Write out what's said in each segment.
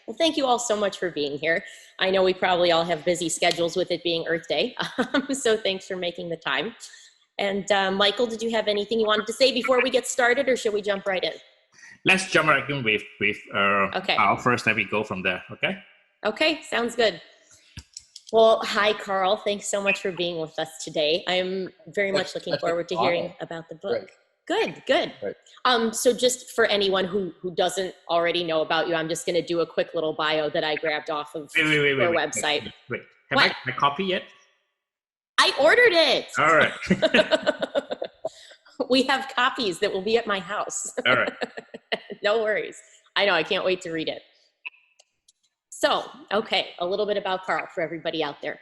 Well, thank you all so much for being here. I know we probably all have busy schedules with it being Earth Day, so thanks for making the time. And Michael, did you have anything you wanted to say before we get started, or should we jump right in? Let's jump right in with our first, and we go from there, okay? Okay, sounds good. Well, hi, Carl. Thanks so much for being with us today. I'm very much looking forward to hearing about the book. Great. Good. Right. So just for anyone who doesn't already know about you, I'm just going to do a quick little bio that I grabbed off of your website. Wait. Have I a copy yet? I ordered it. All right. We have copies that will be at my house. All right. No worries. I know, I can't wait to read it. So, okay, a little bit about Carl for everybody out there.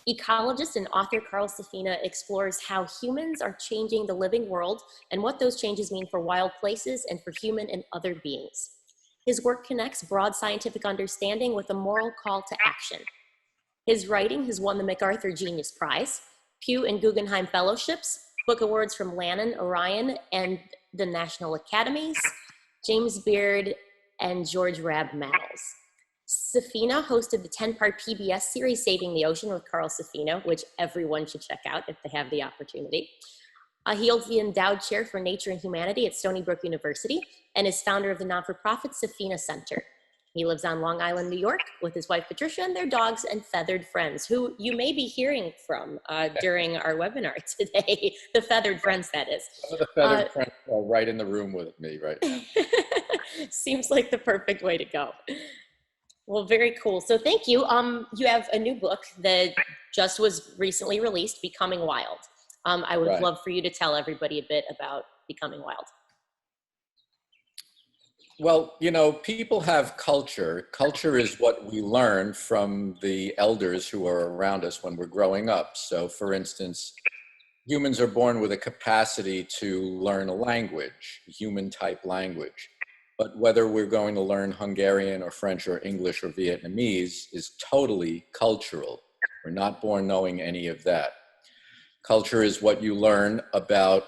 Ecologist and author Carl Safina explores how humans are changing the living world and what those changes mean for wild places and for human and other beings. His work connects broad scientific understanding with a moral call to action. His writing has won the MacArthur Genius Prize, Pew and Guggenheim Fellowships, book awards from Lannan, Orion, and the National Academies, James Beard, and George Rabb Medals. Safina hosted the 10-part PBS series Saving the Ocean with Carl Safina, which everyone should check out if they have the opportunity. He holds the Endowed Chair for Nature and Humanity at Stony Brook University and is founder of the not-for-profit Safina Center. He lives on Long Island, New York, with his wife Patricia and their dogs and feathered friends, who you may be hearing from during our webinar today. The feathered friends, that is. Some of the feathered friends are right in the room with me right now. Seems like the perfect way to go. Well, very cool. So thank you. You have a new book that just was recently released, Becoming Wild. I would love for you to tell everybody a bit about Becoming Wild. Well, you know, people have culture. Culture is what we learn from the elders who are around us when we're growing up. So, for instance, humans are born with a capacity to learn a language, human-type language. But whether we're going to learn Hungarian or French or English or Vietnamese is totally cultural. We're not born knowing any of that. Culture is what you learn about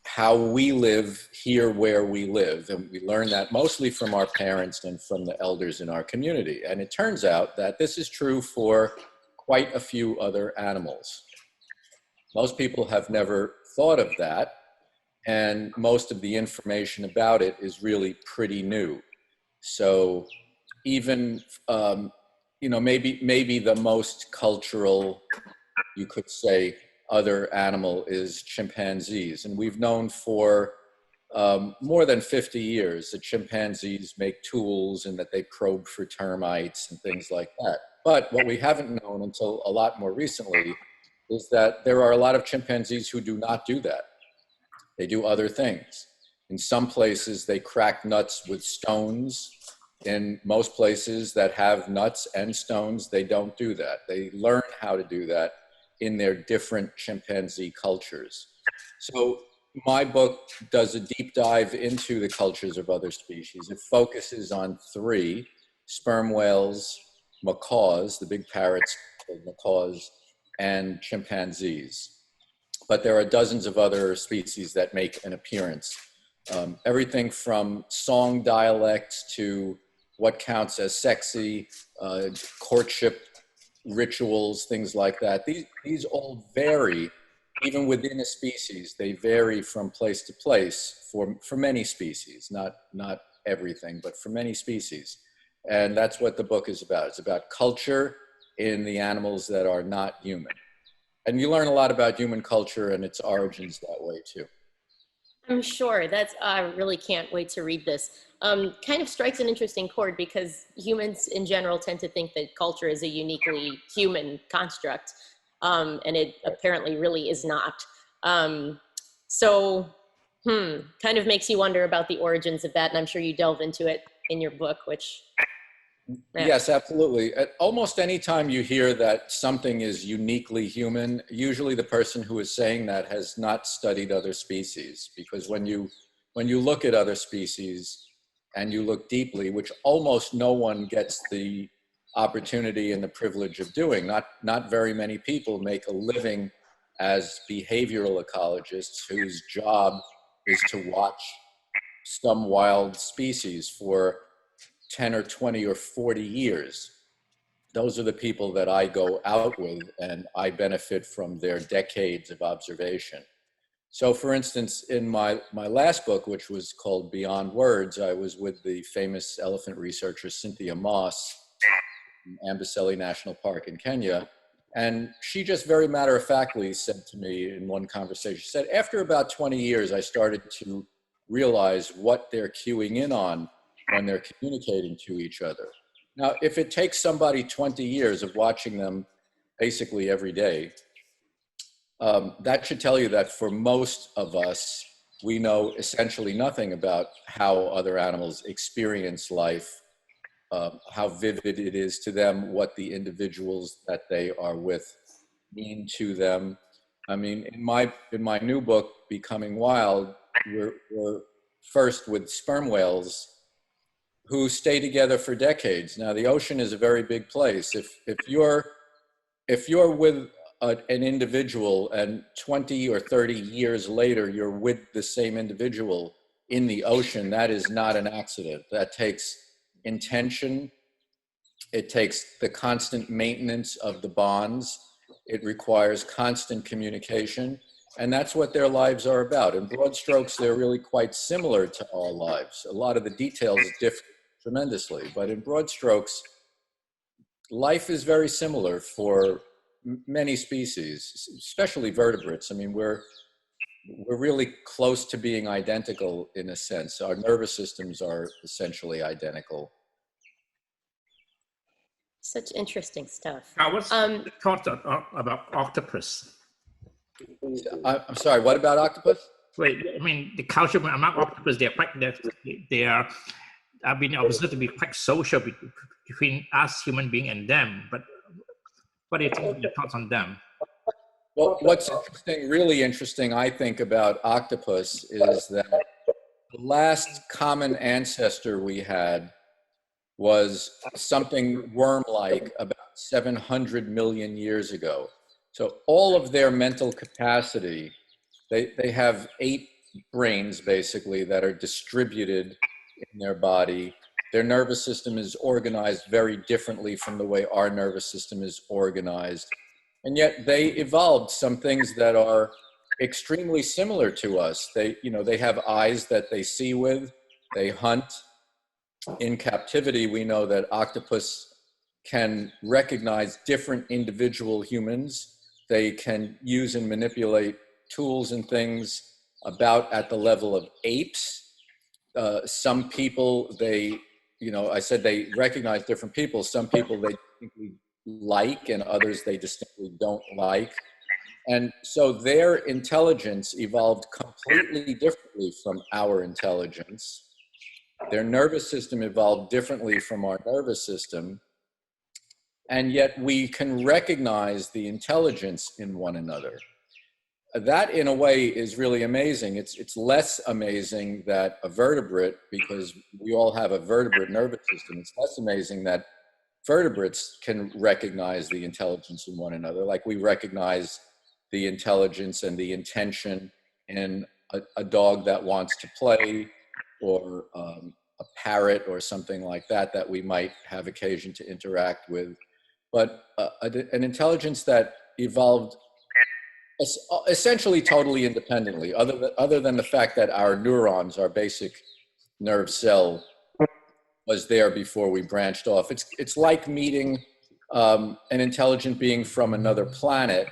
how we live here where we live. And we learn that mostly from our parents and from the elders in our community. And it turns out that this is true for quite a few other animals. Most people have never thought of that. And most of the information about it is really pretty new. So even, you know, maybe the most cultural, you could say, other animal is chimpanzees. And we've known for more than 50 years that chimpanzees make tools and that they probe for termites and things like that. But what we haven't known until a lot more recently is that there are a lot of chimpanzees who do not do that. They do other things. In some places, they crack nuts with stones. In most places that have nuts and stones, they don't do that. They learn how to do that in their different chimpanzee cultures. So my book does a deep dive into the cultures of other species. It focuses on 3: sperm whales, macaws, the big parrots, macaws, and chimpanzees. But there are dozens of other species that make an appearance. Everything from song dialects to what counts as sexy, courtship rituals, things like that. These all vary, even within a species. They vary from place to place for many species, not everything, but for many species. And that's what the book is about. It's about culture in the animals that are not human. And you learn a lot about human culture and its origins that way too. I'm sure. I really can't wait to read this. Kind of strikes an interesting chord because humans in general tend to think that culture is a uniquely human construct, and it apparently really is not. So, kind of makes you wonder about the origins of that, and I'm sure you delve into it in your book, which... Yeah. Yes, absolutely. At almost any time you hear that something is uniquely human, usually the person who is saying that has not studied other species. Because when you look at other species and you look deeply, which almost no one gets the opportunity and the privilege of doing, not very many people make a living as behavioral ecologists whose job is to watch some wild species for 10 or 20 or 40 years. Those are the people that I go out with, and I benefit from their decades of observation. So for instance, in my last book, which was called Beyond Words, I was with the famous elephant researcher Cynthia Moss in Amboseli National Park in Kenya. And she just very matter-of-factly said to me in one conversation, she said, after about 20 years, I started to realize what they're cueing in on when they're communicating to each other. Now, if it takes somebody 20 years of watching them basically every day, that should tell you that for most of us, we know essentially nothing about how other animals experience life, how vivid it is to them, what the individuals that they are with mean to them. I mean, in my new book, Becoming Wild, we're first with sperm whales who stay together for decades. Now, the ocean is a very big place. If you're with an individual and 20 or 30 years later, you're with the same individual in the ocean, that is not an accident. That takes intention. It takes the constant maintenance of the bonds. It requires constant communication. And that's what their lives are about. In broad strokes, they're really quite similar to our lives. A lot of the details differ tremendously, but in broad strokes, life is very similar for many species, especially vertebrates. I mean, we're really close to being identical in a sense. Our nervous systems are essentially identical. Such interesting stuff. What's the thought about octopus? I'm sorry, what about octopus? Wait, I mean, the culture among octopus, I've been observed to be quite social between us human being and them, but what do you think, your thoughts on them? Well, what's interesting, really interesting, I think, about octopus is that the last common ancestor we had was something worm-like about 700 million years ago. So all of their mental capacity, they have 8 brains basically that are distributed in their body. Their nervous system is organized very differently from the way our nervous system is organized. And yet they evolved some things that are extremely similar to us. They have eyes that they see with, they hunt. In captivity, we know that octopus can recognize different individual humans. They can use and manipulate tools and things about at the level of apes. Some people, I said they recognize different people. Some people they distinctly like and others they distinctly don't like. And so their intelligence evolved completely differently from our intelligence. Their nervous system evolved differently from our nervous system. And yet we can recognize the intelligence in one another. That, in a way, is really amazing. It's less amazing that a vertebrate, because we all have a vertebrate nervous system, it's less amazing that vertebrates can recognize the intelligence in one another, like we recognize the intelligence and the intention in a dog that wants to play, or a parrot or something like that, that we might have occasion to interact with. But an intelligence that evolved essentially totally independently, other than the fact that our neurons, our basic nerve cell, was there before we branched off. It's like meeting an intelligent being from another planet,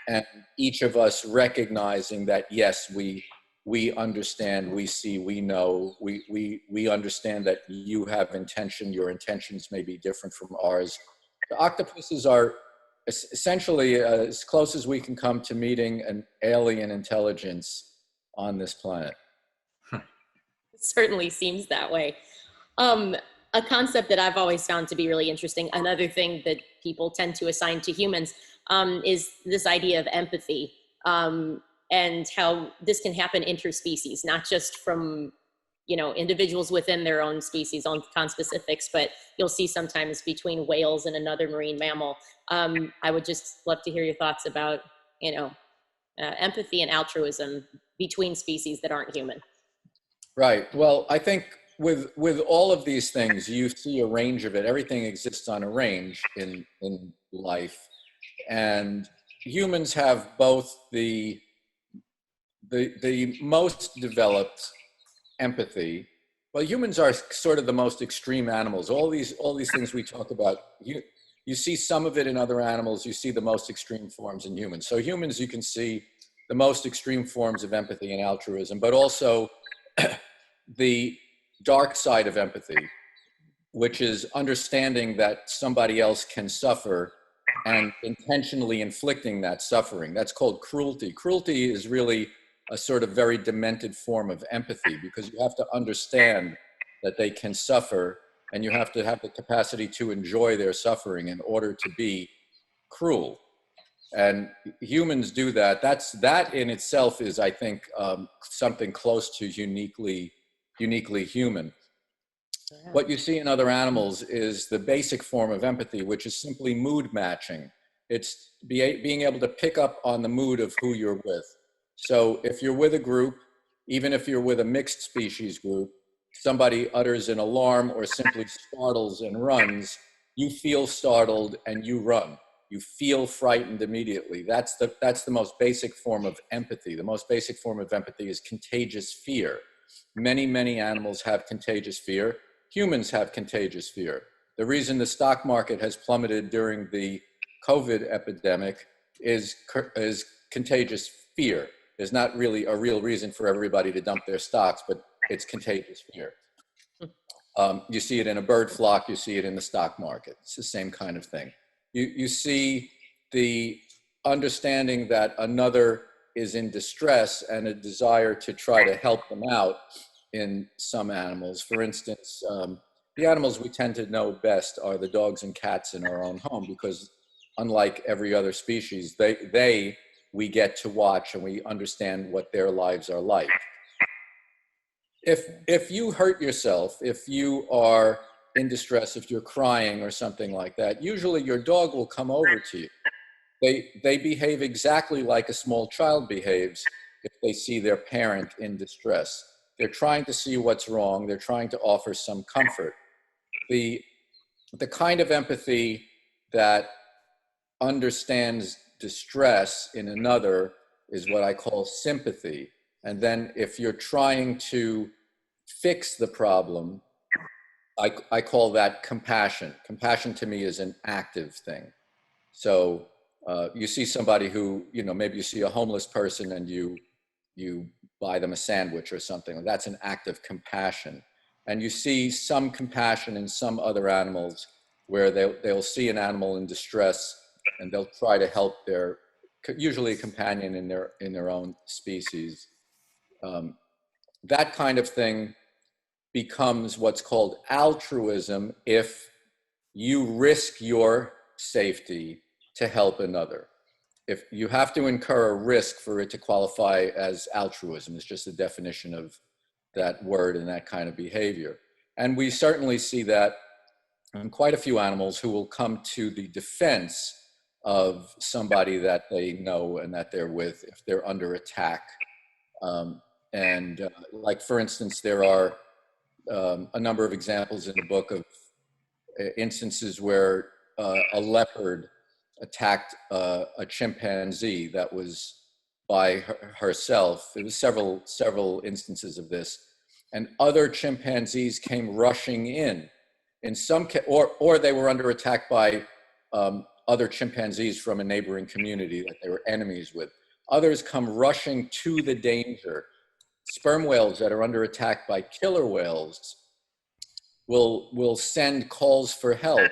and each of us recognizing that, yes, we understand, we see, we know, we understand that you have intention, your intentions may be different from ours. The octopuses are essentially as close as we can come to meeting an alien intelligence on this planet. It certainly seems that way. A concept that I've always found to be really interesting, another thing that people tend to assign to humans, is this idea of empathy, and how this can happen interspecies, not just from individuals within their own species on conspecifics, but you'll see sometimes between whales and another marine mammal. I would just love to hear your thoughts about, empathy and altruism between species that aren't human. Right. Well, I think with all of these things, you see a range of it. Everything exists on a range in life, and humans have both the most developed empathy. Well, humans are sort of the most extreme animals. All these things we talk about, you see some of it in other animals. You see the most extreme forms in humans. So humans, you can see the most extreme forms of empathy and altruism, but also the dark side of empathy, which is understanding that somebody else can suffer and intentionally inflicting that suffering. That's called cruelty. Cruelty is really a sort of very demented form of empathy, because you have to understand that they can suffer, and you have to have the capacity to enjoy their suffering in order to be cruel. And humans do that. That in itself is, I think, something close to uniquely human. Yeah. What you see in other animals is the basic form of empathy, which is simply mood matching. It's being able to pick up on the mood of who you're with. So if you're with a group, even if you're with a mixed species group, somebody utters an alarm or simply startles and runs, you feel startled and you run. You feel frightened immediately. That's the most basic form of empathy. The most basic form of empathy is contagious fear. Many animals have contagious fear. Humans have contagious fear. The reason the stock market has plummeted during the COVID epidemic is contagious fear. There's not really a real reason for everybody to dump their stocks, but it's contagious fear. You see it in a bird flock, you see it in the stock market. It's the same kind of thing. You see the understanding that another is in distress and a desire to try to help them out in some animals. For instance, the animals we tend to know best are the dogs and cats in our own home, because unlike every other species, we get to watch and we understand what their lives are like. If you hurt yourself, if you are in distress, if you're crying or something like that, usually your dog will come over to you. They behave exactly like a small child behaves if they see their parent in distress. They're trying to see what's wrong. They're trying to offer some comfort. The kind of empathy that understands distress in another is what I call sympathy. And then if you're trying to fix the problem, I call that compassion. Compassion to me is an active thing. So you see somebody who, maybe you see a homeless person and you buy them a sandwich or something. That's an act of compassion. And you see some compassion in some other animals where they'll see an animal in distress and they'll try to help usually a companion in their own species. That kind of thing becomes what's called altruism if you risk your safety to help another. If you have to incur a risk for it to qualify as altruism, it's just the definition of that word and that kind of behavior. And we certainly see that in quite a few animals who will come to the defense of somebody that they know and that they're with if they're under attack. Like, for instance, there are a number of examples in the book of instances where a leopard attacked a chimpanzee that was by herself. There was several instances of this, and other chimpanzees came rushing in some or they were under attack by other chimpanzees from a neighboring community that they were enemies with. Others come rushing to the danger. Sperm whales that are under attack by killer whales will send calls for help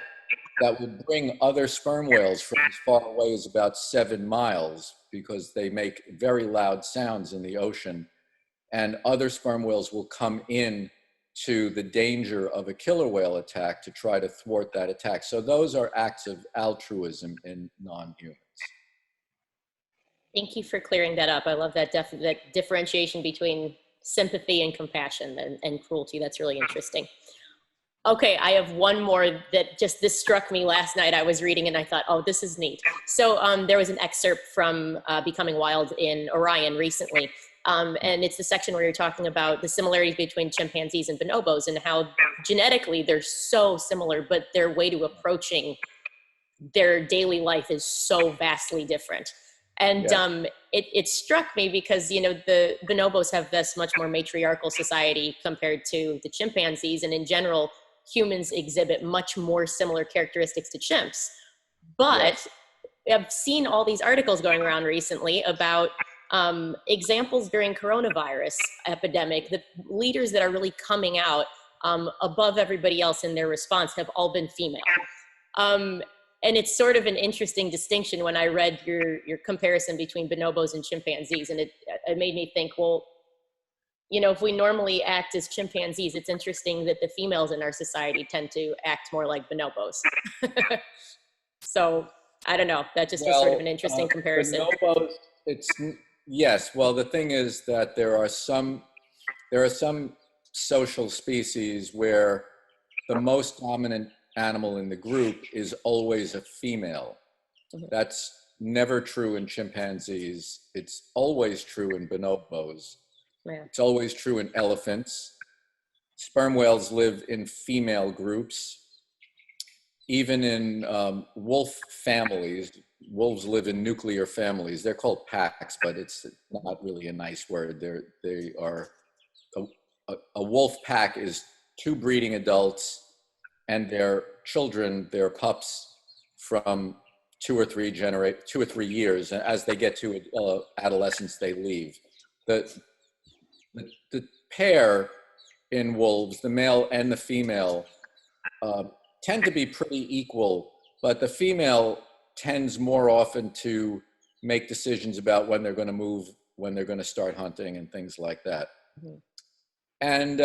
that will bring other sperm whales from as far away as about 7 miles, because they make very loud sounds in the ocean. And other sperm whales will come in to the danger of a killer whale attack to try to thwart that attack. So those are acts of altruism in non-humans. Thank you for clearing that up. I love that differentiation between sympathy and compassion and cruelty. That's really interesting. Okay, I have one more that this struck me last night. I was reading and I thought, oh, this is neat. So there was an excerpt from Becoming Wild in Orion recently. And it's the section where you're talking about the similarities between chimpanzees and bonobos and how genetically they're so similar, but their way to approaching their daily life is so vastly different. And it struck me because, you know, the bonobos have this much more matriarchal society compared to the chimpanzees. And in general, humans exhibit much more similar characteristics to chimps. But I've seen all these articles going around recently about examples during coronavirus epidemic. The leaders that are really coming out above everybody else in their response have all been female. And it's sort of an interesting distinction when I read your comparison between bonobos and chimpanzees. And it made me think, well, you know, if we normally act as chimpanzees, it's interesting that the females in our society tend to act more like bonobos. So I don't know, that just was sort of an interesting comparison. Bonobos, yes. Well, the thing is that there are some social species where the most dominant animal in the group is always a female. That's never true in chimpanzees. It's always true in bonobos. It's always true in elephants. Sperm whales live in female groups. Even in wolf families, wolves live in nuclear families. They're called packs, but it's not really a nice word. They are a wolf pack is 2 breeding adults and their children, their pups, from 2 or 3 years. And as they get to adolescence, they leave. The pair in wolves, the male and the female, tend to be pretty equal, but the female tends more often to make decisions about when they're going to move, when they're going to start hunting, and things like that. And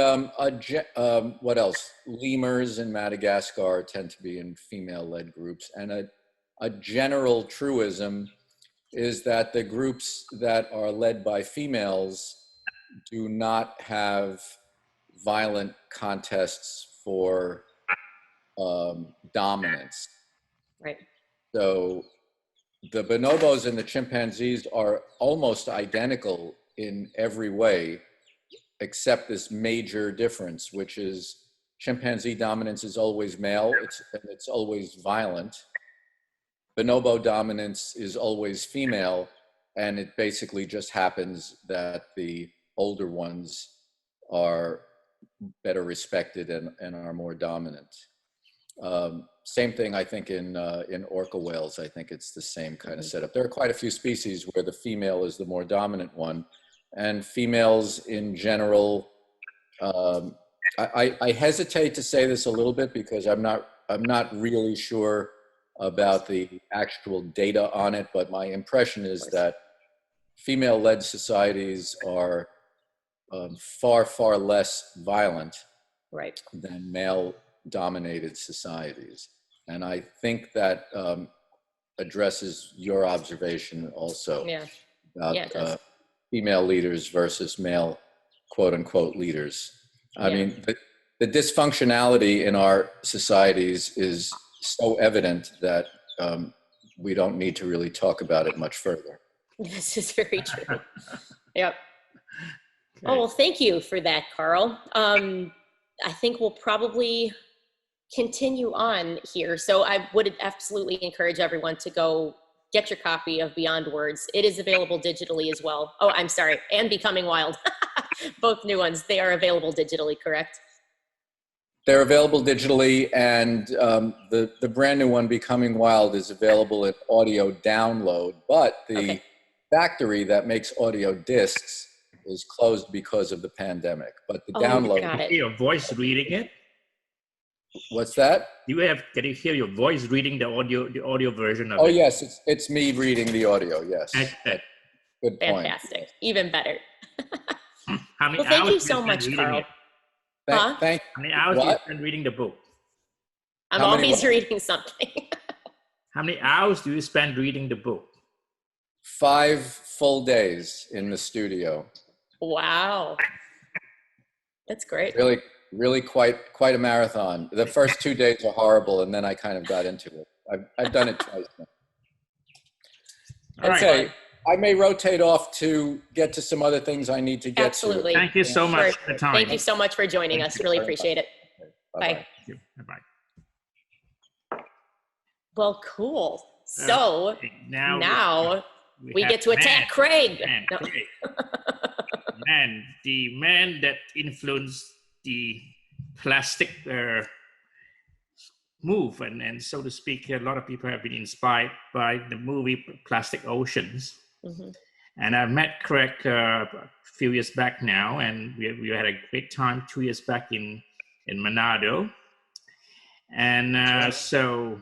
what else? Lemurs in Madagascar tend to be in female-led groups. And a general truism is that the groups that are led by females do not have violent contests for dominance. Right. So the bonobos and the chimpanzees are almost identical in every way, except this major difference, which is chimpanzee dominance is always male, it's always violent. Bonobo dominance is always female, and it basically just happens that the older ones are better respected and are more dominant. Same thing, I think, in orca whales. I think it's the same kind of setup. There are quite a few species where the female is the more dominant one, and females in general. I hesitate to say this a little bit because I'm not really sure about the actual data on it, but my impression is that female-led societies are far less violent than male-dominated societies. And I think that addresses your observation also about female leaders versus male quote-unquote leaders. I mean, the dysfunctionality in our societies is so evident that we don't need to really talk about it much further. This is very true. Yep. Oh, well, thank you for that, Carl. I think we'll probably continue on here. So I would absolutely encourage everyone to go get your copy of Beyond Words. It is available digitally as well. Oh, I'm sorry, and Becoming Wild. Both new ones. They are available digitally, correct? They're available digitally, and the brand new one, Becoming Wild, is available in audio download, but the factory that makes audio discs is closed because of the pandemic. But the download. Can you hear your voice reading it? What's that? Can you hear your voice reading the audio version of it? Oh yes, it's me reading the audio. Yes. Good point. Fantastic. Even better. How many well, thank hours you so much, Carl. How many hours do you spend reading the book? I'm always reading something. How many hours do you spend reading the book? 5 full days in the studio. Wow. That's great. Really quite a marathon. The first 2 days are horrible, and then I kind of got into it. I've done it twice now. Okay. I may rotate off to get to some other things I need to get Absolutely. to. Thank you so much for the time. Thank you so much for joining us. Really appreciate it. Bye-bye. Bye. Thank you. Bye-bye. Well, cool. So now we have get to attack Craig. Man, No. Craig. Man, the man that influenced the plastic move, and so to speak, a lot of people have been inspired by the movie Plastic Oceans. Mhm. And I met Craig a few years back now, and we had a great time 2 years back in Manado. And so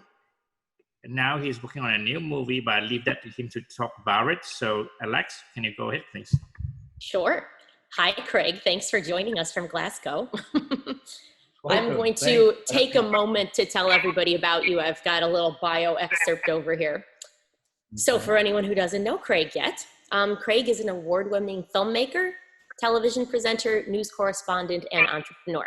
now he's working on a new movie, but I leave that to him to talk about it. So Alex, can you go ahead, please? Sure. Hi, Craig. Thanks for joining us from Glasgow. I'm Welcome. going to Thanks. take a moment to tell everybody about you. I've got a little bio excerpt over here. So for anyone who doesn't know Craig yet, Craig is an award-winning filmmaker, television presenter, news correspondent, and entrepreneur.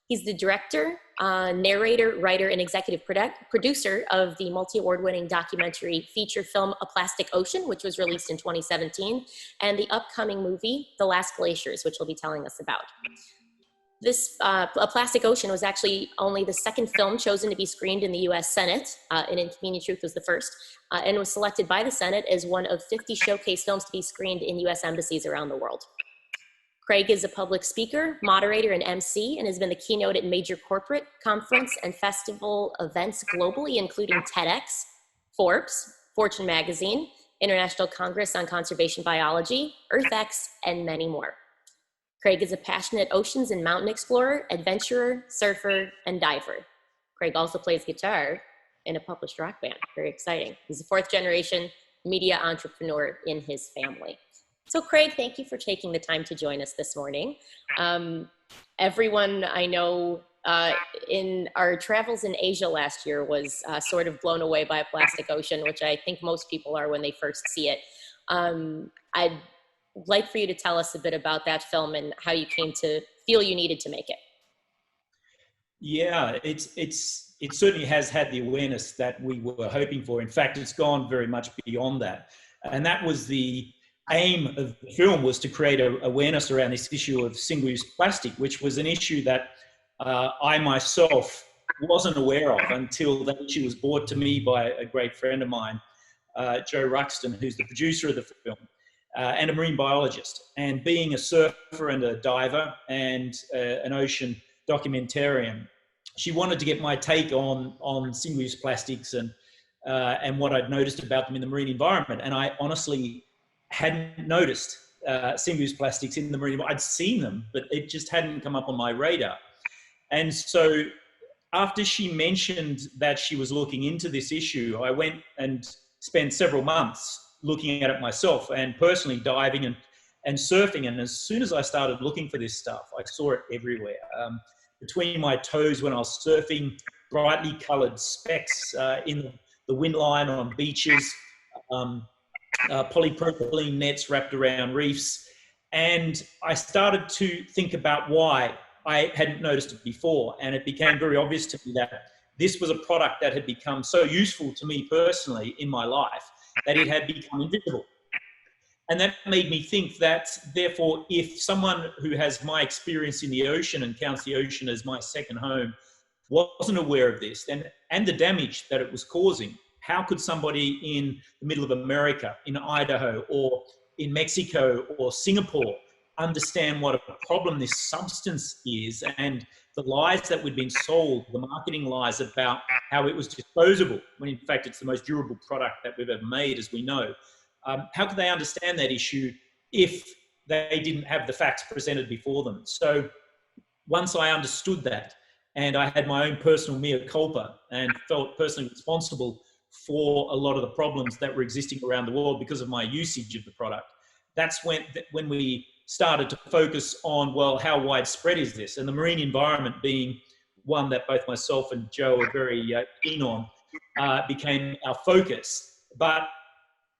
He's the director, narrator, writer, and executive producer of the multi-award-winning documentary feature film A Plastic Ocean, which was released in 2017, and the upcoming movie, The Last Glaciers, which he'll be telling us about. This A Plastic Ocean was actually only the second film chosen to be screened in the US Senate, and Inconvenient Truth was the first, and was selected by the Senate as one of 50 showcase films to be screened in US embassies around the world. Craig is a public speaker, moderator, and MC, and has been the keynote at major corporate, conference, and festival events globally, including TEDx, Forbes, Fortune Magazine, International Congress on Conservation Biology, EarthX, and many more. Craig is a passionate oceans and mountain explorer, adventurer, surfer, and diver. Craig also plays guitar in a published rock band. Very exciting. He's a fourth generation media entrepreneur in his family. So Craig, thank you for taking the time to join us this morning. Everyone I know in our travels in Asia last year was sort of blown away by A Plastic Ocean, which I think most people are when they first see it. I'd like for you to tell us a bit about that film and how you came to feel you needed to make it. Yeah, it certainly has had the awareness that we were hoping for. In fact, it's gone very much beyond that. And that was the aim of the film, was to create awareness around this issue of single-use plastic, which was an issue that I myself wasn't aware of until that issue was brought to me by a great friend of mine, Joe Ruxton, who's the producer of the film, and a marine biologist. And being a surfer and a diver and an ocean documentarian, she wanted to get my take on single-use plastics and what I'd noticed about them in the marine environment. And I honestly hadn't noticed single-use plastics in the marine environment. I'd seen them, but it just hadn't come up on my radar. And so after she mentioned that she was looking into this issue, I went and spent several months looking at it myself and personally diving and surfing. And as soon as I started looking for this stuff, I saw it everywhere. Between my toes when I was surfing, brightly colored specks in the wind line on beaches, polypropylene nets wrapped around reefs. And I started to think about why I hadn't noticed it before. And it became very obvious to me that this was a product that had become so useful to me personally in my life that it had become invisible. And that made me think that, therefore, if someone who has my experience in the ocean and counts the ocean as my second home wasn't aware of this, then, and the damage that it was causing, how could somebody in the middle of America, in Idaho, or in Mexico, or Singapore, understand what a problem this substance is, and the lies that we'd been sold, the marketing lies about how it was disposable, when in fact it's the most durable product that we've ever made, as we know. How could they understand that issue if they didn't have the facts presented before them? So once I understood that, and I had my own personal mea culpa and felt personally responsible for a lot of the problems that were existing around the world because of my usage of the product, that's when we started to focus on, well, how widespread is this? And the marine environment, being one that both myself and Joe are very keen on, became our focus. But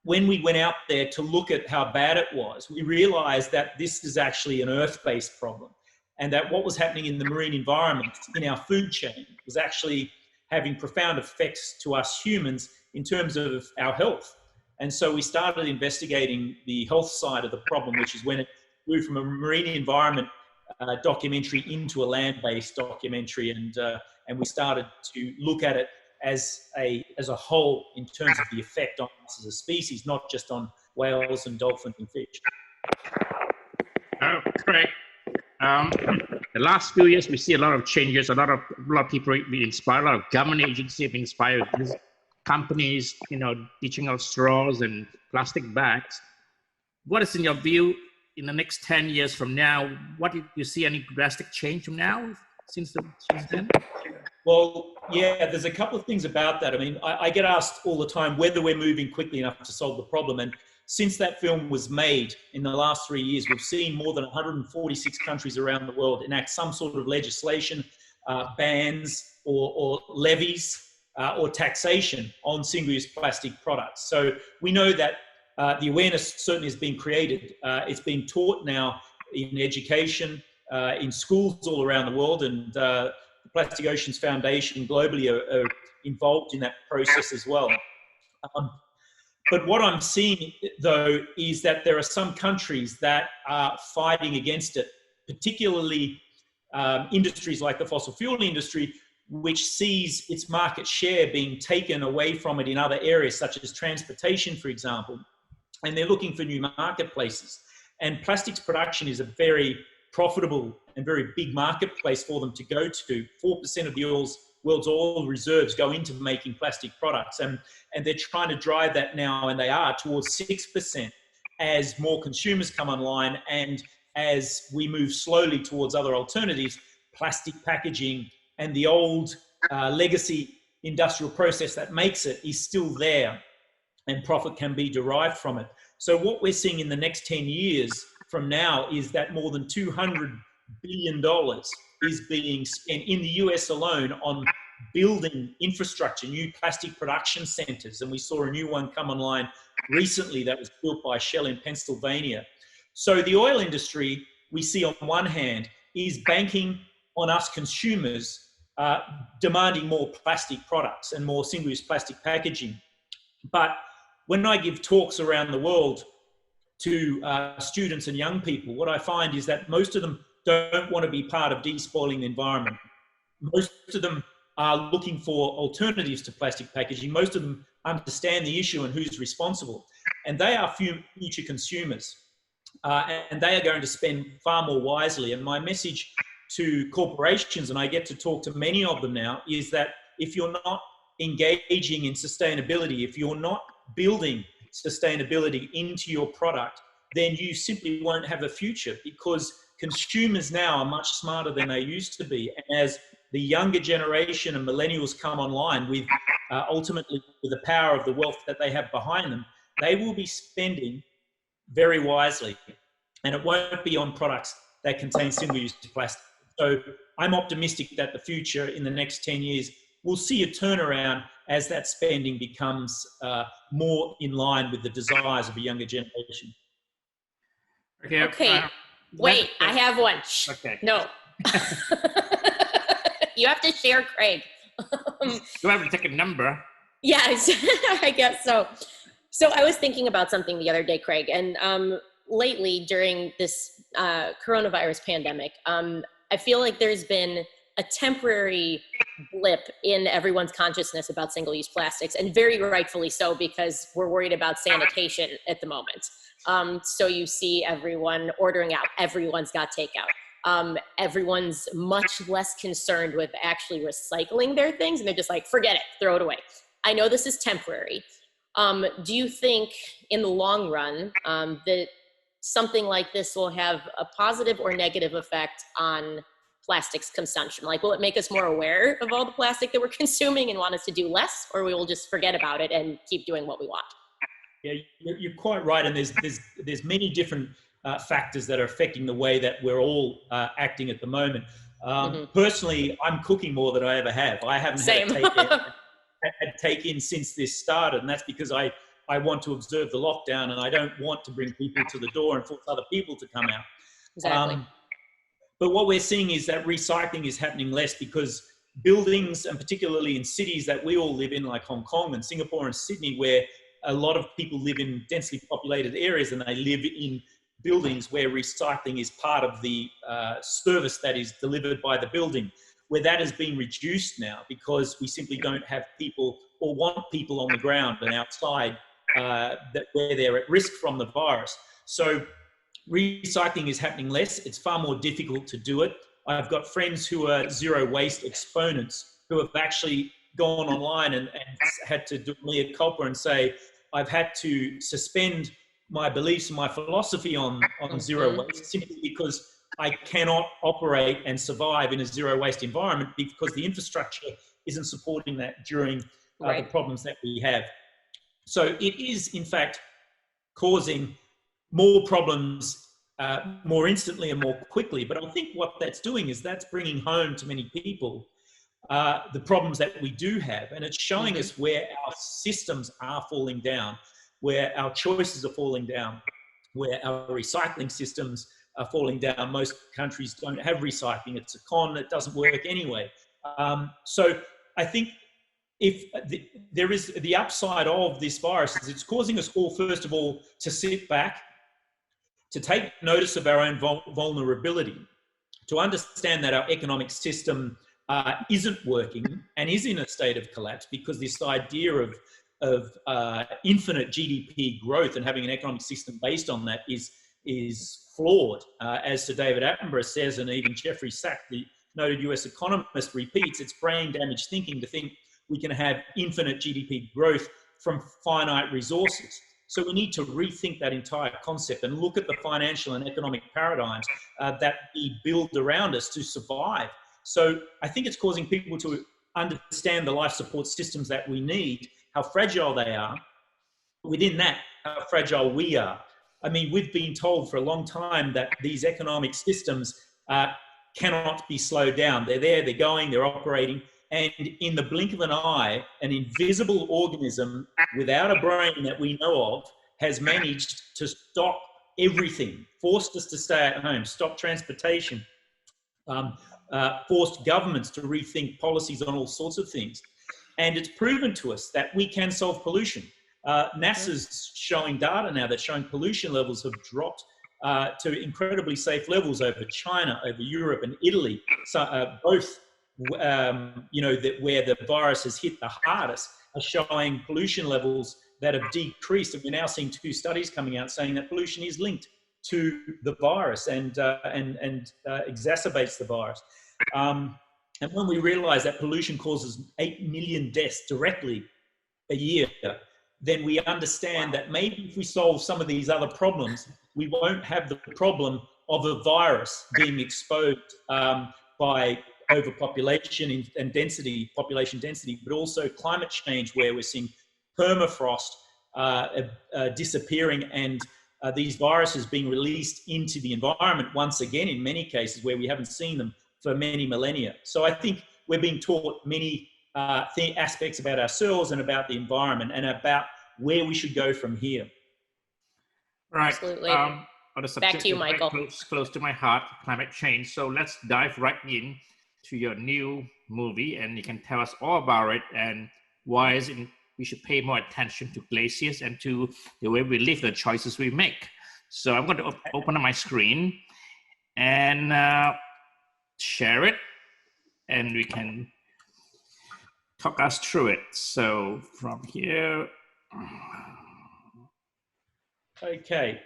when we went out there to look at how bad it was, we realized that this is actually an earth-based problem, and that what was happening in the marine environment, in our food chain, was actually having profound effects to us humans in terms of our health. And so we started investigating the health side of the problem, which is when it moved from a marine environment documentary into a land-based documentary, and we started to look at it as a whole in terms of the effect on us as a species, not just on whales and dolphins and fish. Correct. The last few years, we see a lot of changes. A lot of people being inspired. A lot of government agencies being inspired. Companies, ditching out straws and plastic bags. What is in your view in the next 10 years from now? What do you see any drastic change from now since then? Well, yeah, there's a couple of things about that. I mean, I get asked all the time whether we're moving quickly enough to solve the problem. And since that film was made in the last 3 years, we've seen more than 146 countries around the world enact some sort of legislation, bans or levies or taxation on single-use plastic products. So we know that the awareness certainly has been created. It's been taught now in education, in schools all around the world, and the Plastic Oceans Foundation globally are involved in that process as well. But what I'm seeing, though, is that there are some countries that are fighting against it, particularly industries like the fossil fuel industry, which sees its market share being taken away from it in other areas, such as transportation, for example. And they're looking for new marketplaces. And plastics production is a very profitable and very big marketplace for them to go to. 4% of the world's oil reserves go into making plastic products. And they're trying to drive that now, and they are, towards 6% as more consumers come online and as we move slowly towards other alternatives. Plastic packaging and the old legacy industrial process that makes it is still there, and profit can be derived from it. So what we're seeing in the next 10 years from now is that more than $200 billion is being spent in the US alone on building infrastructure, new plastic production centers. And we saw a new one come online recently that was built by Shell in Pennsylvania. So the oil industry, we see on one hand, is banking on us consumers demanding more plastic products and more single-use plastic packaging. But when I give talks around the world to students and young people, what I find is that most of them don't want to be part of despoiling the environment. Most of them are looking for alternatives to plastic packaging. Most of them understand the issue and who's responsible. And they are future consumers. And they are going to spend far more wisely. And my message to corporations, and I get to talk to many of them now, is that if you're not engaging in sustainability, if you're not building sustainability into your product, then you simply won't have a future, because consumers now are much smarter than they used to be. And as the younger generation and millennials come online with ultimately with the power of the wealth that they have behind them, they will be spending very wisely, and it won't be on products that contain single-use plastic. So I'm optimistic that the future in the next 10 years will see a turnaround as that spending becomes more in line with the desires of a younger generation. Okay. Wait, I have one. Okay. No. You have to share, Craig. You have to take a number. Yes, I guess so. So I was thinking about something the other day, Craig, and lately during this coronavirus pandemic, I feel like there's been a temporary blip in everyone's consciousness about single-use plastics, and very rightfully so, because we're worried about sanitation at the moment. So you see everyone ordering out, everyone's got takeout. Everyone's much less concerned with actually recycling their things, and they're just like, forget it, throw it away. I know this is temporary. Do you think in the long run that something like this will have a positive or negative effect on plastics consumption? Like, will it make us more aware of all the plastic that we're consuming and want us to do less, or we will just forget about it and keep doing what we want? Yeah, you're quite right. And there's many different factors that are affecting the way that we're all acting at the moment. Personally, I'm cooking more than I ever have. I haven't had take-in since this started, and that's because I want to observe the lockdown, and I don't want to bring people to the door and force other people to come out. Exactly. But what we're seeing is that recycling is happening less, because buildings, and particularly in cities that we all live in, like Hong Kong and Singapore and Sydney, where a lot of people live in densely populated areas and they live in buildings where recycling is part of the service that is delivered by the building, where that has been reduced now because we simply don't have people or want people on the ground and outside where they're at risk from the virus. So recycling is happening less. It's far more difficult to do it. I've got friends who are zero waste exponents who have actually gone online and had to do mea culpa and say, I've had to suspend my beliefs and my philosophy on zero waste simply because I cannot operate and survive in a zero waste environment because the infrastructure isn't supporting that during the problems that we have. So it is, in fact, causing more problems more instantly and more quickly. But I think what that's doing is that's bringing home to many people the problems that we do have. And it's showing us where our systems are falling down, where our choices are falling down, where our recycling systems are falling down. Most countries don't have recycling. It's a con. It doesn't work anyway. So I think if there is the upside of this virus is it's causing us all, first of all, to sit back, to take notice of our own vulnerability, to understand that our economic system isn't working and is in a state of collapse, because this idea of infinite GDP growth and having an economic system based on that is flawed. As Sir David Attenborough says, and even Jeffrey Sachs, the noted US economist, repeats, it's brain damaged thinking to think we can have infinite GDP growth from finite resources. So we need to rethink that entire concept and look at the financial and economic paradigms that we build around us to survive. So I think it's causing people to understand the life support systems that we need, how fragile they are. Within that, how fragile we are. I mean, we've been told for a long time that these economic systems cannot be slowed down. They're there, they're going, they're operating. And in the blink of an eye, an invisible organism without a brain that we know of has managed to stop everything, forced us to stay at home, stop transportation, forced governments to rethink policies on all sorts of things. And it's proven to us that we can solve pollution. NASA's showing data now that's showing pollution levels have dropped to incredibly safe levels over China, over Europe and Italy, so, both where the virus has hit the hardest, are showing pollution levels that have decreased. And we're now seeing 2 studies coming out saying that pollution is linked to the virus and exacerbates the virus. And when we realize that pollution causes 8 million deaths directly a year, then we understand that maybe if we solve some of these other problems, we won't have the problem of a virus being exposed by overpopulation and density, population density, but also climate change, where we're seeing permafrost disappearing and these viruses being released into the environment once again, in many cases where we haven't seen them for many millennia. So I think we're being taught many aspects about ourselves and about the environment and about where we should go from here. Right. Absolutely. On the subject Back to you, Michael. Close to my heart, climate change. So let's dive right in to your new movie, and you can tell us all about it and why is it we should pay more attention to glaciers and to the way we live, the choices we make. So I'm going to open up my screen and share it, and we can talk us through it. So from here. Okay.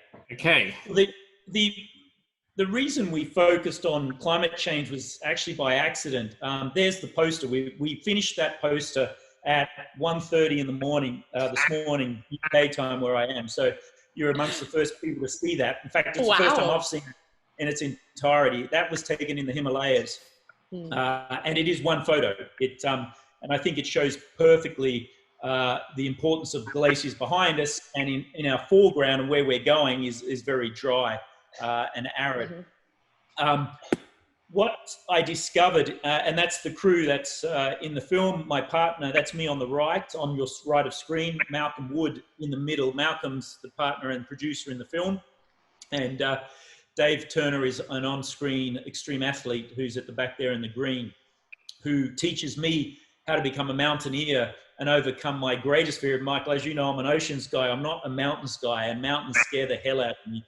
The reason we focused on climate change was actually by accident. There's the poster. We finished that poster at 1:30 in the morning this morning, UK time, where I am. So you're amongst the first people to see that. In fact, it's the first time I've seen it in its entirety. That was taken in the Himalayas, and it is one photo. And I think it shows perfectly the importance of glaciers behind us, and in our foreground and where we're going is very dry and arid. What I discovered, and that's the crew that's in the film, my partner, that's me on the right, on your right of screen, Malcolm Wood in the middle. Malcolm's the partner and producer in the film. And Dave Turner is an on-screen extreme athlete who's at the back there in the green, who teaches me how to become a mountaineer and overcome my greatest fear. Michael, as you know, I'm an oceans guy. I'm not a mountains guy, and mountains scare the hell out of me.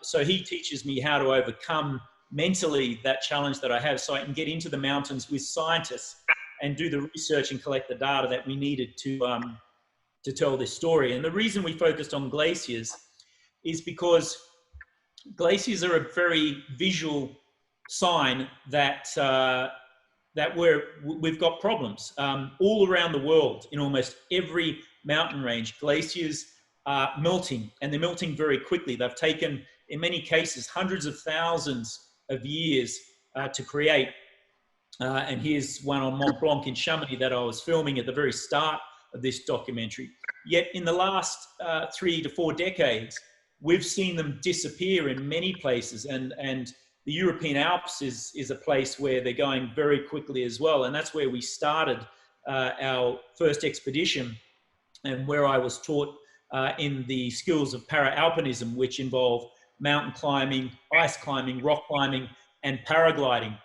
So he teaches me how to overcome mentally that challenge that I have, so I can get into the mountains with scientists and do the research and collect the data that we needed to tell this story. And the reason we focused on glaciers is because glaciers are a very visual sign that that we've got problems all around the world. In almost every mountain range, glaciers are melting, and they're melting very quickly. They've taken, in many cases, hundreds of thousands of years to create. And here's one on Mont Blanc in Chamonix that I was filming at the very start of this documentary. Yet in the last 3 to 4 decades, we've seen them disappear in many places, and the European Alps is a place where they're going very quickly as well. And that's where we started our first expedition, and where I was taught in the skills of para-alpinism, which involve mountain climbing, ice climbing, rock climbing, and paragliding.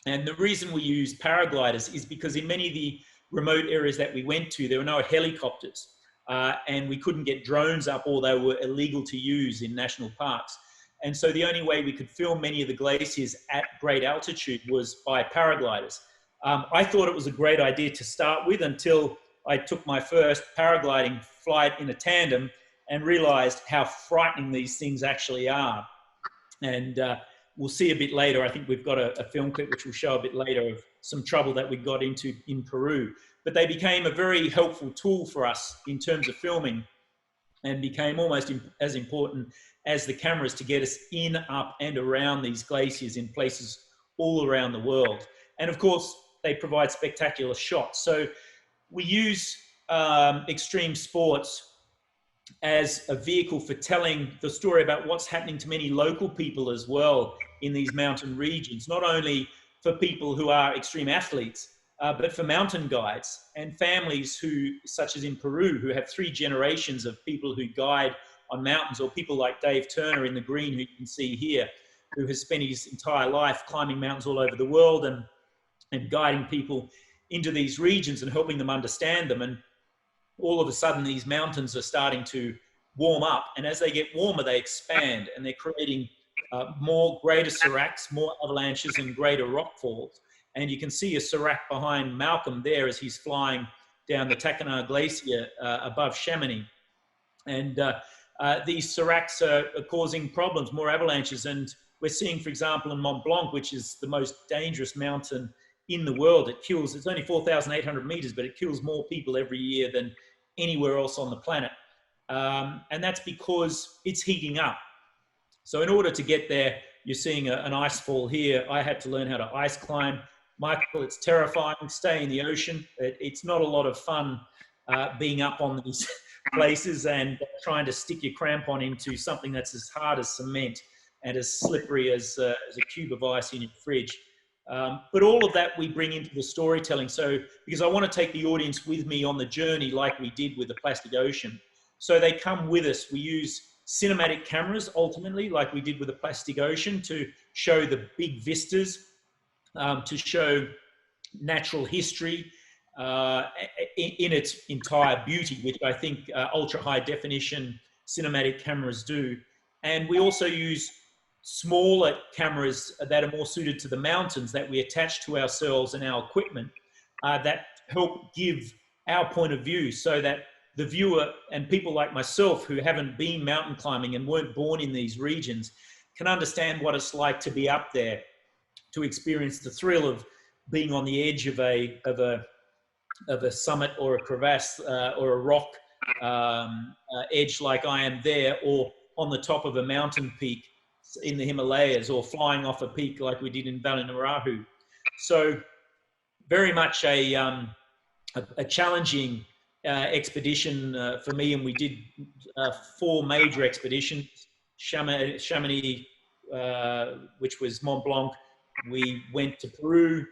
And the reason we use paragliders is because in many of the remote areas that we went to, there were no helicopters, and we couldn't get drones up, or they were illegal to use in national parks. And so the only way we could film many of the glaciers at great altitude was by paragliders. I thought it was a great idea to start with, until I took my first paragliding flight in a tandem and realized how frightening these things actually are. And we'll see a bit later. I think we've got a film clip which we'll show a bit later of some trouble that we got into in Peru. But they became a very helpful tool for us in terms of filming, and became almost as important as the cameras to get us in, up, and around these glaciers in places all around the world. And of course, they provide spectacular shots. So we use extreme sports as a vehicle for telling the story about what's happening to many local people as well in these mountain regions, not only for people who are extreme athletes, but for mountain guides and families who, such as in Peru, who have 3 generations of people who guide on mountains, or people like Dave Turner in the green, who you can see here, who has spent his entire life climbing mountains all over the world and guiding people into these regions and helping them understand them. And all of a sudden, these mountains are starting to warm up, and as they get warmer, they expand, and they're creating greater seracs, more avalanches, and greater rockfalls. And you can see a serac behind Malcolm there as he's flying down the Tacanar Glacier above Chamonix. And these seracs are causing problems, more avalanches. And we're seeing, for example, in Mont Blanc, which is the most dangerous mountain in the world, it's only 4,800 meters, but it kills more people every year than anywhere else on the planet. And that's because it's heating up. So in order to get there, you're seeing an ice fall here. I had to learn how to ice climb. Michael, it's terrifying. Stay in the ocean. It's not a lot of fun being up on these places and trying to stick your crampon into something that's as hard as cement and as slippery as a cube of ice in your fridge. But all of that we bring into the storytelling. So, because I want to take the audience with me on the journey like we did with the Plastic Ocean. So they come with us. We use cinematic cameras, ultimately, like we did with the Plastic Ocean, to show the big vistas, to show natural history in its entire beauty, which I think ultra high definition cinematic cameras do. And we also use smaller cameras that are more suited to the mountains that we attach to ourselves and our equipment that help give our point of view, so that the viewer and people like myself who haven't been mountain climbing and weren't born in these regions can understand what it's like to be up there, to experience the thrill of being on the edge of a summit or a crevasse or a rock edge like I am there, or on the top of a mountain peak in the Himalayas, or flying off a peak like we did in Valinarahu. So very much a challenging expedition for me, and we did 4 major expeditions. Chamonix, which was Mont Blanc. We went to Peru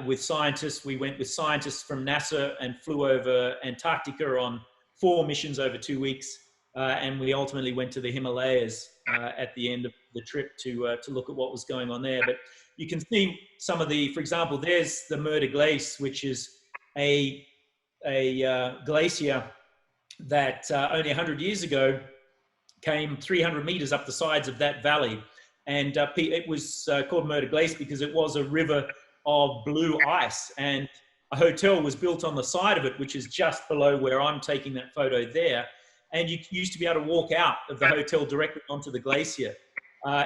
with scientists. We went with scientists from NASA and flew over Antarctica on 4 missions over 2 weeks. And we ultimately went to the Himalayas at the end of the trip to look at what was going on there. But you can see some of the, for example, there's the Mer de Glace, which is a glacier that only 100 years ago came 300 meters up the sides of that valley. And it was called Mer de Glace because it was a river of blue ice. And a hotel was built on the side of it, which is just below where I'm taking that photo there. And you used to be able to walk out of the hotel directly onto the glacier.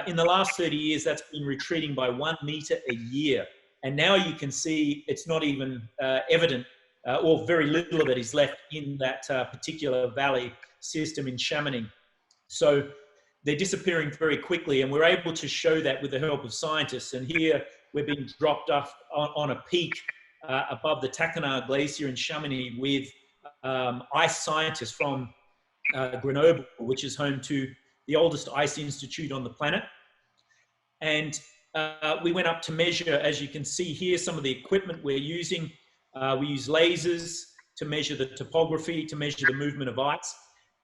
In the last 30 years, that's been retreating by 1 meter a year. And now you can see it's not even evident, or very little of it is left in that particular valley system in Chamonix. So they're disappearing very quickly, and we're able to show that with the help of scientists. And here we're being dropped off on a peak above the Tacanar Glacier in Chamonix with ice scientists from Grenoble, which is home to the oldest ice institute on the planet. And we went up to measure, as you can see here, some of the equipment we're using. We use lasers to measure the topography, to measure the movement of ice.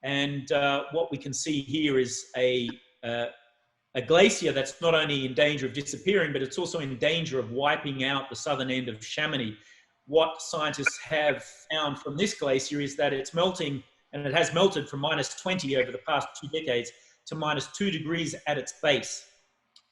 And what we can see here is a glacier that's not only in danger of disappearing, but it's also in danger of wiping out the southern end of Chamonix. What scientists have found from this glacier is that it's melting, and it has melted from -20 over the past 2 decades to -2 degrees at its base.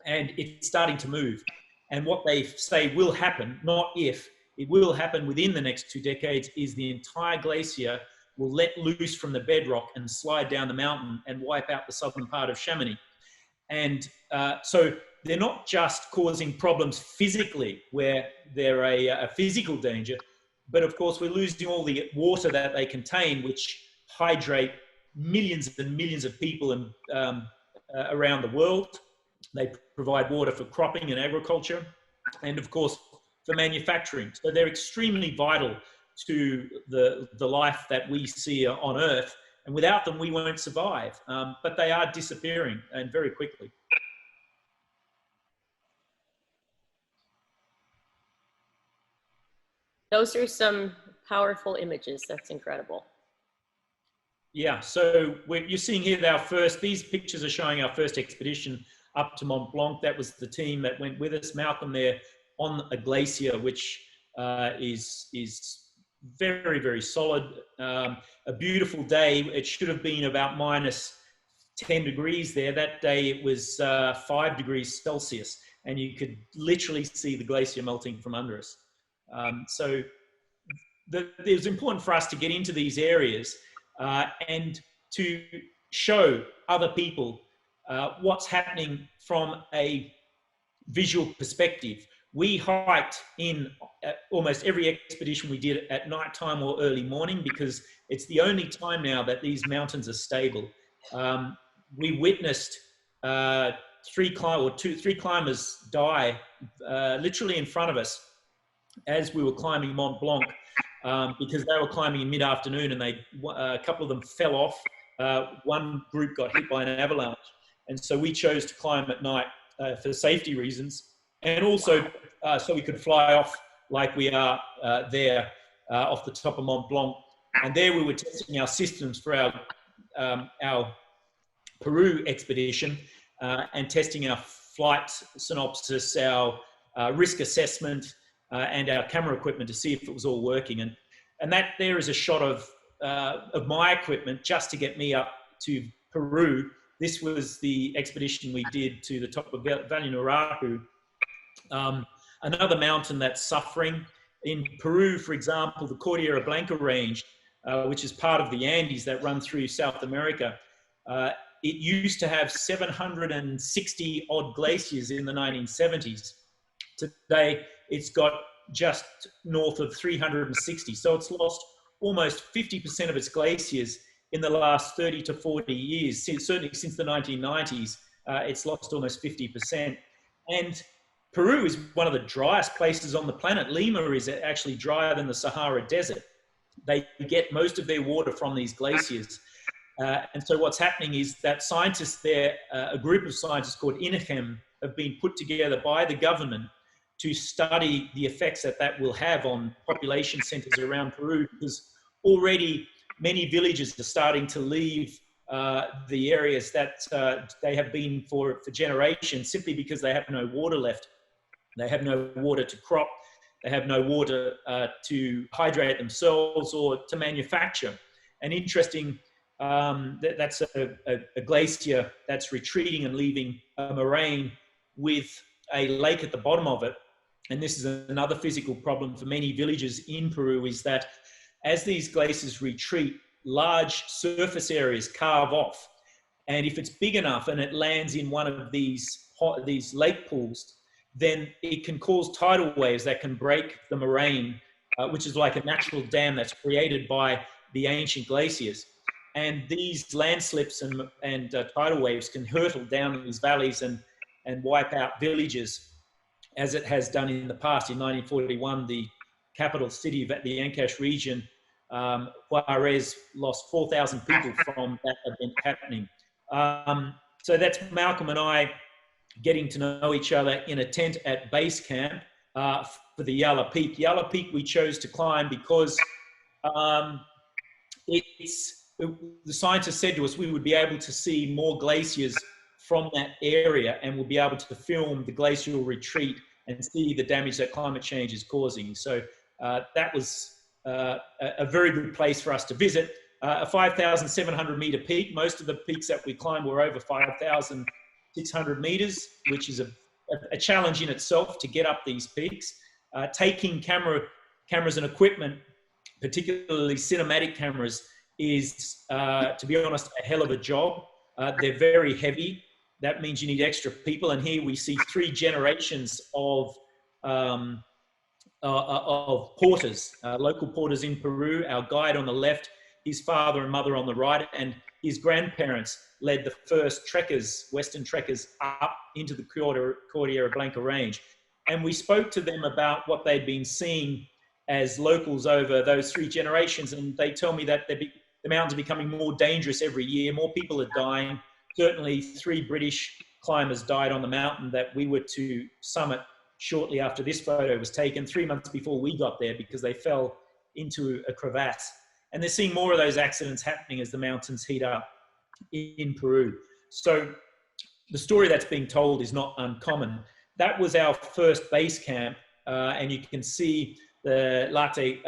And it's starting to move. And what they say will happen, not if, it will happen within the next 2 decades, is the entire glacier will let loose from the bedrock and slide down the mountain and wipe out the southern part of Chamonix. And so they're not just causing problems physically, where they're a physical danger, but of course we're losing all the water that they contain, which hydrate millions and millions of people around the world. They provide water for cropping and agriculture, and of course for manufacturing. So they're extremely vital to the life that we see on Earth, and without them we won't survive. But they are disappearing, and very quickly. Those are some powerful images. That's incredible. Yeah, so you're seeing here these pictures are showing our first expedition up to Mont Blanc. That was the team that went with us. Malcolm there on a glacier, which is very, very solid. A beautiful day. It should have been about -10 degrees there. That day it was 5 degrees Celsius, and you could literally see the glacier melting from under us. So it was important for us to get into these areas and to show other people what's happening from a visual perspective. We hiked in almost every expedition we did at nighttime or early morning, because it's the only time now that these mountains are stable. We witnessed three climbers die literally in front of us as we were climbing Mont Blanc, because they were climbing in mid-afternoon, and a couple of them fell off. One group got hit by an avalanche, and so we chose to climb at night for safety reasons, and also so we could fly off like we are there off the top of Mont Blanc. And there we were testing our systems for our Peru expedition, and testing our flight synopsis, our risk assessment, and our camera equipment to see if it was all working. And that there is a shot of my equipment just to get me up to Peru. This was the expedition we did to the top of Valle Nuracu, another mountain that's suffering. In Peru, for example, the Cordillera Blanca range, which is part of the Andes that run through South America, it used to have 760 odd glaciers in the 1970s. Today, it's got just north of 360. So it's lost almost 50% of its glaciers in the last 30 to 40 years. Certainly since the 1990s, it's lost almost 50%. And Peru is one of the driest places on the planet. Lima is actually drier than the Sahara Desert. They get most of their water from these glaciers. And so what's happening is that scientists there, a group of scientists called INACHEM, have been put together by the government to study the effects that will have on population centers around Peru, because already many villages are starting to leave the areas that they have been for generations, simply because they have no water left. They have no water to crop. They have no water to hydrate themselves or to manufacture. And interesting, that's a glacier that's retreating and leaving a moraine with a lake at the bottom of it. And this is another physical problem for many villages in Peru, is that as these glaciers retreat, large surface areas carve off. And if it's big enough and it lands in one of these lake pools, then it can cause tidal waves that can break the moraine, which is like a natural dam that's created by the ancient glaciers. And these landslips and tidal waves can hurtle down these valleys and wipe out villages, as it has done in the past. In 1941, the capital city of the Ancash region, Juarez, lost 4,000 people from that event happening. So that's Malcolm and I getting to know each other in a tent at base camp for the Yala Peak. Yala Peak we chose to climb because the scientists said to us we would be able to see more glaciers from that area, and we'll be able to film the glacial retreat and see the damage that climate change is causing. So that was a very good place for us to visit. A 5,700 meter peak. Most of the peaks that we climbed were over 5,600 meters, which is a challenge in itself to get up these peaks. Taking cameras and equipment, particularly cinematic cameras, is, to be honest, a hell of a job. They're very heavy. That means you need extra people. And here we see 3 generations of porters, local porters in Peru. Our guide on the left, his father and mother on the right, and his grandparents led the first trekkers, Western trekkers, up into the Cordillera Blanca range. And we spoke to them about what they'd been seeing as locals over those 3 generations. And they tell me that the mountains are becoming more dangerous every year. More people are dying. Certainly 3 British climbers died on the mountain that we were to summit shortly after this photo was taken, 3 months before we got there, because they fell into a crevasse. And they're seeing more of those accidents happening as the mountains heat up in Peru. So the story that's being told is not uncommon. That was our first base camp, and you can see the Late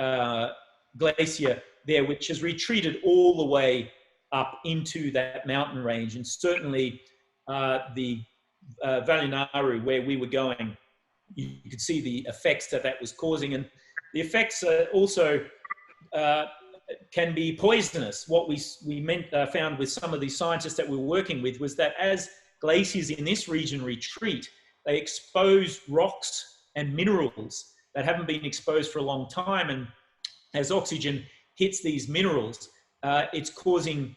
Glacier there, which has retreated all the way up into that mountain range. And certainly the Valle Naru, where we were going, you could see the effects that was causing. And the effects also can be poisonous. What we found with some of the scientists that we were working with was that as glaciers in this region retreat, they expose rocks and minerals that haven't been exposed for a long time. And as oxygen hits these minerals, it's causing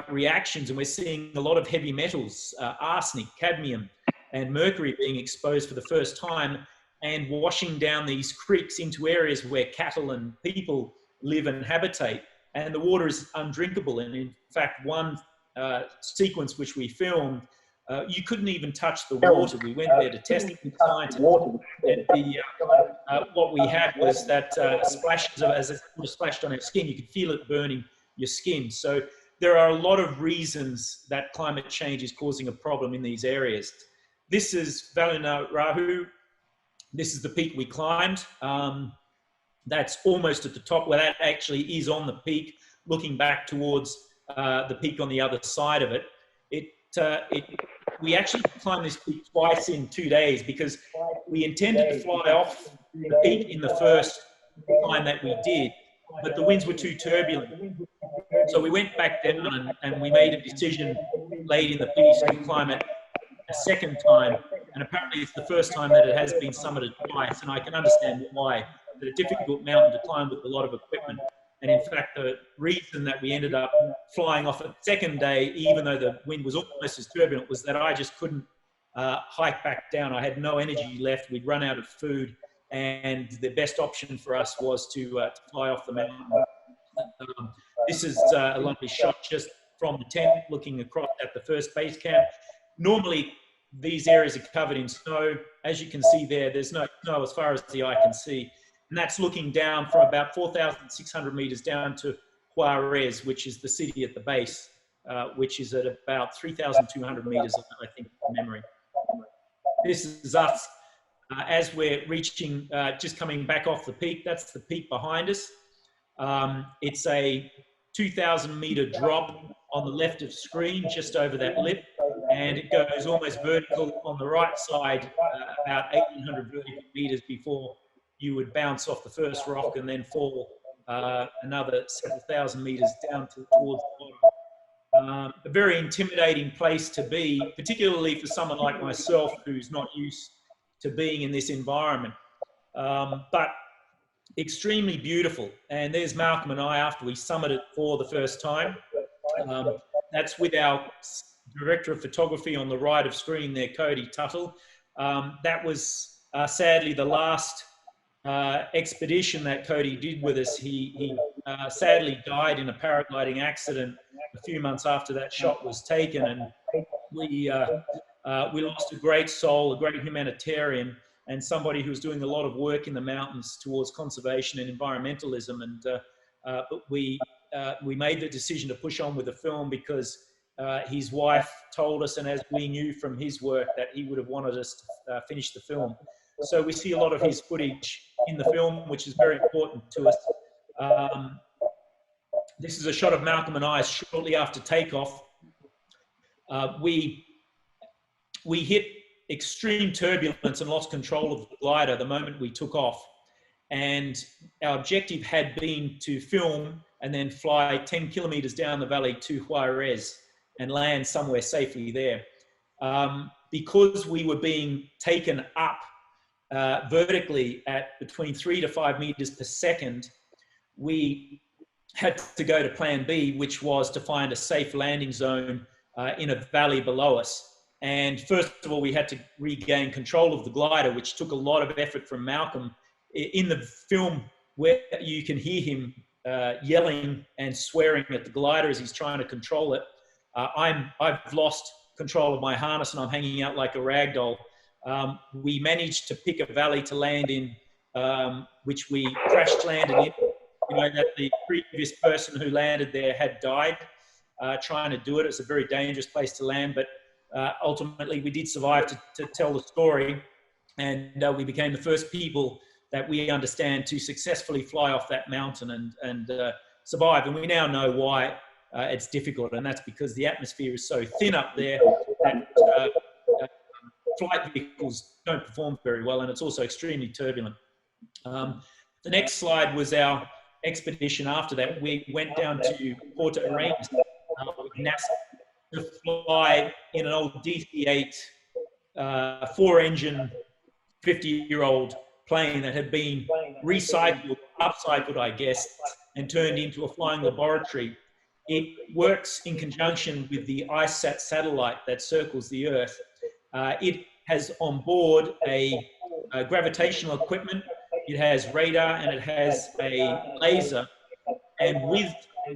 reactions. And we're seeing a lot of heavy metals, arsenic, cadmium, and mercury being exposed for the first time, and washing down these creeks into areas where cattle and people live and habitate. And the water is undrinkable. And in fact, one sequence which we filmed, you couldn't even touch the water. We went there to test it with scientists. And what we had was that splashes, as it splashed on our skin, you could feel it burning your skin. So there are a lot of reasons that climate change is causing a problem in these areas. This is Valle Naru. This is the peak we climbed. That's almost at the top, where that actually is on the peak, looking back towards the peak on the other side of it. We actually climbed this peak twice in 2 days, because we intended to fly off the peak in the first climb that we did, but the winds were too turbulent. So we went back down and we made a decision late in the piece to climb it a second time. And apparently it's the first time that it has been summited twice. And I can understand why. It's a difficult mountain to climb with a lot of equipment. And in fact, the reason that we ended up flying off it the second day, even though the wind was almost as turbulent, was that I just couldn't hike back down. I had no energy left. We'd run out of food. And the best option for us was to fly off the mountain. This is a lovely shot just from the tent, looking across at the first base camp. Normally, these areas are covered in snow. As you can see there, there's no snow as far as the eye can see. And that's looking down from about 4,600 meters down to Juarez, which is the city at the base, which is at about 3,200 meters, I think, from memory. This is us as we're reaching, just coming back off the peak, that's the peak behind us. It's a 2,000 meter drop on the left of screen, just over that lip, and it goes almost vertical on the right side, about 1,800 vertical meters before you would bounce off the first rock and then fall another several thousand meters down towards the bottom. A very intimidating place to be, particularly for someone like myself who's not used to being in this environment. But extremely beautiful. And there's Malcolm and I after we summited for the first time. That's with our director of photography on the right of screen there, Cody Tuttle. That was sadly the last expedition that Cody did with us. He sadly died in a paragliding accident a few months after that shot was taken, and we lost a great soul, a great humanitarian, and somebody who was doing a lot of work in the mountains towards conservation and environmentalism. And but we made the decision to push on with the film because his wife told us, and as we knew from his work, that he would have wanted us to finish the film. So we see a lot of his footage in the film, which is very important to us. This is a shot of Malcolm and I shortly after takeoff. We hit extreme turbulence and lost control of the glider the moment we took off. And our objective had been to film and then fly 10 kilometers down the valley to Juarez and land somewhere safely there. Because we were being taken up vertically at between 3 to 5 meters per second, we had to go to plan B, which was to find a safe landing zone in a valley below us. And first of all, we had to regain control of the glider, which took a lot of effort from Malcolm. In the film, where you can hear him yelling and swearing at the glider as he's trying to control it. I've lost control of my harness and I'm hanging out like a rag doll. We managed to pick a valley to land in, which we crash landed in. You know that the previous person who landed there had died trying to do it. It's a very dangerous place to land, but ultimately we did survive to tell the story, and we became the first people that we understand to successfully fly off that mountain and survive. And we now know why it's difficult, and that's because the atmosphere is so thin up there that flight vehicles don't perform very well, and it's also extremely turbulent. The next slide was our expedition after that. We went down to Porto Arenas with NASA to fly in an old DC-8 4-engine 50-year-old plane that had been recycled, upcycled, I guess, and turned into a flying laboratory. It works in conjunction with the ICESat satellite that circles the Earth. It has on board a gravitational equipment, it has radar, and it has a laser. And with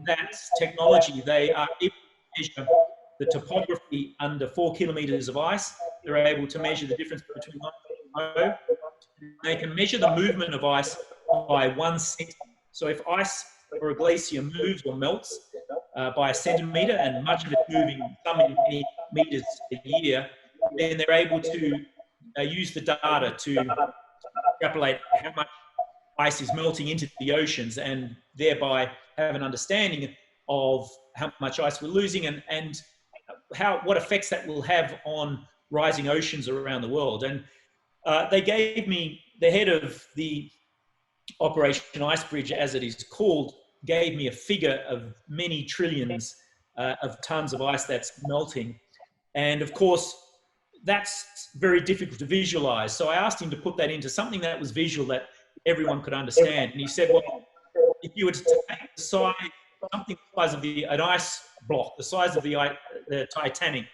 that technology, they are able to measure the topography under 4 kilometers of ice. They're able to measure the difference between one and low. They can measure the movement of ice by 1 centimeter. So if ice or a glacier moves or melts by a centimeter, and much of it moving some many meters a year, then they're able to use the data to extrapolate how much ice is melting into the oceans, and thereby have an understanding of how much ice we're losing and what effects that will have on rising oceans around the world. And they gave me, the head of the Operation Icebridge, as it is called, gave me a figure of many trillions of tons of ice that's melting. And of course, that's very difficult to visualize. So I asked him to put that into something that was visual, that everyone could understand. And he said, well, if you were to take the size, something the size of an ice block, the size of the Titanic,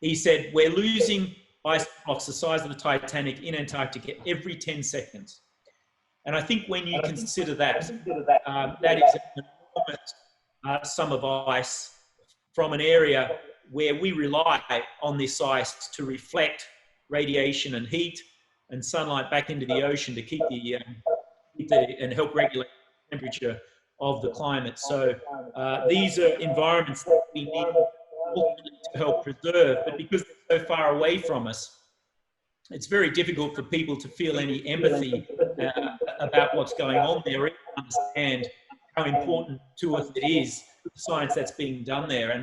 he said, we're losing ice blocks the size of the Titanic in Antarctica every 10 seconds. And I think when you consider that, that is an enormous sum of ice from an area where we rely on this ice to reflect radiation and heat and sunlight back into the ocean to keep and help regulate the temperature of the climate. So these are environments that we need to help preserve, but because they're so far away from us, it's very difficult for people to feel any empathy about what's going on there, or even understand how important to us it is, the science that's being done there.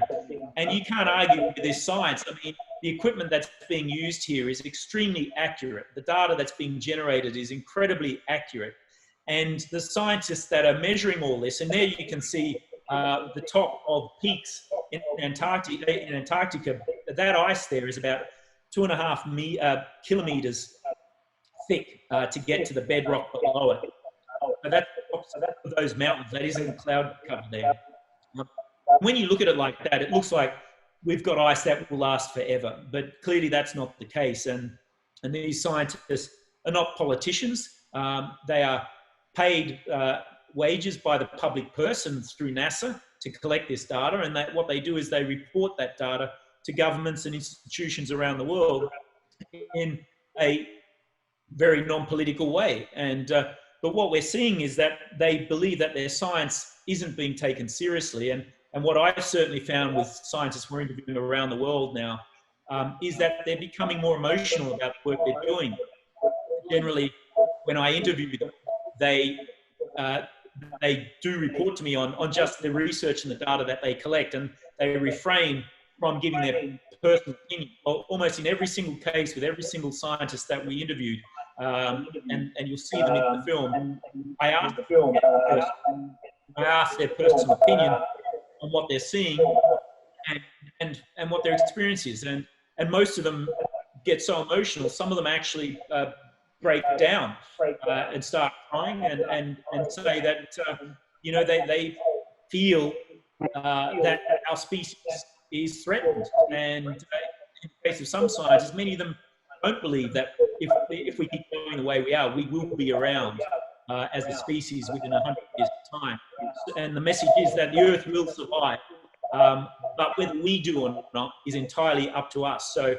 And you can't argue with this science. I mean, the equipment that's being used here is extremely accurate. The data that's being generated is incredibly accurate. And the scientists that are measuring all this, and there you can see the top of peaks in Antarctica, that ice there is about 2.5 kilometers thick to get to the bedrock below it. So that's those mountains. That isn't cloud cover there. When you look at it like that, it looks like we've got ice that will last forever. But clearly that's not the case. And these scientists are not politicians. They are paid wages by the public purse and through NASA to collect this data. And what they do is they report that data to governments and institutions around the world in a very non-political way. But what we're seeing is that they believe that their science isn't being taken seriously. And what I've certainly found with scientists we're interviewing around the world now is that they're becoming more emotional about the work they're doing. Generally, when I interview them, they do report to me on just the research and the data that they collect, and they refrain from giving their personal opinion. Almost in every single case with every single scientist that we interviewed, and you'll see them in the film, I ask their personal opinion on what they're seeing and what their experience is. And most of them get so emotional. Some of them actually break down and start crying and say that, you know, they feel that our species is threatened. And in the case of some scientists, many of them don't believe that if we keep going the way we are, we will be around as a species within 100 years' time. And the message is that the Earth will survive, but whether we do or not is entirely up to us. So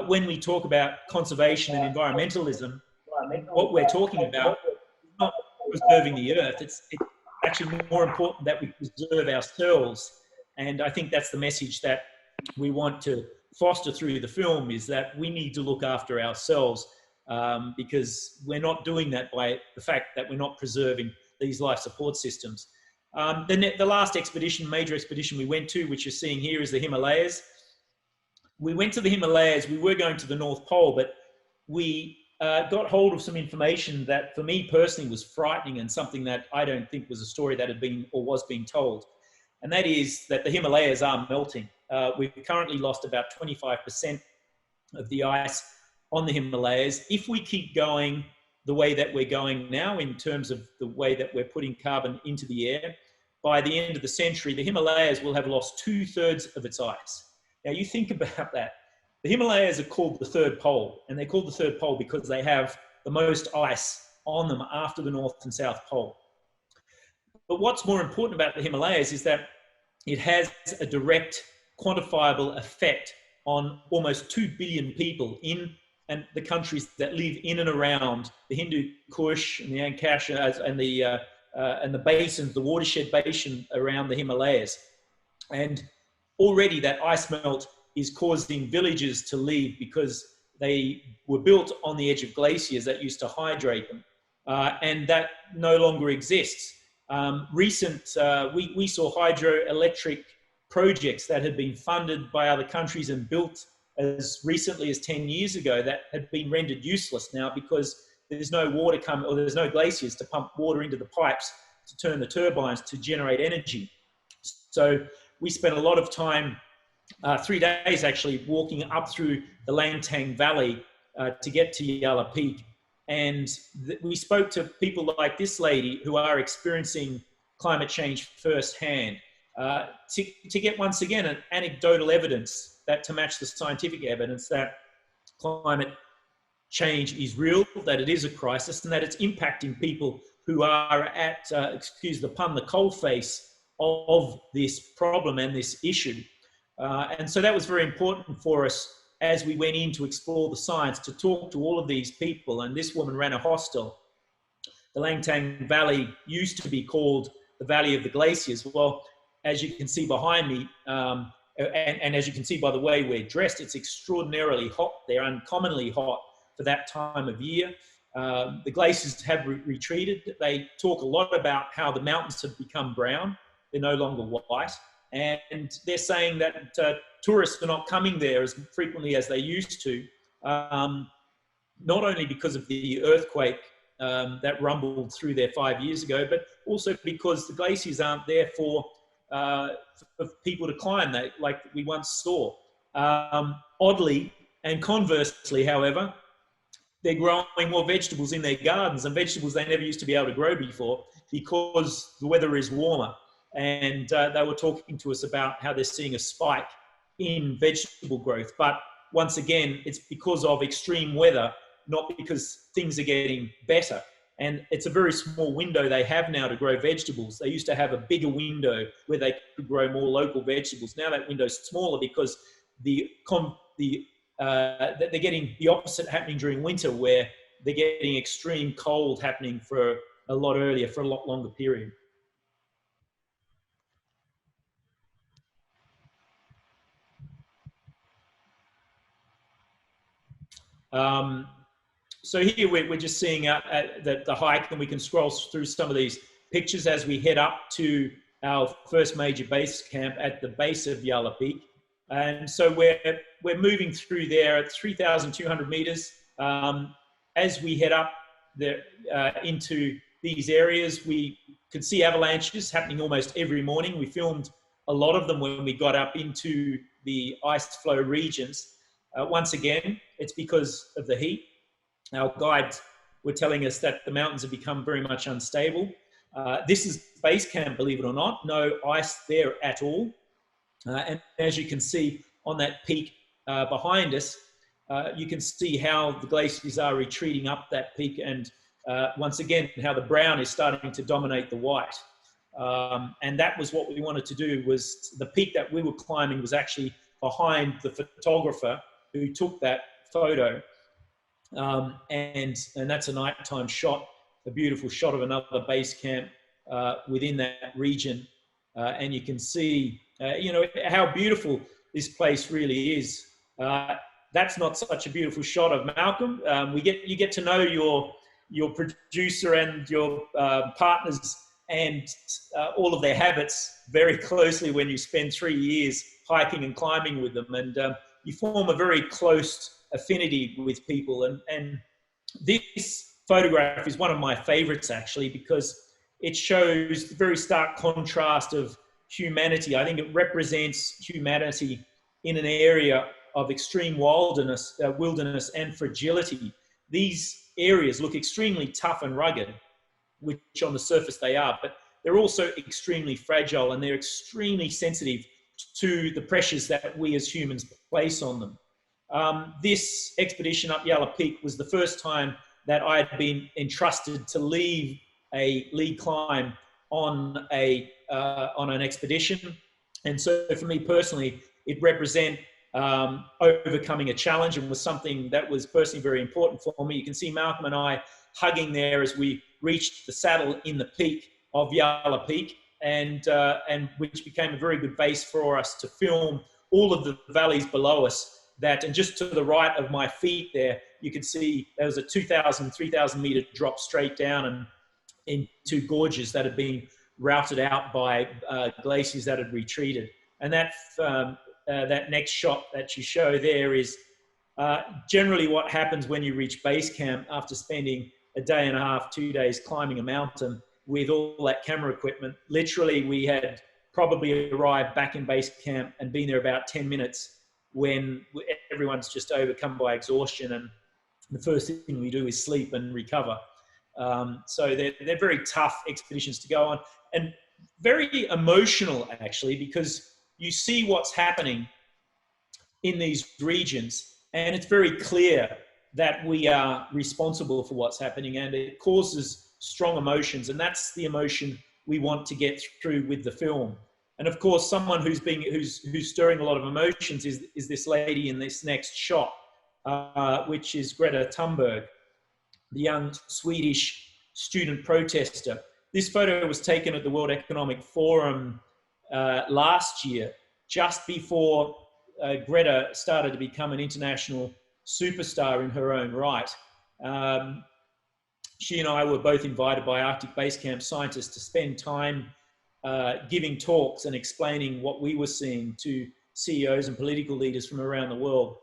when we talk about conservation and environmentalism, what we're talking about is not preserving the Earth. It's actually more important that we preserve ourselves. And I think that's the message that we want to foster through the film, is that we need to look after ourselves, because we're not doing that by the fact that we're not preserving these life support systems. The last expedition, major expedition we went to, which you're seeing here, is the Himalayas. We went to the Himalayas. We were going to the North Pole, but we got hold of some information that for me personally was frightening, and something that I don't think was a story that had been or was being told. And that is that the Himalayas are melting. We've currently lost about 25% of the ice on the Himalayas. If we keep going the way that we're going now, in terms of the way that we're putting carbon into the air, by the end of the century, the Himalayas will have lost 2/3 of its ice. Now you think about that. The Himalayas are called the third pole, and they're called the third pole because they have the most ice on them after the North and South Pole. But what's more important about the Himalayas is that it has a direct, quantifiable effect on almost 2 billion people in the countries that live in and around the Hindu Kush and the Akasha and the basins, the watershed basin around the Himalayas. And already that ice melt is causing villages to leave because they were built on the edge of glaciers that used to hydrate them, and that no longer exists. We saw hydroelectric projects that had been funded by other countries and built as recently as 10 years ago that had been rendered useless now because there's no water coming, or there's no glaciers to pump water into the pipes to turn the turbines to generate energy. So we spent a lot of time, 3 days actually, walking up through the Langtang Valley to get to Yala Peak. And we spoke to people like this lady who are experiencing climate change firsthand to get, once again, an anecdotal evidence that to match the scientific evidence that climate change is real, that it is a crisis, and that it's impacting people who are at, excuse the pun, the coalface of this problem and this issue. And so that was very important for us as we went in to explore the science, to talk to all of these people. And this woman ran a hostel. The Langtang Valley used to be called the Valley of the Glaciers. Well, as you can see behind me, and as you can see by the way we're dressed, it's extraordinarily hot. They're uncommonly hot for that time of year. The glaciers have retreated. They talk a lot about how the mountains have become brown. They're no longer white. And they're saying that tourists are not coming there as frequently as they used to, not only because of the earthquake that rumbled through there 5 years ago, but also because the glaciers aren't there for people to climb like we once saw. Oddly and conversely, however, they're growing more vegetables in their gardens, and vegetables they never used to be able to grow before because the weather is warmer. And they were talking to us about how they're seeing a spike in vegetable growth. But once again, it's because of extreme weather, not because things are getting better. And it's a very small window they have now to grow vegetables. They used to have a bigger window where they could grow more local vegetables. Now that window's smaller because they're getting the opposite happening during winter, where they're getting extreme cold happening for a lot earlier, for a lot longer period. So here we're just seeing the hike, and we can scroll through some of these pictures as we head up to our first major base camp at the base of Yala Peak. And so we're moving through there at 3,200 meters. As we head up there into these areas, we could see avalanches happening almost every morning. We filmed a lot of them when we got up into the ice flow regions. Once again, it's because of the heat. Our guides were telling us that the mountains have become very much unstable. This is base camp, believe it or not, no ice there at all. And as you can see on that peak behind us, you can see how the glaciers are retreating up that peak, and once again, how the brown is starting to dominate the white. And that was what we wanted to do. Was the peak that we were climbing was actually behind the photographer who took that photo. And that's a nighttime shot, a beautiful shot of another base camp within that region. And you can see, you know, how beautiful this place really is. That's not such a beautiful shot of Malcolm. You get to know your producer and your partners and all of their habits very closely when you spend 3 years hiking and climbing with them. And you form a very close affinity with people. And this photograph is one of my favorites, actually, because it shows the very stark contrast of humanity. I think it represents humanity in an area of extreme wilderness and fragility. These areas look extremely tough and rugged, which on the surface they are, but they're also extremely fragile, and they're extremely sensitive to the pressures that we as humans place on them. This expedition up Yala Peak was the first time that I had been entrusted to lead a lead climb on an expedition. And so for me personally, it represented overcoming a challenge, and was something that was personally very important for me. You can see Malcolm and I hugging there as we reached the saddle in the peak of Yala Peak, and which became a very good base for us to film all of the valleys below us. And just to the right of my feet there, you can see there was a 2,000, 3,000 meter drop straight down and into gorges that had been routed out by glaciers that had retreated. And that next shot that you show there is generally what happens when you reach base camp after spending a day and a half, 2 days climbing a mountain with all that camera equipment. Literally, we had probably arrived back in base camp and been there about 10 minutes when everyone's just overcome by exhaustion, and the first thing we do is sleep and recover. So they're very tough expeditions to go on, and very emotional, actually, because you see what's happening in these regions, and it's very clear that we are responsible for what's happening, and it causes strong emotions, and that's the emotion we want to get through with the film. And of course, someone who's stirring a lot of emotions is this lady in this next shot, which is Greta Thunberg, the young Swedish student protester. This photo was taken at the World Economic Forum last year, just before Greta started to become an international superstar in her own right. She and I were both invited by Arctic Base Camp scientists to spend time giving talks and explaining what we were seeing to CEOs and political leaders from around the world.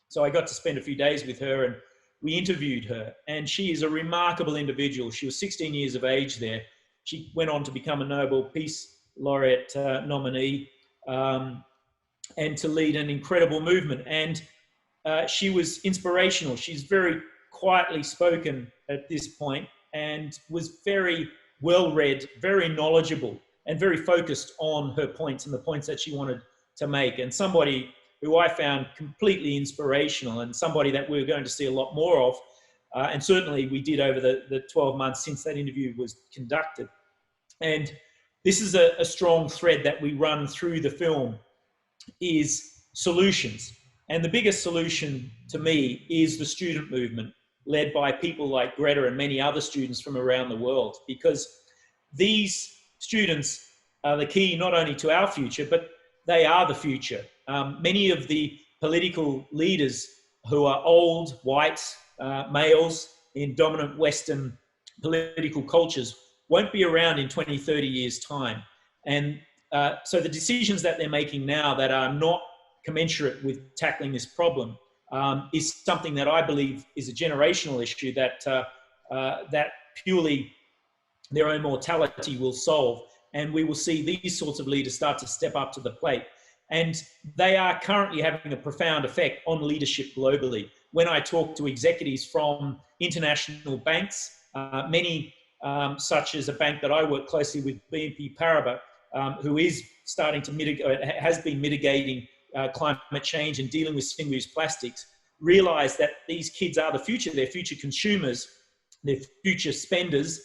So I got to spend a few days with her, and we interviewed her, and she is a remarkable individual. She was 16 years of age there. She went on to become a Nobel Peace Laureate nominee, and to lead an incredible movement. And she was inspirational. She's very quietly spoken at this point, and was very well read, very knowledgeable, and very focused on her points and the points that she wanted to make. And somebody who I found completely inspirational, and somebody that we're going to see a lot more of. And certainly we did over the 12 months since that interview was conducted. And this is a strong thread that we run through the film, is solutions. And the biggest solution to me is the student movement, led by people like Greta and many other students from around the world, because these students are the key not only to our future, but they are the future. Many of the political leaders who are old, white, males in dominant Western political cultures won't be around in 20, 30 years' time. And so the decisions that they're making now that are not commensurate with tackling this problem is something that I believe is a generational issue that, that purely their own mortality will solve. And we will see these sorts of leaders start to step up to the plate. And they are currently having a profound effect on leadership globally. When I talk to executives from international banks, many such as a bank that I work closely with, BNP Paribas, who is starting to mitigate, has been mitigating climate change and dealing with single-use plastics, realize that these kids are the future. They're future consumers, they're future spenders.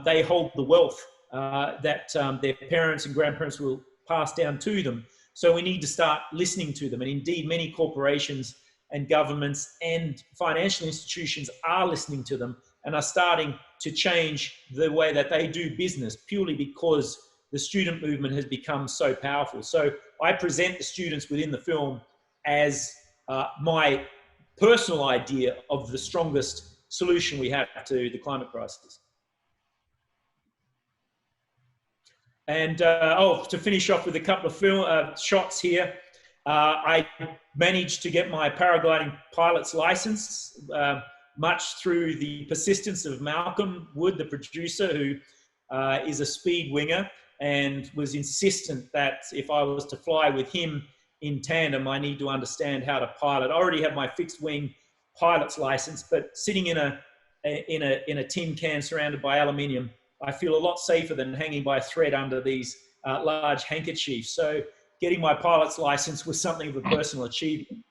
They hold the wealth that their parents and grandparents will pass down to them. So we need to start listening to them. And indeed, many corporations and governments and financial institutions are listening to them and are starting to change the way that they do business, purely because the student movement has become so powerful. So I present the students within the film as my personal idea of the strongest solution we have to the climate crisis. And to finish off with a couple of shots here, I managed to get my paragliding pilot's license, much through the persistence of Malcolm Wood, the producer, who is a speed winger, and was insistent that if I was to fly with him in tandem, I need to understand how to pilot. I already have my fixed wing pilot's license, but sitting in a tin can surrounded by aluminium, I feel a lot safer than hanging by a thread under these large handkerchiefs. So getting my pilot's license was something of a personal achievement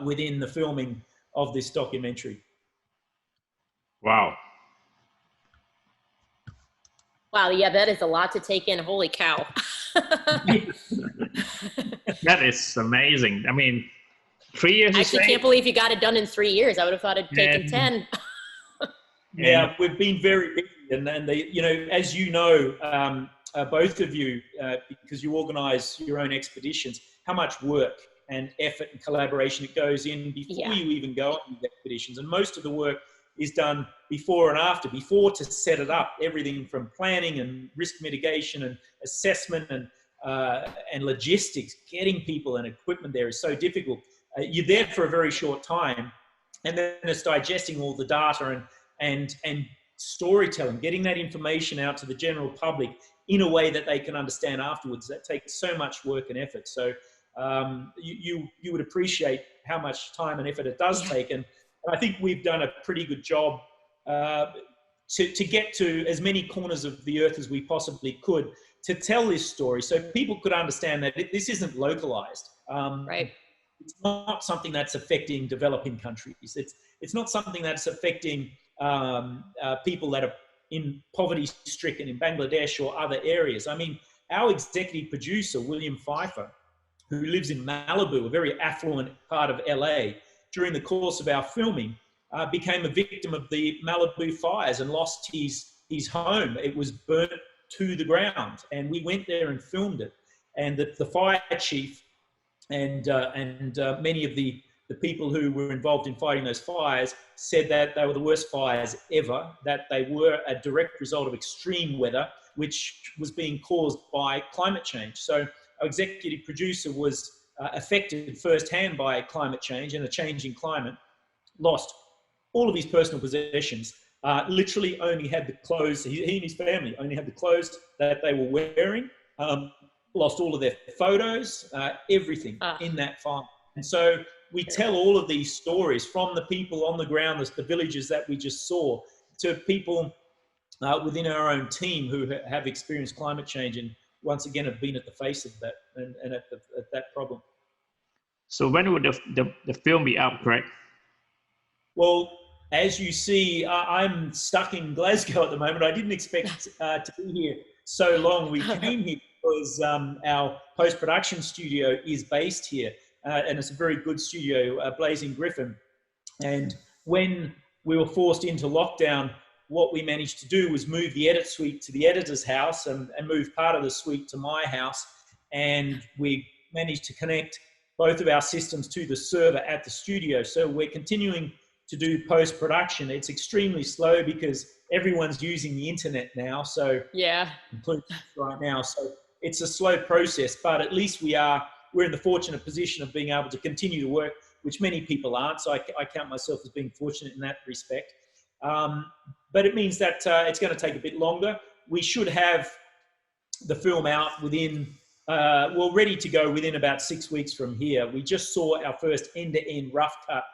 within the filming of this documentary. Wow. Wow, yeah, that is a lot to take in. Holy cow. That is amazing. I mean, 3 years. I actually can't believe you got it done in 3 years. I would have thought it'd taken 10. Yeah, we've been very busy, and they, you know, as you know, both of you, because you organise your own expeditions, how much work and effort and collaboration it goes in before you even go on these expeditions. And most of the work is done before and after, before to set it up, everything from planning and risk mitigation and assessment and logistics. Getting people and equipment there is so difficult. You're there for a very short time, and then it's digesting all the data and storytelling, getting that information out to the general public in a way that they can understand afterwards. That takes so much work and effort. So you would appreciate how much time and effort it does take. And I think we've done a pretty good job to get to as many corners of the earth as we possibly could to tell this story, so people could understand that this isn't localized. Right. It's not something that's affecting developing countries. It's not something that's affecting people that are in poverty-stricken in Bangladesh or other areas. I mean, our executive producer, William Pfeiffer, who lives in Malibu, a very affluent part of LA, during the course of our filming, became a victim of the Malibu fires and lost his home. It was burnt to the ground, and we went there and filmed it. And the fire chief and many of the the people who were involved in fighting those fires said that they were the worst fires ever, that they were a direct result of extreme weather, which was being caused by climate change. So our executive producer was affected firsthand by climate change and a changing climate, lost all of his personal possessions, literally only had the clothes, he and his family only had the clothes that they were wearing, lost all of their photos, everything in that fire. And so we tell all of these stories from the people on the ground, the villages that we just saw, to people within our own team who have experienced climate change and once again have been at the face of that and at that problem. So when would the film be out, Greg? Well, as you see, I'm stuck in Glasgow at the moment. I didn't expect to be here so long. We came here because our post-production studio is based here, and it's a very good studio, Blazing Griffin. And when we were forced into lockdown, what we managed to do was move the edit suite to the editor's house and move part of the suite to my house. And we managed to connect both of our systems to the server at the studio. So we're continuing to do post-production. It's extremely slow because everyone's using the internet now. So yeah, including right now. So it's a slow process, but at least we're in the fortunate position of being able to continue to work, which many people aren't. So I count myself as being fortunate in that respect. But it means that it's going to take a bit longer. We should have the film out within, well, ready to go within about 6 weeks from here. We just saw our first end-to-end rough cut,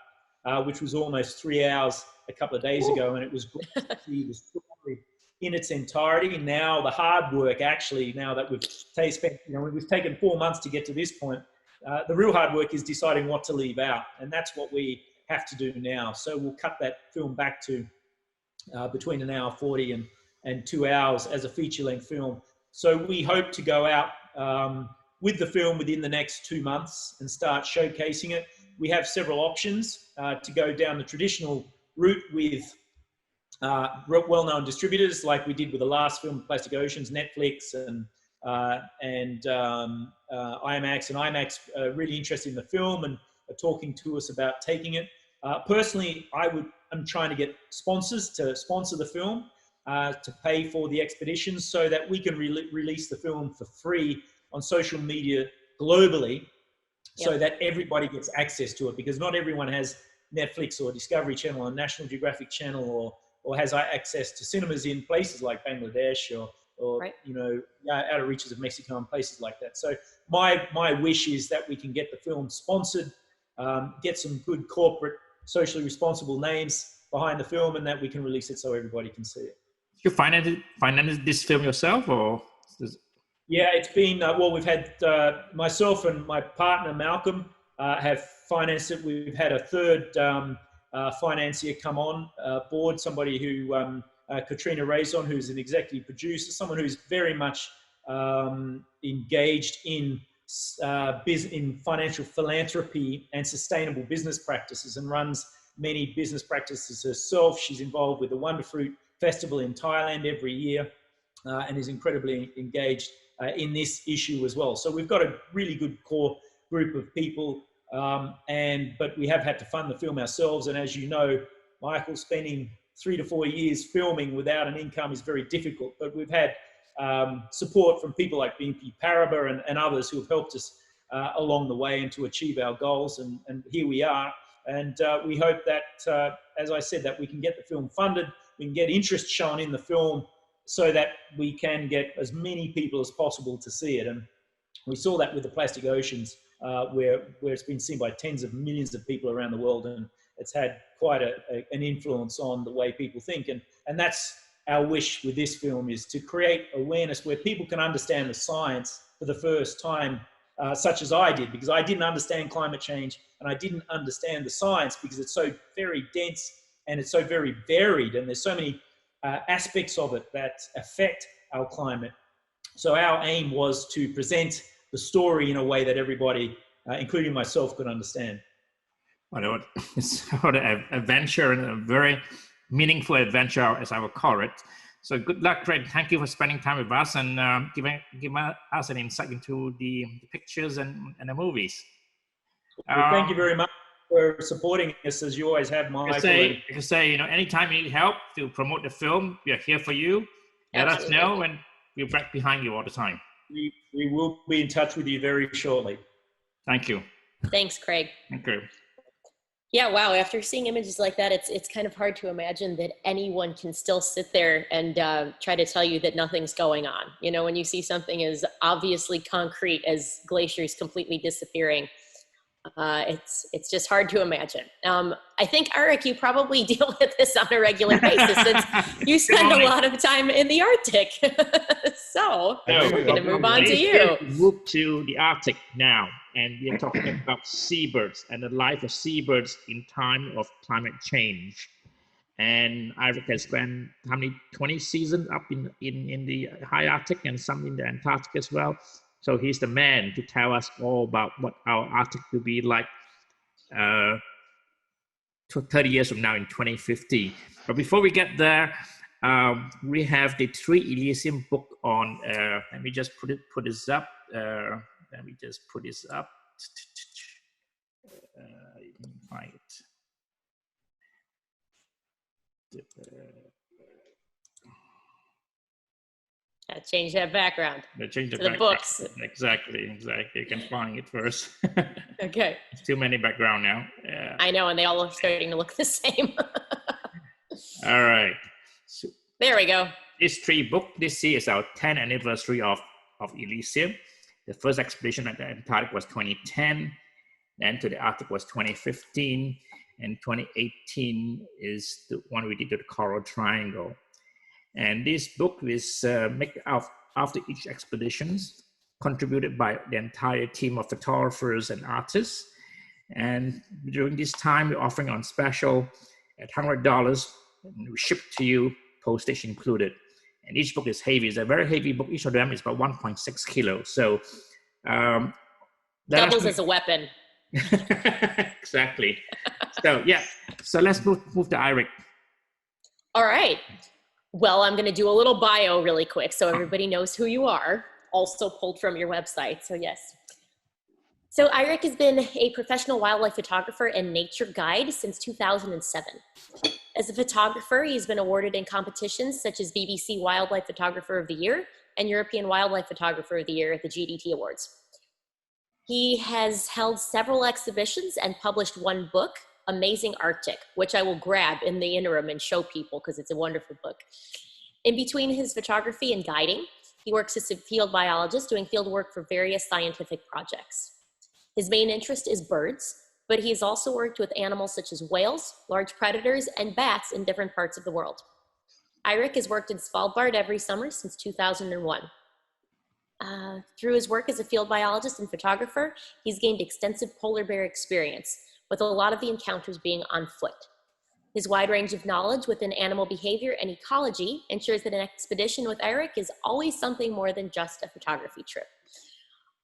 which was almost 3 hours a couple of days ago, and it was great to see the story in its entirety. Now the hard work, actually, now that we've spent, we've taken 4 months to get to this point, the real hard work is deciding what to leave out, and that's what we have to do now. So we'll cut that film back to between 1 hour 40 and 2 hours as a feature-length film. So we hope to go out with the film within the next 2 months and start showcasing it. We have several options to go down the traditional route with well-known distributors, like we did with the last film, Plastic Oceans, Netflix and IMAX. And IMAX really interested in the film and are talking to us about taking it. Personally, I'm trying to get sponsors to sponsor the film, to pay for the expeditions so that we can release the film for free on social media globally, so that everybody gets access to it, because not everyone has Netflix or Discovery Channel or National Geographic Channel or has access to cinemas in places like Bangladesh or right. Outer reaches of Mexico and places like that. So my wish is that we can get the film sponsored, get some good corporate, socially responsible names behind the film, and that we can release it so everybody can see it. You financed this film yourself, or? Yeah, it's been, well, we've had myself and my partner, Malcolm, have financed it. We've had a third financier come on board, somebody who, Katrina Leeson, who's an executive producer, someone who's very much engaged in financial philanthropy and sustainable business practices, and runs many business practices herself. She's involved with the Wonder Fruit Festival in Thailand every year, and is incredibly engaged in this issue as well. So we've got a really good core group of people, but we have had to fund the film ourselves. And as you know, Michael, spending 3 to 4 years filming without an income is very difficult. But we've had support from people like BNP Paribas and others who have helped us along the way and to achieve our goals. And here we are. And we hope that, as I said, that we can get the film funded, we can get interest shown in the film so that we can get as many people as possible to see it. And we saw that with the Plastic Oceans, where it's been seen by tens of millions of people around the world, and it's had quite an influence on the way people think. And that's our wish with this film, is to create awareness where people can understand the science for the first time, such as I did, because I didn't understand climate change and I didn't understand the science because it's so very dense and it's so very varied, and there's so many aspects of it that affect our climate. So our aim was to present the story in a way that everybody, including myself, could understand. Well, it's an adventure, and a very meaningful adventure, as I would call it. So good luck, Greg. Thank you for spending time with us and giving us an insight into the pictures and the movies. Well, thank you very much. for supporting us, as you always have, Michael. I can say, anytime you need help to promote the film, we are here for you. Let us know, and we're back behind you all the time. We will be in touch with you very shortly. Thank you. Thanks, Craig. Thank you. Yeah, wow. After seeing images like that, it's kind of hard to imagine that anyone can still sit there and try to tell you that nothing's going on. When you see something as obviously concrete as glaciers completely disappearing, it's just hard to imagine. I think, Eirik, you probably deal with this on a regular basis since you spend a lot of time in the Arctic. So we're going to move on to you. Move to the Arctic now, and we are talking about seabirds and the life of seabirds in time of climate change. And Eirik has spent 20 seasons up in the high Arctic and some in the Antarctic as well. So he's the man to tell us all about what our Arctic will be like 30 years from now in 2050. But before we get there, we have the 3 ELYSIUM book on. Let me just put this up. Let me just put this up. You can find it. Change that background. Change the background. Books. Exactly. You can find it first. Okay. It's too many background now. I know, and they all are starting to look the same. All right. So there we go. This 3 book this year is our 10th anniversary of ELYSIUM. The first expedition at the Antarctic was 2010, then to the Arctic was 2015, and 2018 is the one we did to the Coral Triangle. And this book is made out after each expeditions, contributed by the entire team of photographers and artists. And during this time, we're offering on special at $100, and we ship to you, postage included. And each book is heavy. It's a very heavy book. Each of them is about 1.6 kilos. So doubles as a weapon. Exactly. So yeah. So let's move to Eirik. All right. Well, I'm going to do a little bio really quick so everybody knows who you are, also pulled from your website. So yes. So Eirik has been a professional wildlife photographer and nature guide since 2007. As a photographer, he's been awarded in competitions such as BBC Wildlife Photographer of the Year and European Wildlife Photographer of the Year at the GDT Awards. He has held several exhibitions and published 1 book, Amazing Arctic, which I will grab in the interim and show people because it's a wonderful book. In between his photography and guiding, he works as a field biologist doing field work for various scientific projects. His main interest is birds, but he has also worked with animals such as whales, large predators, and bats in different parts of the world. Eirik has worked in Svalbard every summer since 2001. Through his work as a field biologist and photographer, he's gained extensive polar bear experience, with a lot of the encounters being on foot. His wide range of knowledge within animal behavior and ecology ensures that an expedition with Eirik is always something more than just a photography trip,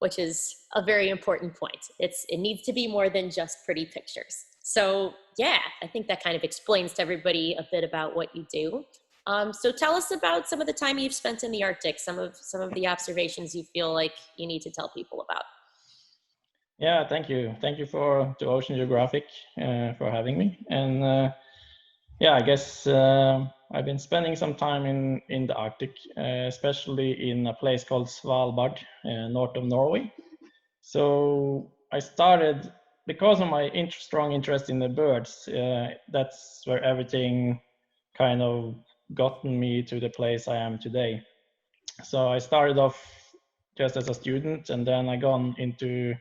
which is a very important point. It needs to be more than just pretty pictures. So yeah, I think that kind of explains to everybody a bit about what you do. So tell us about some of the time you've spent in the Arctic, some of the observations you feel like you need to tell people about. Yeah, thank you. Thank you to Ocean Geographic for having me. And yeah, I guess I've been spending some time in the Arctic, especially in a place called Svalbard, north of Norway. So I started, because of my strong interest in the birds, that's where everything kind of gotten me to the place I am today. So I started off just as a student, and then I gone into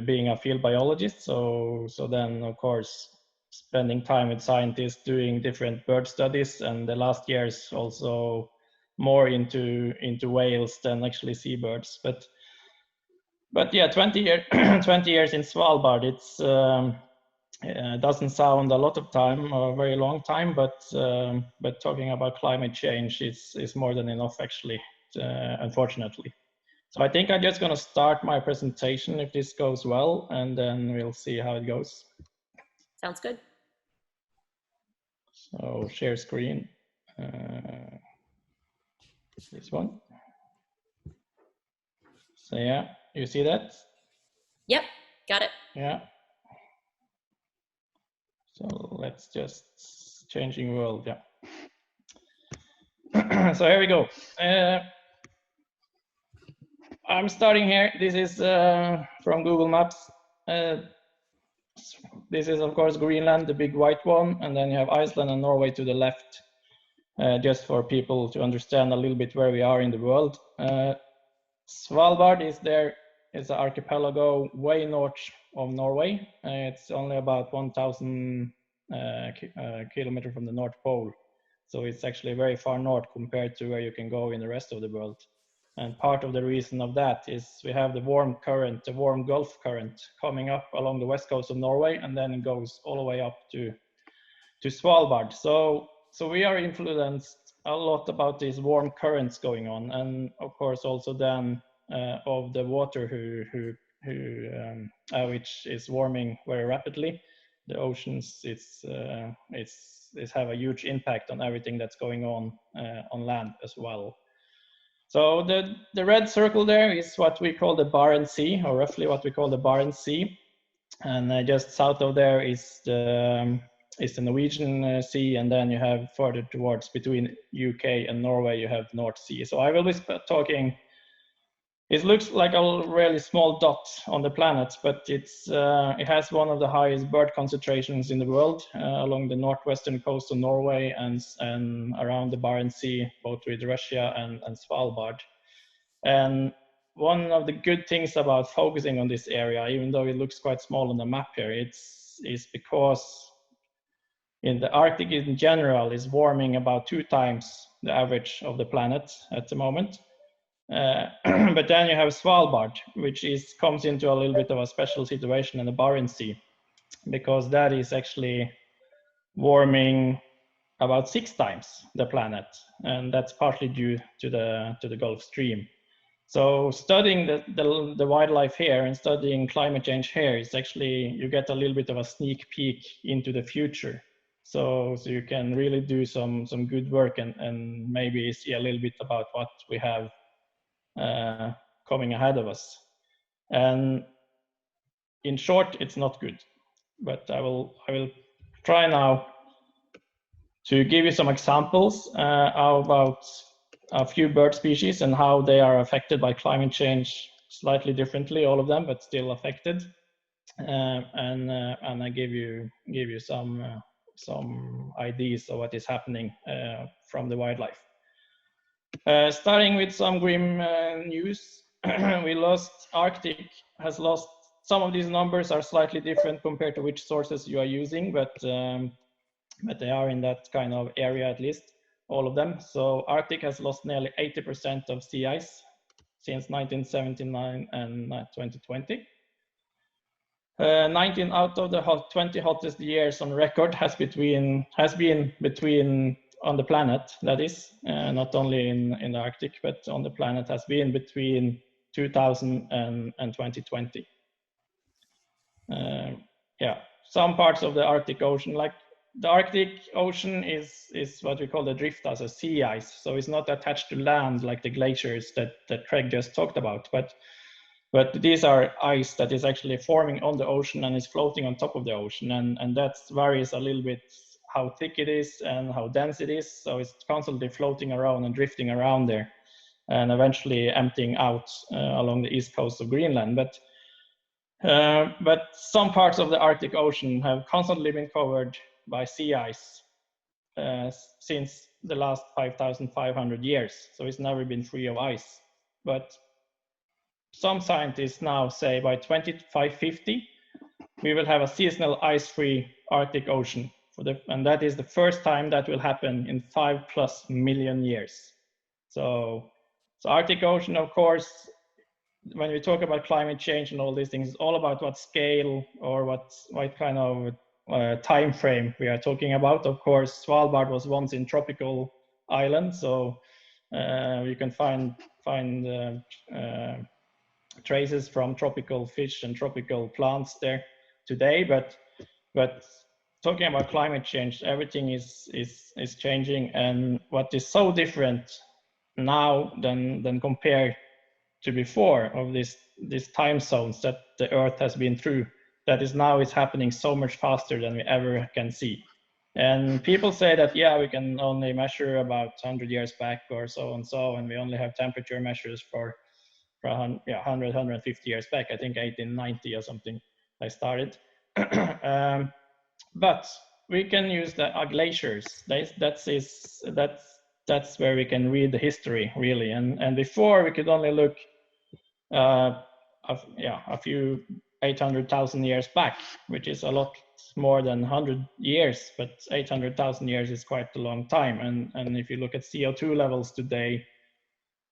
being a field biologist. So then, of course, spending time with scientists doing different bird studies, and the last years also more into whales than actually seabirds. But yeah, 20 years in Svalbard, it's doesn't sound a lot of time or a very long time, but talking about climate change is more than enough, actually, unfortunately. So I think I'm just going to start my presentation if this goes well, and then we'll see how it goes. Sounds good. So share screen. This one. So yeah, you see that? Yep, got it. Yeah. So let's just changing world, yeah. So here we go. I'm starting here. This is from Google Maps. This is of course Greenland, the big white one, and then you have Iceland and Norway to the left, just for people to understand a little bit where we are in the world. Svalbard is there. It's an archipelago way north of Norway. It's only about 1,000 kilometers from the North Pole. So it's actually very far north compared to where you can go in the rest of the world. And part of the reason of that is we have the warm current, the warm Gulf current coming up along the west coast of Norway, and then it goes all the way up to Svalbard. So we are influenced a lot about these warm currents going on, and of course also then of the water which is warming very rapidly. The oceans it's have a huge impact on everything that's going on land as well. So the red circle there is what we call the Barents Sea, or roughly what we call the Barents Sea, and just south of there is the Norwegian Sea, and then you have further towards between UK and Norway you have North Sea. So I will be talking. It looks like a really small dot on the planet, but it has one of the highest bird concentrations in the world along the northwestern coast of Norway and around the Barents Sea, both with Russia and Svalbard. And one of the good things about focusing on this area, even though it looks quite small on the map here, is because in the Arctic in general is warming about 2 times the average of the planet at the moment. But then you have Svalbard, which comes into a little bit of a special situation in the Barents Sea, because that is actually warming about 6 times the planet, and that's partly due to the Gulf Stream. So studying the wildlife here and studying climate change here is actually, you get a little bit of a sneak peek into the future. So you can really do some good work and maybe see a little bit about what we have coming ahead of us. And in short, it's not good, but I will try now to give you some examples about a few bird species and how they are affected by climate change slightly differently, all of them, but still affected. And I give you some ideas of what is happening from the wildlife. Starting with some grim news, Arctic has lost, some of these numbers are slightly different compared to which sources you are using, but they are in that kind of area, at least, all of them. So Arctic has lost nearly 80% of sea ice since 1979 and 2020. 19 out of the 20 hottest years on record has been between on the planet, that is, not only in the Arctic, but on the planet, has been between 2000 and 2020. Yeah, some parts of the Arctic Ocean, like the Arctic Ocean is what we call the drift as a sea ice. So it's not attached to land like the glaciers that Craig just talked about, but these are ice that is actually forming on the ocean and is floating on top of the ocean. And that varies a little bit how thick it is and how dense it is. So it's constantly floating around and drifting around there and eventually emptying out along the east coast of Greenland. But some parts of the Arctic Ocean have constantly been covered by sea ice since the last 5,500 years. So it's never been free of ice. But some scientists now say by 2550, we will have a seasonal ice-free Arctic Ocean. And that is the first time that will happen in 5+ million years. So Arctic Ocean, of course, when we talk about climate change and all these things, it's all about what scale or what kind of time frame we are talking about. Of course, Svalbard was once in tropical island, so you can find traces from tropical fish and tropical plants there today. But talking about climate change, everything is changing, and what is so different now than compared to before of these time zones that the Earth has been through that is now is happening so much faster than we ever can see. And people say that, yeah, we can only measure about 100 years back or so and so, and we only have temperature measures for 100, 150 years back. I think 1890 or something I started. But we can use the glaciers. That's where we can read the history, really. And before we could only look a few 800,000 years back, which is a lot more than 100 years, but 800,000 years is quite a long time. And if you look at CO2 levels today,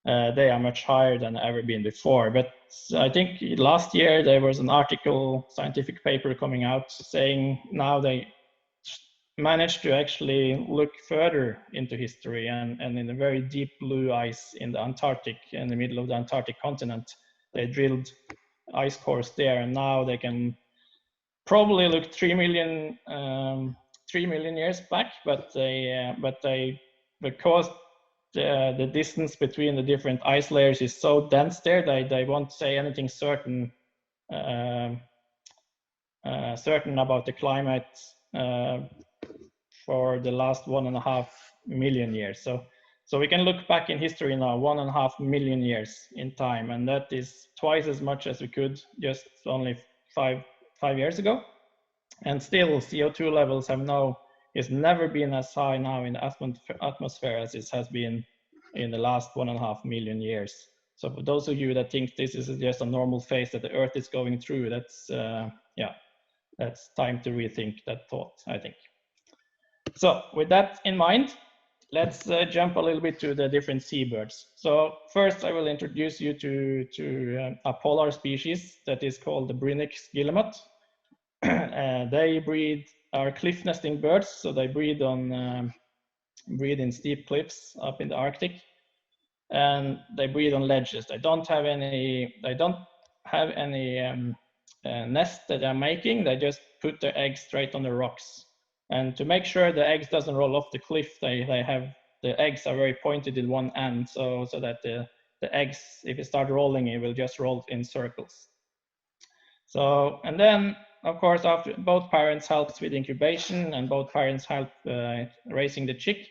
they are much higher than ever been before. But I think last year there was an article, scientific paper coming out saying now they managed to actually look further into history, and in the very deep blue ice in the Antarctic, in the middle of the Antarctic continent, they drilled ice cores there, and now they can probably look 3 million years back, but because the distance between the different ice layers is so dense there, they won't say anything certain about the climate for the last 1.5 million years. So we can look back in history now 1.5 million years in time, and that is twice as much as we could just only five years ago. And still CO2 levels is never been as high now in the atmosphere as it has been in the last 1.5 million years. So for those of you that think this is just a normal phase that the Earth is going through, that's time to rethink that thought, I think. So with that in mind, let's jump a little bit to the different seabirds. So first I will introduce you to a polar species that is called the Brünnich's guillemot. They are cliff nesting birds, so they breed in steep cliffs up in the Arctic, and they breed on ledges. They don't have any nest that they're making. They just put their eggs straight on the rocks. And to make sure the eggs doesn't roll off the cliff, the eggs are very pointed in one end, so that the eggs, if it start rolling, it will just roll in circles. So, and then of course, after both parents help with incubation and both parents help raising the chick.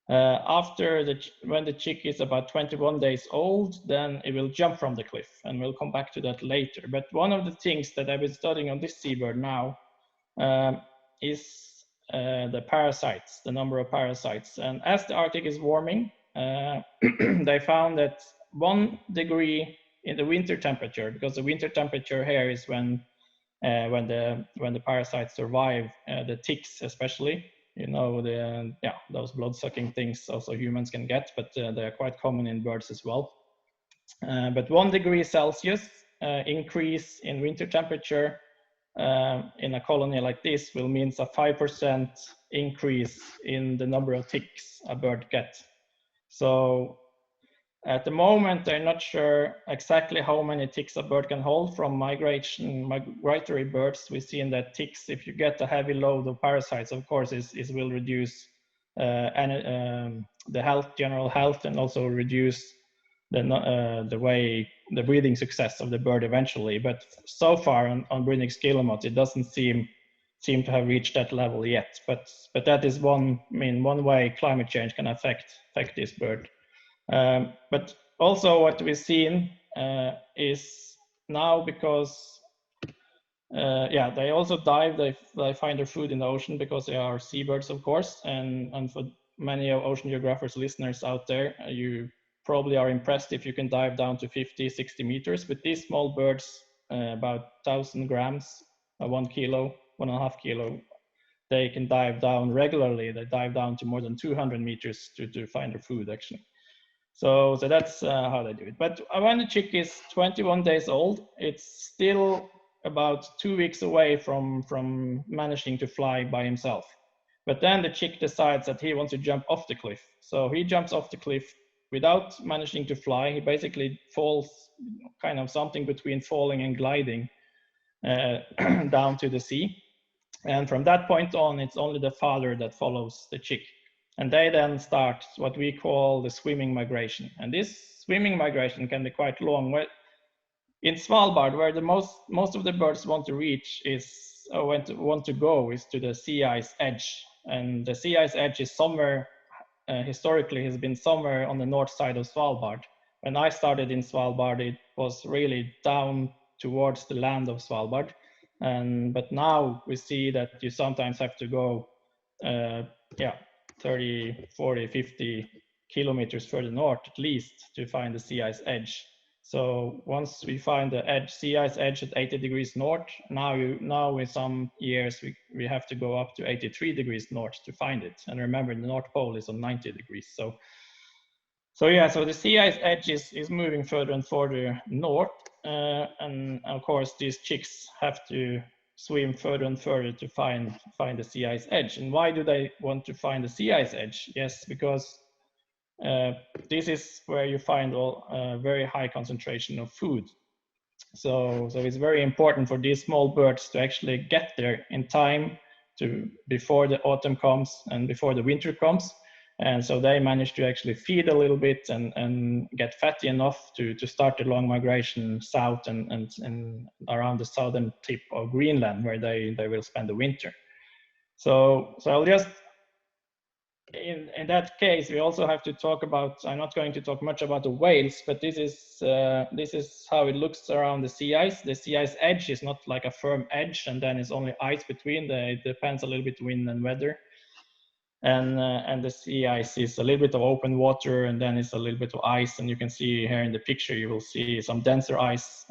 When the chick is about 21 days old, then it will jump from the cliff, and we'll come back to that later. But one of the things that I've been studying on this seabird now is the parasites, the number of parasites. And as the Arctic is warming, they found that 1 degree in the winter temperature, because the winter temperature here is when the parasites survive, the ticks especially, you know, those blood-sucking things also humans can get, but they are quite common in birds as well. But 1 degree Celsius increase in winter temperature in a colony like this will mean a 5% increase in the number of ticks a bird gets. So at the moment, they're not sure exactly how many ticks a bird can hold from migratory birds. We've seen that ticks, if you get a heavy load of parasites, of course, it will reduce the general health, and also reduce the breeding success of the bird eventually. But so far on Brünnich's guillemot, it doesn't seem to have reached that level yet. But that is one way climate change can affect this bird. But also what we've seen is now, because they also dive, they find their food in the ocean because they are seabirds, of course, and for many of Ocean Geographers listeners out there, you probably are impressed if you can dive down to 50-60 meters. But these small birds, about 1,000 grams, 1 kilo, 1.5 kilo, they can dive down regularly. They dive down to more than 200 meters to find their food, actually. So that's how they do it. But when the chick is 21 days old, it's still about 2 weeks away from managing to fly by himself. But then the chick decides that he wants to jump off the cliff. So he jumps off the cliff without managing to fly. He basically falls, kind of something between falling and gliding down to the sea. And from that point on, it's only the father that follows the chick. And they then start what we call the swimming migration. And this swimming migration can be quite long. in Svalbard, where the most of the birds want to reach is, or want to go, is to the sea ice edge. And the sea ice edge is somewhere, historically has been somewhere on the north side of Svalbard. When I started in Svalbard, it was really down towards the land of Svalbard. But now we see that you sometimes have to go 30, 40, 50 kilometers further north at least to find the sea ice edge. So once we find the sea ice edge at 80 degrees north, now in some years we have to go up to 83 degrees north to find it. And remember, the North Pole is on 90 degrees. So the sea ice edge is moving further and further north. And of course, these chicks have to swim further and further to find the sea ice edge. And why do they want to find the sea ice edge? Yes, because this is where you find very high concentration of food. So it's very important for these small birds to actually get there in time before the autumn comes and before the winter comes. And so they manage to actually feed a little bit and get fatty enough to start the long migration south and around the southern tip of Greenland, where they will spend the winter. So I'll just, in that case, we also have to talk about, I'm not going to talk much about the whales, but this is how it looks around the sea ice. The sea ice edge is not like a firm edge, and then it's only ice between. It depends a little bit wind and weather. And the sea ice is a little bit of open water, and then it's a little bit of ice. And you can see here in the picture, you will see some denser ice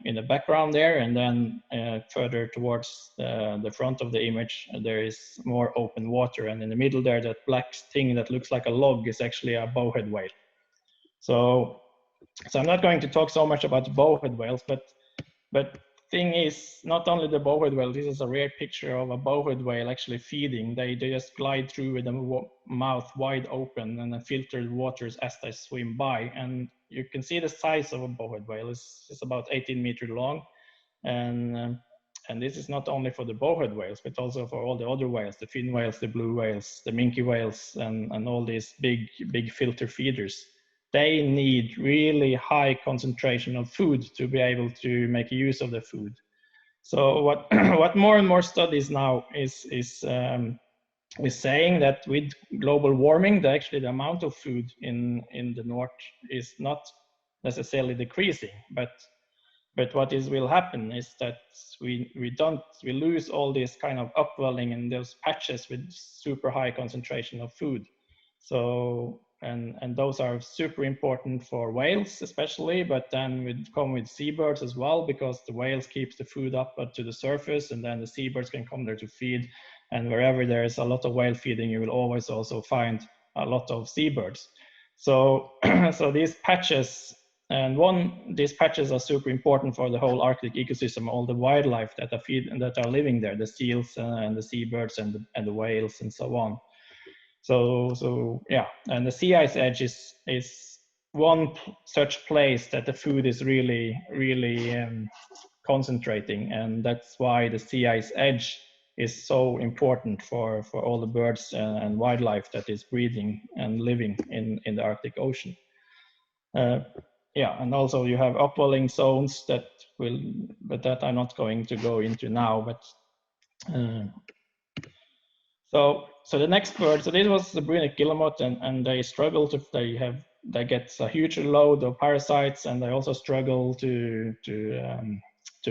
in the background there. And then further towards the front of the image, there is more open water. And in the middle there, that black thing that looks like a log is actually a bowhead whale. So I'm not going to talk so much about the bowhead whales, but thing is, not only the bowhead whale, this is a rare picture of a bowhead whale actually feeding. They just glide through with the mouth wide open and the filtered waters as they swim by. And you can see the size of a bowhead whale. It's about 18 meters long. And this is not only for the bowhead whales, but also for all the other whales, the fin whales, the blue whales, the minke whales, and all these big filter feeders. They need really high concentration of food to be able to make use of the food. So what more and more studies now is saying that with global warming, actually the amount of food in the north is not necessarily decreasing, but what will happen is that we lose all this kind of upwelling in those patches with super high concentration of food. So and those are super important for whales especially, but then come with seabirds as well, because the whales keeps the food up to the surface, and then the seabirds can come there to feed. And wherever there is a lot of whale feeding, you will always also find a lot of seabirds. So these patches, these patches are super important for the whole Arctic ecosystem, all the wildlife that are living there, the seals and the seabirds and the whales and so on. So yeah, and the sea ice edge is one such place that the food is really concentrating, and that's why the sea ice edge is so important for all the birds and wildlife that is breeding and living in the Arctic Ocean. Yeah, and also you have upwelling zones but that I'm not going to go into now. But so the next bird, so this was the brunette guillemot, and they struggle they get a huge load of parasites, and they also struggle to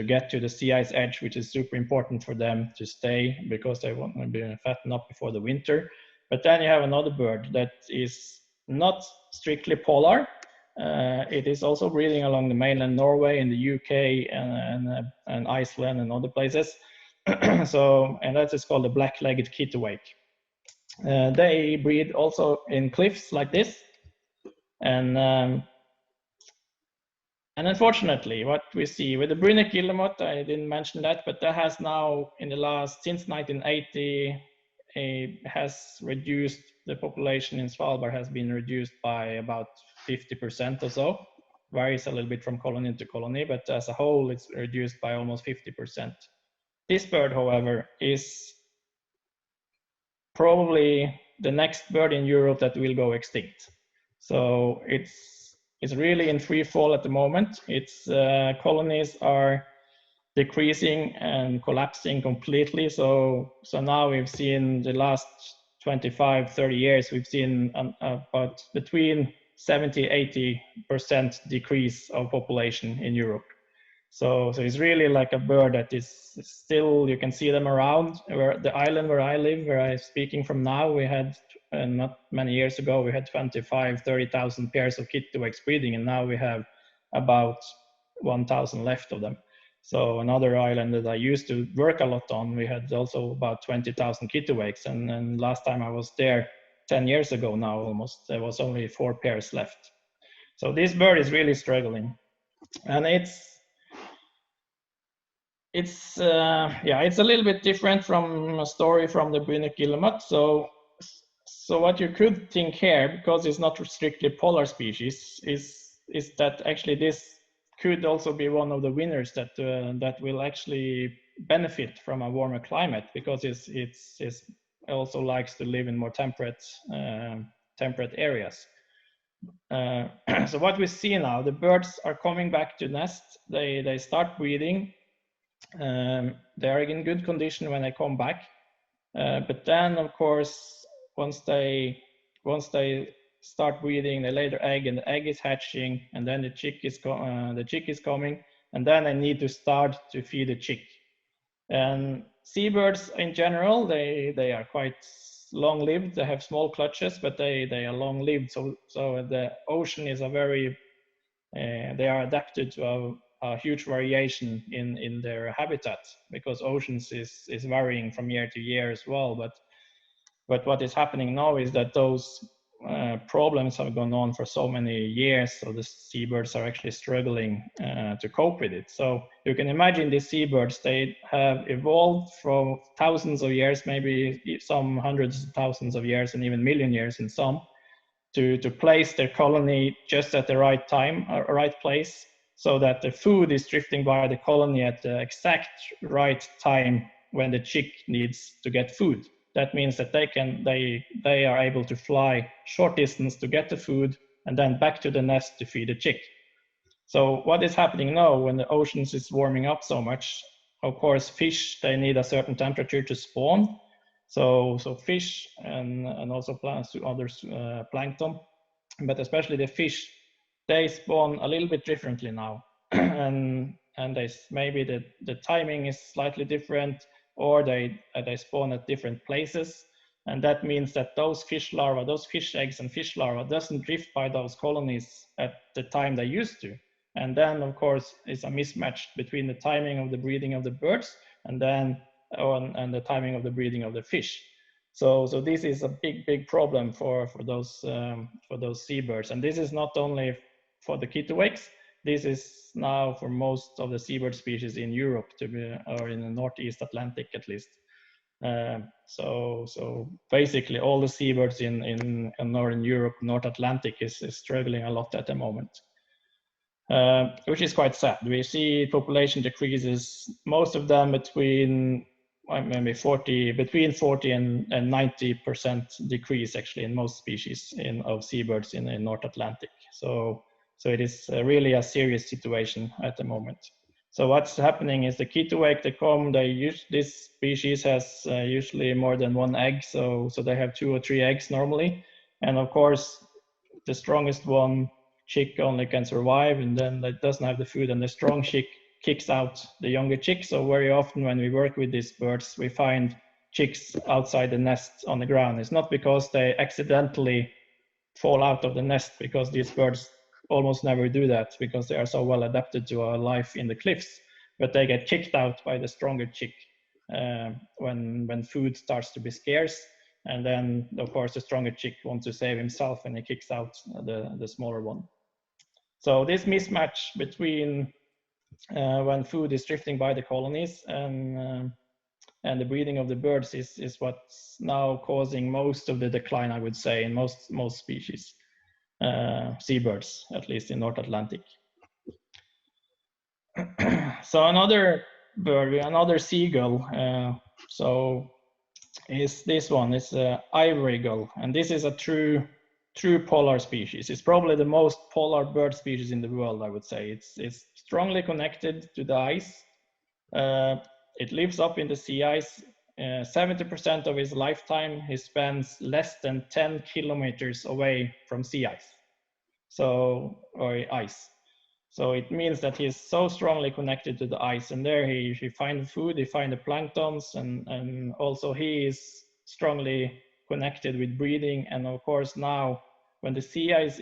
get to the sea ice edge, which is super important for them to stay, because they want to be fatten up before the winter. But then you have another bird that is not strictly polar. It is also breeding along the mainland Norway and the UK and Iceland and other places. And that is called the black-legged kittiwake. They breed also in cliffs like this, and unfortunately, what we see with the brunette guillemot, I didn't mention that, but that has now, since 1980, has reduced, the population in Svalbard has been reduced by about 50% or so. Varies a little bit from colony to colony, but as a whole, it's reduced by almost 50%. This bird, however, is probably the next bird in Europe that will go extinct. So really in free fall at the moment. Its colonies are decreasing and collapsing completely. So now we've seen the last 25-30 years, we've seen about between 70-80% decrease of population in Europe. So it's really like a bird that is still, you can see them around. Where the island where I live, where I'm speaking from now, we had not many years ago, we had 25-30,000 pairs of kittiwakes breeding, and now we have about 1,000 left of them. So another island that I used to work a lot on, we had also about 20,000 kittiwakes, and last time I was there 10 years ago now almost, there was only 4 pairs left. So this bird is really struggling, and it's a little bit different from a story from the Brunner guillemot. So what you could think here, because it's not strictly polar species, is that actually this could also be one of the winners that will actually benefit from a warmer climate, because it also likes to live in more temperate areas. So what we see now, the birds are coming back to nest. They start breeding. They are in good condition when they come back, but then of course once they start breeding, they lay their egg, and the egg is hatching, and then the chick is coming, and then they need to start to feed the chick. And seabirds in general, they are quite long-lived. They have small clutches, but they are long-lived. So the ocean is they are adapted to a huge variation in their habitat, because oceans is varying from year to year as well. But what is happening now is that those problems have gone on for so many years, so the seabirds are actually struggling to cope with it. So you can imagine these seabirds, they have evolved from thousands of years, maybe some hundreds of thousands of years, and even million years in some, to place their colony just at the right time, right place, so that the food is drifting by the colony at the exact right time when the chick needs to get food. That means that they are able to fly short distance to get the food, and then back to the nest to feed the chick. So what is happening now when the oceans is warming up so much? Of course, fish, they need a certain temperature to spawn. So fish and also plants, others plankton, but especially the fish, they spawn a little bit differently now, and maybe the timing is slightly different, or they spawn at different places, and that means that those fish larvae, those fish eggs and fish larvae doesn't drift by those colonies at the time they used to, and then of course it's a mismatch between the timing of the breeding of the birds and the timing of the breeding of the fish. So this is a big problem for those seabirds, and this is not only for the kittiwakes. This is now for most of the seabird species in Europe, or in the Northeast Atlantic at least. So basically all the seabirds in Northern Europe, North Atlantic is struggling a lot at the moment, which is quite sad. We see population decreases, most of them between 40 and 90% decrease actually in most species of seabirds in North Atlantic. So it is really a serious situation at the moment. So what's happening is the kittiwake, this species has usually more than one egg, so they have 2 or 3 eggs normally, and of course the strongest one chick only can survive, and then it doesn't have the food, and the strong chick kicks out the younger chick. So very often when we work with these birds, we find chicks outside the nest on the ground. It's not because they accidentally fall out of the nest, because these birds almost never do that because they are so well adapted to a life in the cliffs, but they get kicked out by the stronger chick when food starts to be scarce, and then of course the stronger chick wants to save himself and he kicks out the smaller one. So this mismatch between when food is drifting by the colonies and the breeding of the birds is what's now causing most of the decline, I would say, in most species, seabirds, at least in North Atlantic. So another bird, another seagull, so is this one, is ivory gull, and this is a true true polar species. It's probably the most polar bird species in the world, I would say. It's strongly connected to the ice. It lives up in the sea ice. 70% of his lifetime, he spends less than 10 kilometers away from sea ice, or ice. So it means that he's so strongly connected to the ice, and there he finds food, he finds the planktons, and also he is strongly connected with breeding. And of course now, when the sea ice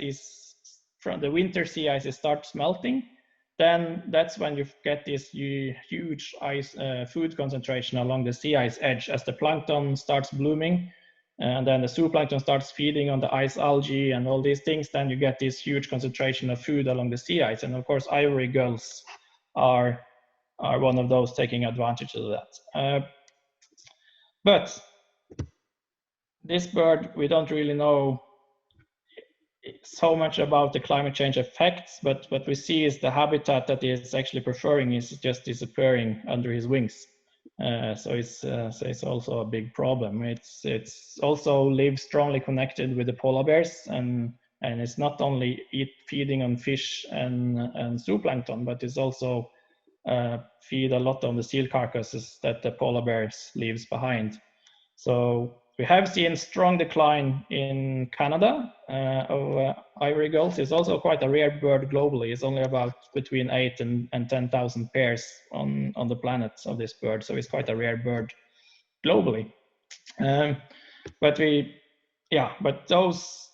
from the winter sea ice starts melting, then that's when you get this huge ice food concentration along the sea ice edge as the plankton starts blooming. And then the zooplankton starts feeding on the ice algae and all these things, then you get this huge concentration of food along the sea ice. And of course, ivory gulls are one of those taking advantage of that. But this bird, we don't really know so much about the climate change effects, but what we see is the habitat that he is actually preferring is just disappearing under his wings. So it's also a big problem. It's also lives strongly connected with the polar bears, and it's not only feeding on fish and zooplankton, but it's also feed a lot on the seal carcasses that the polar bears leaves behind. So we have seen strong decline in Canada of ivory gulls. It's also quite a rare bird globally. It's only about between 8 and 10,000 pairs on the planet of this bird. So it's quite a rare bird globally. But those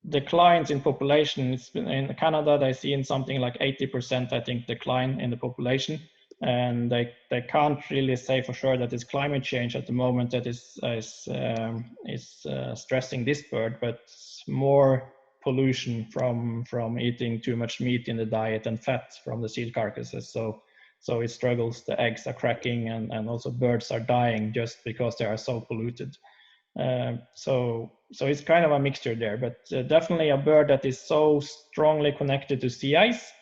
declines in population, in Canada, they see in something like 80%, I think, decline in the population. And they can't really say for sure that it's climate change at the moment that is stressing this bird, but more pollution from eating too much meat in the diet and fat from the seal carcasses. So it struggles, the eggs are cracking, and also birds are dying just because they are so polluted. So it's kind of a mixture there, but definitely a bird that is so strongly connected to sea ice.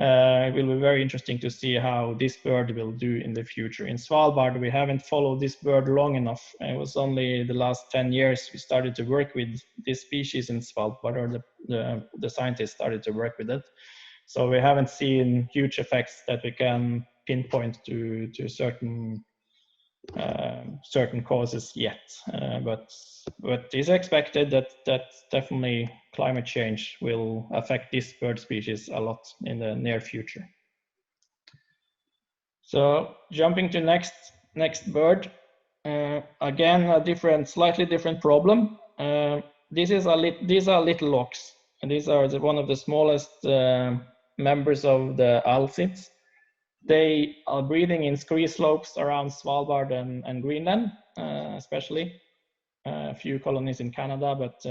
It will be very interesting to see how this bird will do in the future. In Svalbard, we haven't followed this bird long enough. It was only the last 10 years we started to work with this species in Svalbard, or the scientists started to work with it. So we haven't seen huge effects that we can pinpoint to certain causes yet. But it's expected that definitely climate change will affect this bird species a lot in the near future. So jumping to next bird, again a slightly different problem. These are little auks, and these are one of the smallest members of the alcids. They are breeding in scree slopes around Svalbard and Greenland, especially. A few colonies in Canada, but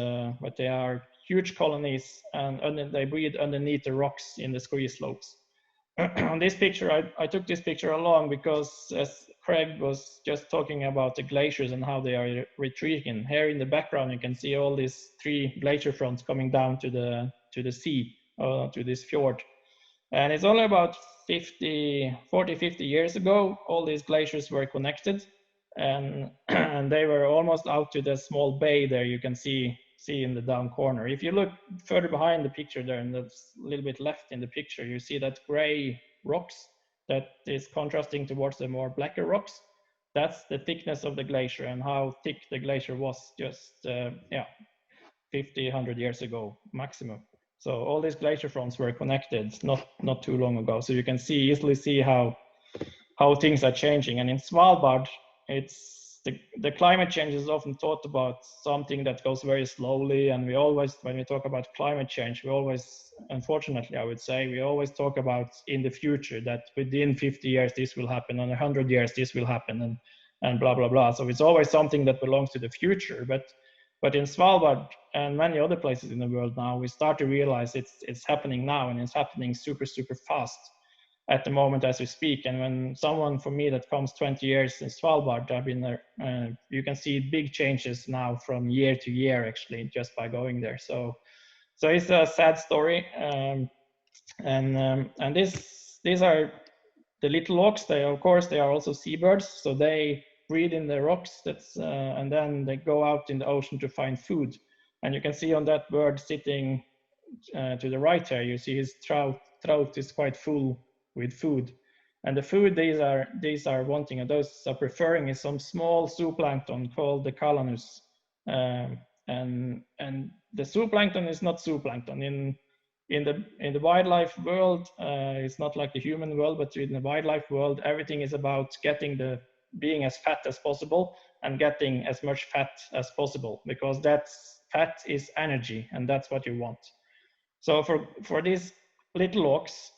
they are huge colonies, and they breed underneath the rocks in the scree slopes. On this picture, I took this picture along because, as Craig was just talking about the glaciers and how they are retreating, here in the background you can see all these 3 glacier fronts coming down to the sea, to this fjord. And it's only about 40-50 years ago, all these glaciers were connected, and they were almost out to the small bay there you can see in the down corner. If you look further behind the picture there, and that's a little bit left in the picture, you see that gray rocks that is contrasting towards the more blacker rocks. That's the thickness of the glacier and how thick the glacier was just 50-100 years ago maximum. So all these glacier fronts were connected not too long ago. So you can easily see how things are changing. And in Svalbard, it's the climate change is often thought about something that goes very slowly. And we always, when we talk about climate change, we always, unfortunately, I would say, we always talk about in the future that within 50 years this will happen, and 100 years this will happen, and blah blah blah. So it's always something that belongs to the future. But in Svalbard and many other places in the world now, we start to realize it's happening now, and it's happening super fast at the moment as we speak. And when someone for me that comes 20 years in Svalbard, I've been there, you can see big changes now from year to year actually just by going there. So it's a sad story. And these are the little auks. They are also seabirds, so they breed in the rocks. And then they go out in the ocean to find food. And you can see on that bird sitting to the right here, you see his throat is quite full with food. And the food these are wanting, and those are preferring, is some small zooplankton called the calanus. And the zooplankton is not zooplankton. In the wildlife world, it's not like the human world, but in the wildlife world, everything is about being as fat as possible and getting as much fat as possible, because fat is energy, and that's what you want. So for these little auks,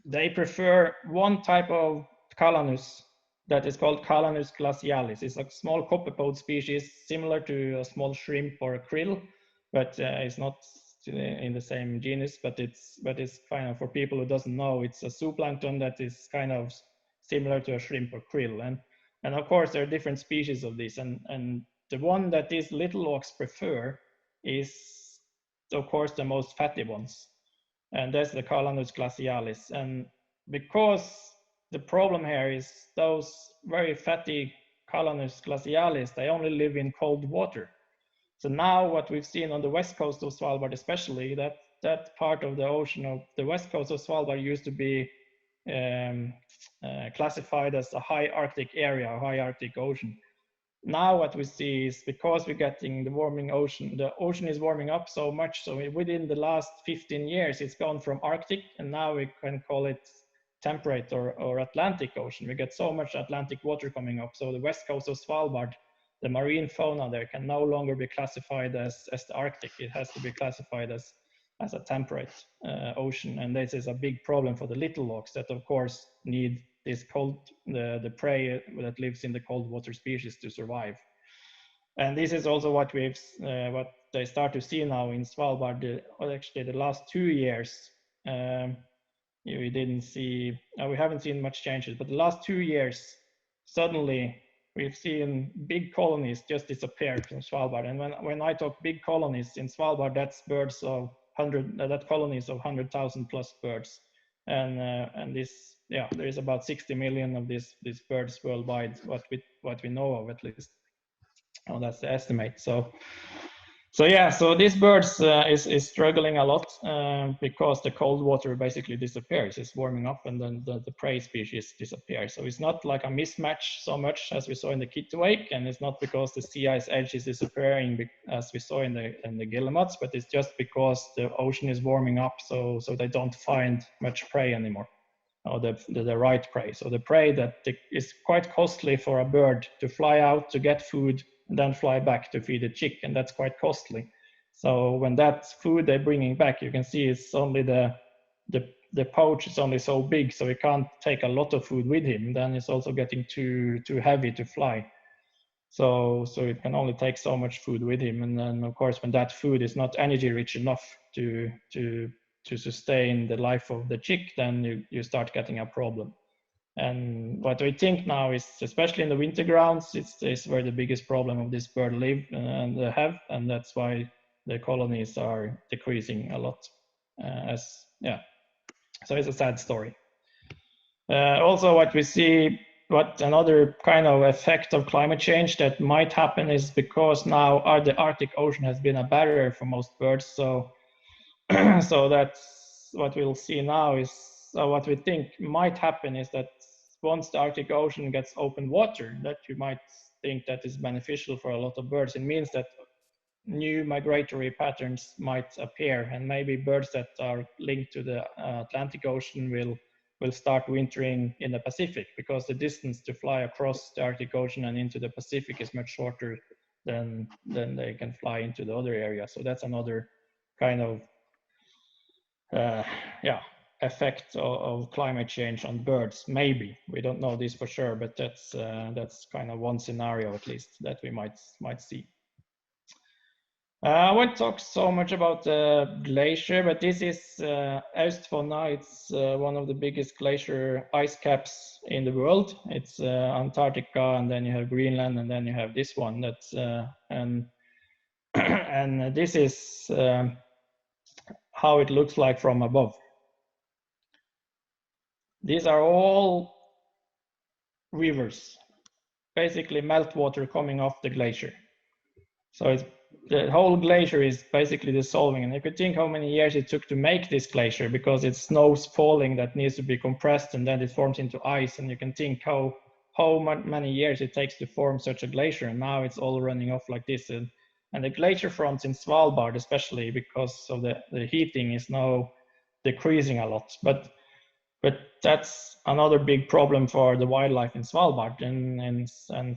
they prefer one type of calanus that is called Calanus glacialis. It's a small copepod species similar to a small shrimp or a krill, but it's not in the same genus. But it's kind of, for people who doesn't know, it's a zooplankton that is kind of similar to a shrimp or krill. And of course there are different species of this, and the one that these little auks prefer is, of course, the most fatty ones, and that's the Calanus glacialis. And because the problem here is those very fatty Calanus glacialis, they only live in cold water. So now what we've seen on the west coast of Svalbard, especially, that part of the ocean of the west coast of Svalbard used to be classified as a high Arctic area, a high Arctic ocean. Now what we see is, because we're getting the warming ocean, the ocean is warming up so much, so within the last 15 years it's gone from Arctic, and now we can call it temperate or Atlantic Ocean. We get so much Atlantic water coming up, so the west coast of Svalbard, the marine fauna there can no longer be classified as the Arctic. It has to be classified as a temperate ocean, and this is a big problem for the little auks that, of course, need this the prey that lives in the cold water species to survive. And this is also what they start to see now in Svalbard. Actually, the last 2 years, we haven't seen much changes, but the last 2 years, suddenly we've seen big colonies just disappear from Svalbard. And when I talk big colonies in Svalbard, that's birds of colonies of 100,000 plus birds. And this, there is about 60 million of these birds worldwide, what we know of, at least. Oh, that's the estimate. So these birds is struggling a lot because the cold water basically disappears. It's warming up, and then the prey species disappear. So it's not like a mismatch so much as we saw in the Kittiwake, and it's not because the sea ice edge is disappearing as we saw in the guillemots, but it's just because the ocean is warming up, so they don't find much prey anymore, or the right prey. So the prey that is quite costly for a bird to fly out to get food and then fly back to feed a chick, and that's quite costly. So when that food they're bringing back, you can see it's only the pouch is only so big, so he can't take a lot of food with him. Then it's also getting too heavy to fly. So it can only take so much food with him, and then of course when that food is not energy rich enough to sustain the life of the chick, then you start getting a problem. And what we think now is, especially in the winter grounds, it's where the biggest problem of this bird live and have, and that's why the colonies are decreasing a lot. So it's a sad story. Also, what we see, what another kind of effect of climate change that might happen is, because now the Arctic Ocean has been a barrier for most birds. So that's what we'll see now is, what we think might happen is that once the Arctic Ocean gets open water, that you might think that is beneficial for a lot of birds. It means that new migratory patterns might appear, and maybe birds that are linked to the Atlantic Ocean will start wintering in the Pacific, because the distance to fly across the Arctic Ocean and into the Pacific is much shorter than they can fly into the other area. So that's another kind of effect of climate change on birds. Maybe, we don't know this for sure, but that's kind of one scenario at least that we might see. I won't talk so much about the glacier, but this is Austfonna. It's one of the biggest glacier ice caps in the world. It's Antarctica, and then you have Greenland, and then you have this one. That's and this is how it looks like from above. These are all rivers, basically meltwater coming off the glacier. So it's the whole glacier is basically dissolving. And you could think how many years it took to make this glacier, because it's snows falling that needs to be compressed and then it forms into ice. And you can think how many years it takes to form such a glacier. And now it's all running off like this. And the glacier fronts in Svalbard, especially because of the heating, is now decreasing a lot. But that's another big problem for the wildlife in Svalbard and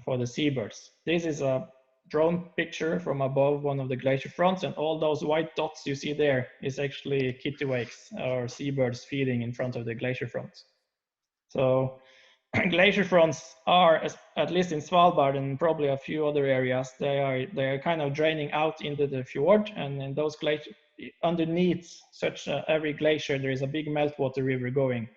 for the seabirds. This is a drone picture from above one of the glacier fronts, and all those white dots you see there is actually kittiwakes or seabirds feeding in front of the glacier fronts. So glacier fronts are, at least in Svalbard and probably a few other areas, they are kind of draining out into the fjord, and in those glaciers, underneath every glacier, there is a big meltwater river going.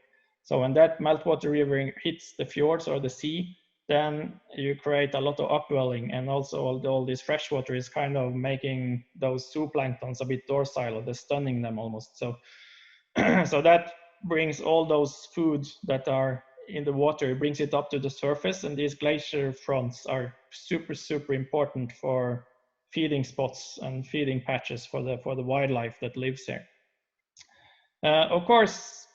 So when that meltwater river hits the fjords or the sea, then you create a lot of upwelling, and also all this fresh water is kind of making those zooplanktons a bit docile, or they're stunning them almost. So, so that brings all those foods that are in the water, brings it up to the surface, and these glacier fronts are super, super important for feeding spots and feeding patches for the wildlife that lives there. Of course,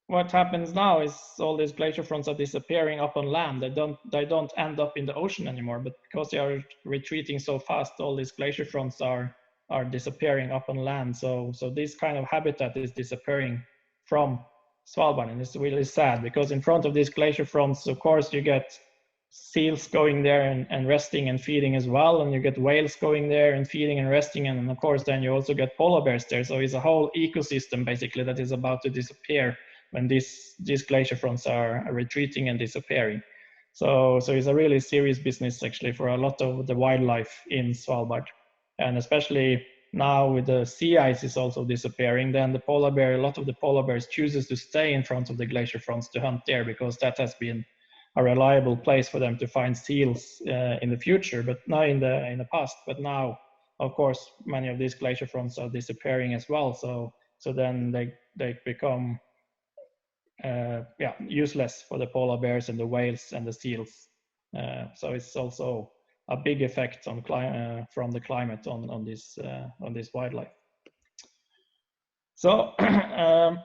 what happens now is all these glacier fronts are disappearing up on land. They don't end up in the ocean anymore, but because they are retreating so fast, all these glacier fronts are disappearing up on land. So this kind of habitat is disappearing from Svalbard, and it's really sad, because in front of these glacier fronts, of course, you get seals going there and resting and feeding as well, and you get whales going there and feeding and resting, and of course then you also get polar bears there. So it's a whole ecosystem basically that is about to disappear when these glacier fronts are retreating and disappearing. So it's a really serious business actually for a lot of the wildlife in Svalbard, and especially now with the sea ice is also disappearing, then a lot of the polar bears chooses to stay in front of the glacier fronts to hunt there, because that has been a reliable place for them to find seals in the future, but not in the past. But now, of course, many of these glacier fronts are disappearing as well. So then they become useless for the polar bears and the whales and the seals. So it's also a big effect on from the climate on this wildlife. So a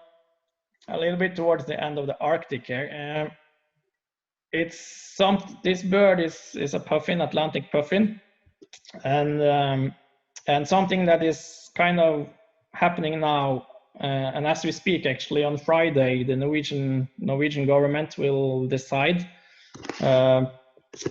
little bit towards the end of the Arctic here. This bird is a puffin, Atlantic puffin, and something that is kind of happening now, and as we speak, actually on Friday, the Norwegian government will decide.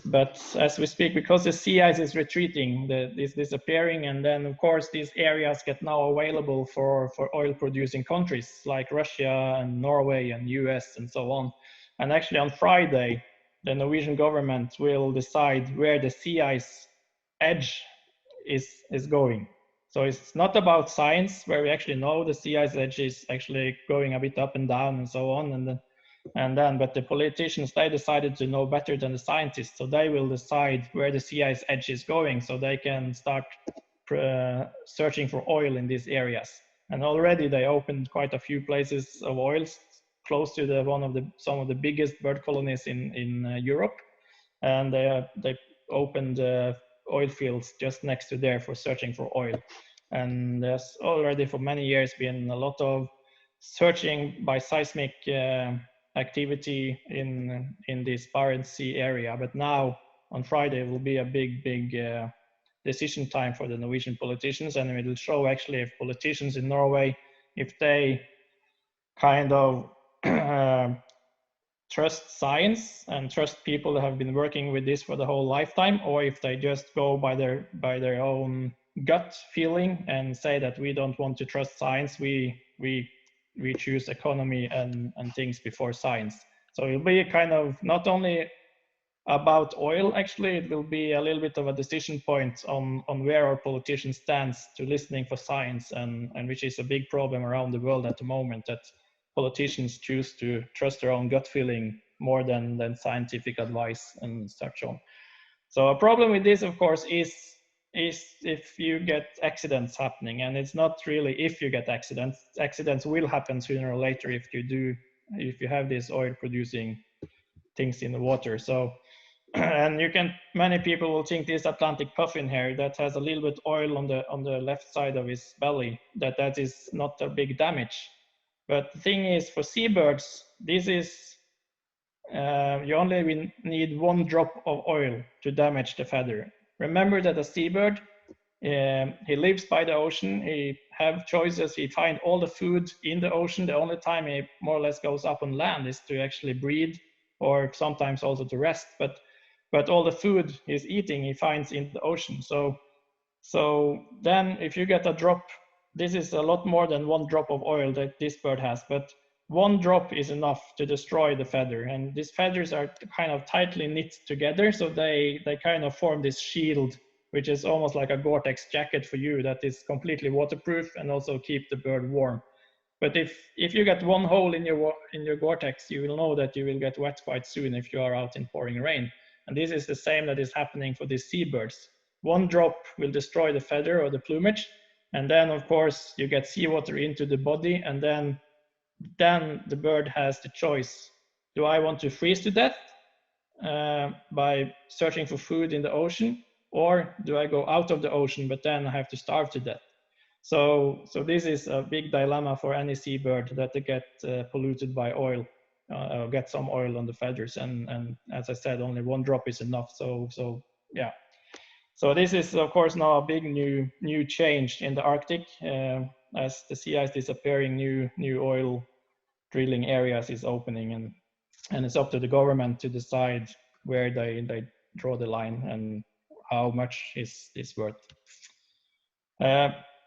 But as we speak, because the sea ice is retreating, is disappearing, and then of course these areas get now available for oil-producing countries like Russia and Norway and US and so on. And actually on Friday, the Norwegian government will decide where the sea ice edge is going. So it's not about science, where we actually know the sea ice edge is actually going a bit up and down and so on, but the politicians, they decided to know better than the scientists, so they will decide where the sea ice edge is going, so they can start searching for oil in these areas. And already they opened quite a few places of oils close to some of the biggest bird colonies in Europe, and they opened oil fields just next to there for searching for oil. And there's already for many years been a lot of searching by seismic activity in this Barents Sea area, but now on Friday will be a big decision time for the Norwegian politicians, and it will show actually if politicians in Norway, if they kind of trust science and trust people that have been working with this for the whole lifetime, or if they just go by their own gut feeling and say that we don't want to trust science, we choose economy and things before science. So it'll be a kind of not only about oil, actually, it will be a little bit of a decision point on where our politician stands to listening for science, and which is a big problem around the world at the moment, that politicians choose to trust their own gut feeling more than scientific advice and such on. So a problem with this, of course, is if you get accidents happening, and it's not really if you get accidents. Accidents will happen sooner or later if you have these oil producing things in the water. So And many people will think this Atlantic puffin here that has a little bit oil on the left side of his belly, that is not a big damage. But the thing is, for seabirds, this is, you only need 1 drop of oil to damage the feather. Remember that a seabird, he lives by the ocean, he have choices, he find all the food in the ocean. The only time he more or less goes up on land is to actually breed, or sometimes also to rest. But all the food he's eating, he finds in the ocean. So then if you get a drop, this is a lot more than 1 drop of oil that this bird has, but 1 drop is enough to destroy the feather. And these feathers are kind of tightly knit together, so they kind of form this shield, which is almost like a Gore-Tex jacket for you that is completely waterproof and also keep the bird warm. But if you get 1 hole in your Gore-Tex, you will know that you will get wet quite soon if you are out in pouring rain. And this is the same that is happening for these seabirds. 1 drop will destroy the feather or the plumage, and then of course you get seawater into the body, and then the bird has the choice. Do I want to freeze to death by searching for food in the ocean, or do I go out of the ocean but then I have to starve to death? So this is a big dilemma for any seabird, that they get polluted by oil, get some oil on the feathers, and as I said, only 1 drop is enough. So yeah. So this is of course now a big new change in the Arctic, as the sea ice disappearing, new oil drilling areas is opening, and it's up to the government to decide where they draw the line and how much is worth.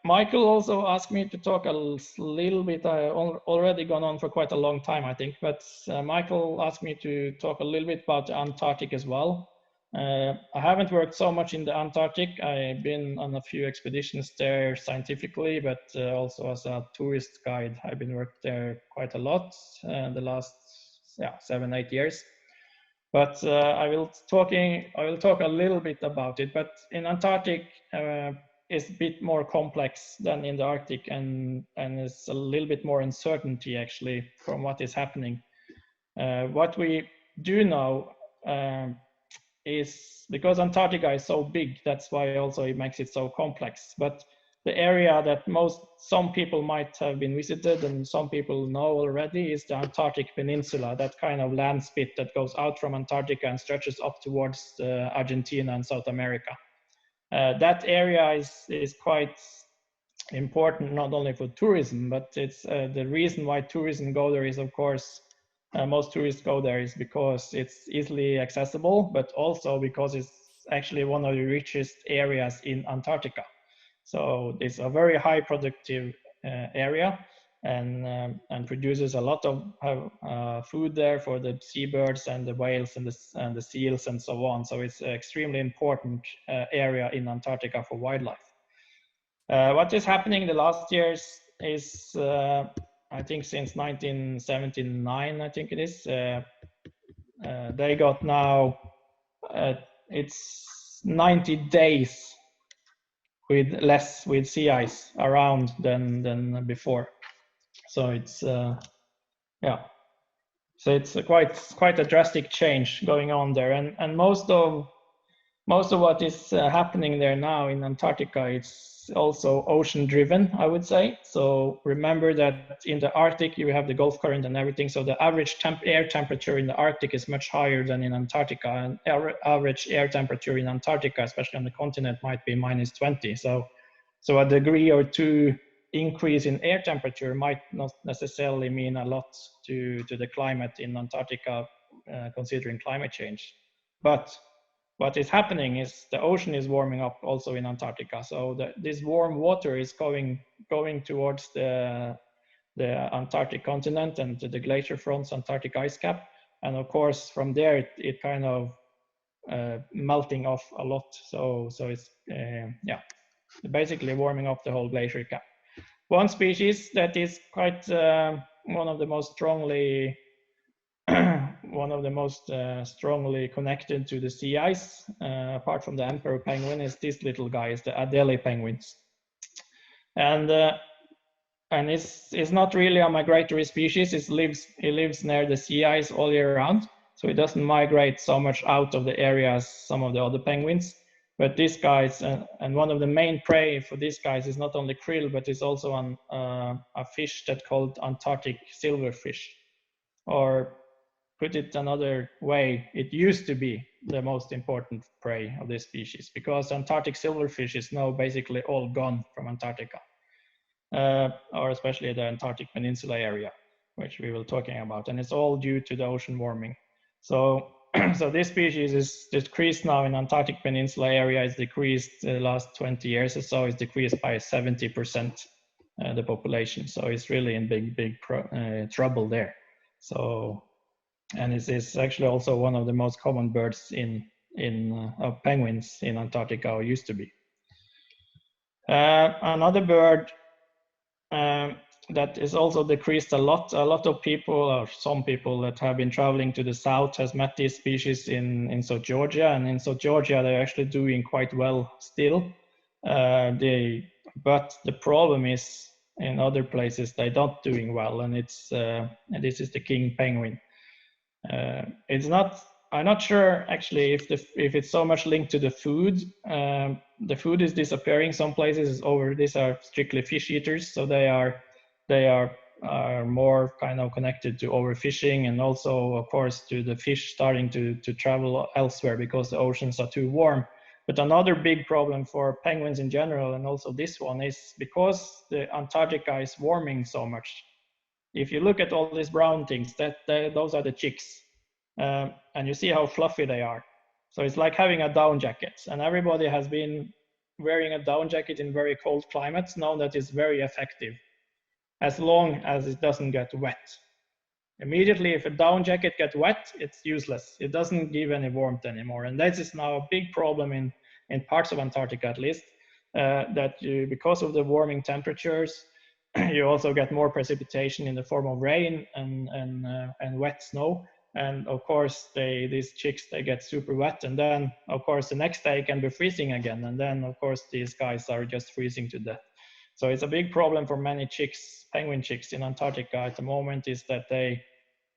Michael also asked me to talk a little bit. I already gone on for quite a long time, I think, but Michael asked me to talk a little bit about the Antarctic as well. I haven't worked so much in the Antarctic. I've been on a few expeditions there scientifically, but also as a tourist guide. I've been worked there quite a lot the last 7-8 years. But I will talk a little bit about it. But in Antarctic, it's a bit more complex than in the Arctic, and it's a little bit more uncertainty actually from what is happening. What we do know is, because Antarctica is so big, that's why also it makes it so complex. But the area that some people might have been visited and some people know already is the Antarctic Peninsula, that kind of land spit that goes out from Antarctica and stretches up towards Argentina and South America. That area is quite important, not only for tourism, but it's the reason why tourism go there is, of course, most tourists go there is because it's easily accessible, but also because it's actually one of the richest areas in Antarctica. So it's a very high productive area, and produces a lot of food there for the seabirds and the whales and the seals and so on. So it's an extremely important area in Antarctica for wildlife. What is happening the last years is, I think since 1979, I think it is, they got now, it's 90 days with sea ice around than before. So it's yeah, so it's quite a drastic change going on there, and most of what is happening there now in Antarctica, it's also ocean driven, I would say. So remember that in the Arctic you have the Gulf Current and everything, so the average air temperature in the Arctic is much higher than in Antarctica, and average air temperature in Antarctica, especially on the continent, might be -20. So a degree or 2 increase in air temperature might not necessarily mean a lot to the climate in Antarctica, considering climate change. But what is happening is the ocean is warming up also in Antarctica. So this warm water is going towards the Antarctic continent and to the glacier fronts, Antarctic ice cap. And of course, from there, it kind of melting off a lot. So it's, basically warming up the whole glacier cap. One species that is quite one of the most strongly connected to the sea ice, apart from the emperor penguin, is this little guy, is the Adelie penguins. And it's not really a migratory species. He lives near the sea ice all year round. so it doesn't migrate so much out of the area as some of the other penguins. But these guys, and one of the main prey for these guys is not only krill, but it's also a fish that's called Antarctic silverfish. Or put it another way, it used to be the most important prey of this species, because Antarctic silverfish is now basically all gone from Antarctica, or especially the Antarctic Peninsula area, which we will talking about, and it's all due to the ocean warming. So, so this species is decreased now in Antarctic Peninsula area. It's decreased the last 20 years or so. It's decreased by 70% the population. So it's really in big trouble there. So, and it is actually also one of the most common birds of penguins in Antarctica, or used to be. Another bird that is also decreased a lot. A lot of people, or some people that have been traveling to the south, has met these species in South Georgia, and in South Georgia they're actually doing quite well still. But the problem is in other places they're not doing well, and it's and this is the king penguin. It's not. I'm not sure actually if it's so much linked to the food. The food is disappearing. Some places over these are strictly fish eaters, so they are more kind of connected to overfishing, and also of course to the fish starting to travel elsewhere because the oceans are too warm. But another big problem for penguins in general, and also this one, is because the Antarctica is warming so much. If you look at all these brown things, those are the chicks. And you see how fluffy they are. So it's like having a down jacket, and everybody has been wearing a down jacket in very cold climates, know that it's very effective, as long as it doesn't get wet. Immediately, if a down jacket gets wet, it's useless. It doesn't give any warmth anymore. And that is now a big problem in parts of Antarctica, at least, because of the warming temperatures, you also get more precipitation in the form of rain and wet snow. And of course, these chicks, they get super wet, and then of course the next day can be freezing again, and then of course these guys are just freezing to death. So it's a big problem for many chicks, penguin chicks in Antarctica at the moment, is that they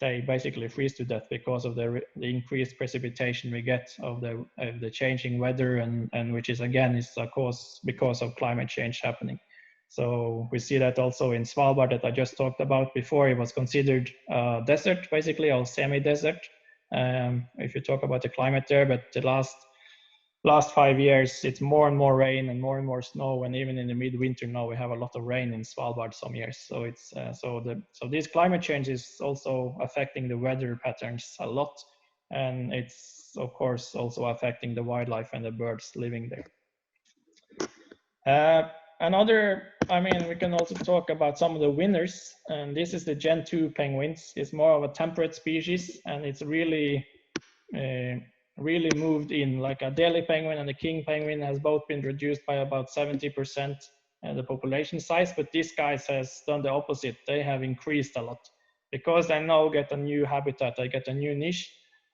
basically freeze to death because of the increased precipitation we get of the changing weather, and which is again is a cause because of climate change happening. So we see that also in Svalbard that I just talked about before. It was considered a desert, basically, or semi-desert, if you talk about the climate there. But the last 5 years, it's more and more rain and more snow, and even in the midwinter now we have a lot of rain in Svalbard some years. So it's so this climate change is also affecting the weather patterns a lot, and it's of course also affecting the wildlife and the birds living there. We can also talk about some of the winners, and this is the Gen 2 penguins. It's more of a temperate species, and it's really moved in. Like a Adelie penguin and the king penguin has both been reduced by about 70% the population size, but these guys has done the opposite. They have increased a lot because they now get a new habitat, they get a new niche,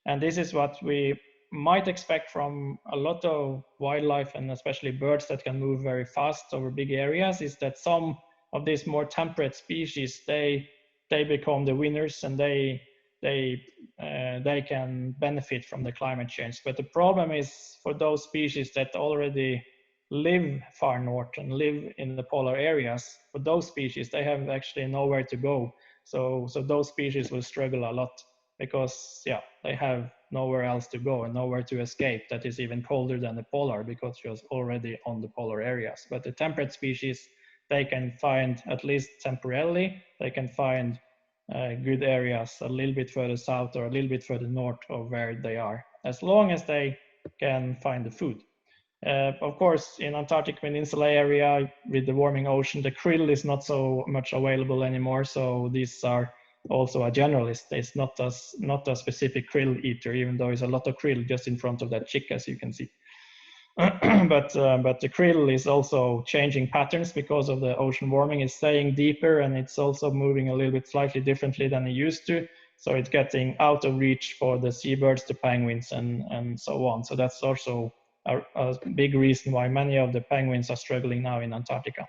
and this is what we might expect from a lot of wildlife, and especially birds that can move very fast over big areas, is that some of these more temperate species, they become the winners, and they can benefit from the climate change. But the problem is for those species that already live far north and live in the polar areas, for those species, they have actually nowhere to go. So those species will struggle a lot, because they have nowhere else to go and nowhere to escape that is even colder than the polar, because you're already on the polar areas. But the temperate species, they can find, at least temporarily, they can find good areas a little bit further south or a little bit further north of where they are, as long as they can find the food. Of course, in Antarctic Peninsula area with the warming ocean, the krill is not so much available anymore. So these are also a generalist. It's not a specific krill eater, even though there's a lot of krill just in front of that chick, as you can see. But the krill is also changing patterns because of the ocean warming. It's staying deeper, and it's also moving a little bit slightly differently than it used to. So it's getting out of reach for the seabirds, the penguins, and so on. So that's also a big reason why many of the penguins are struggling now in Antarctica.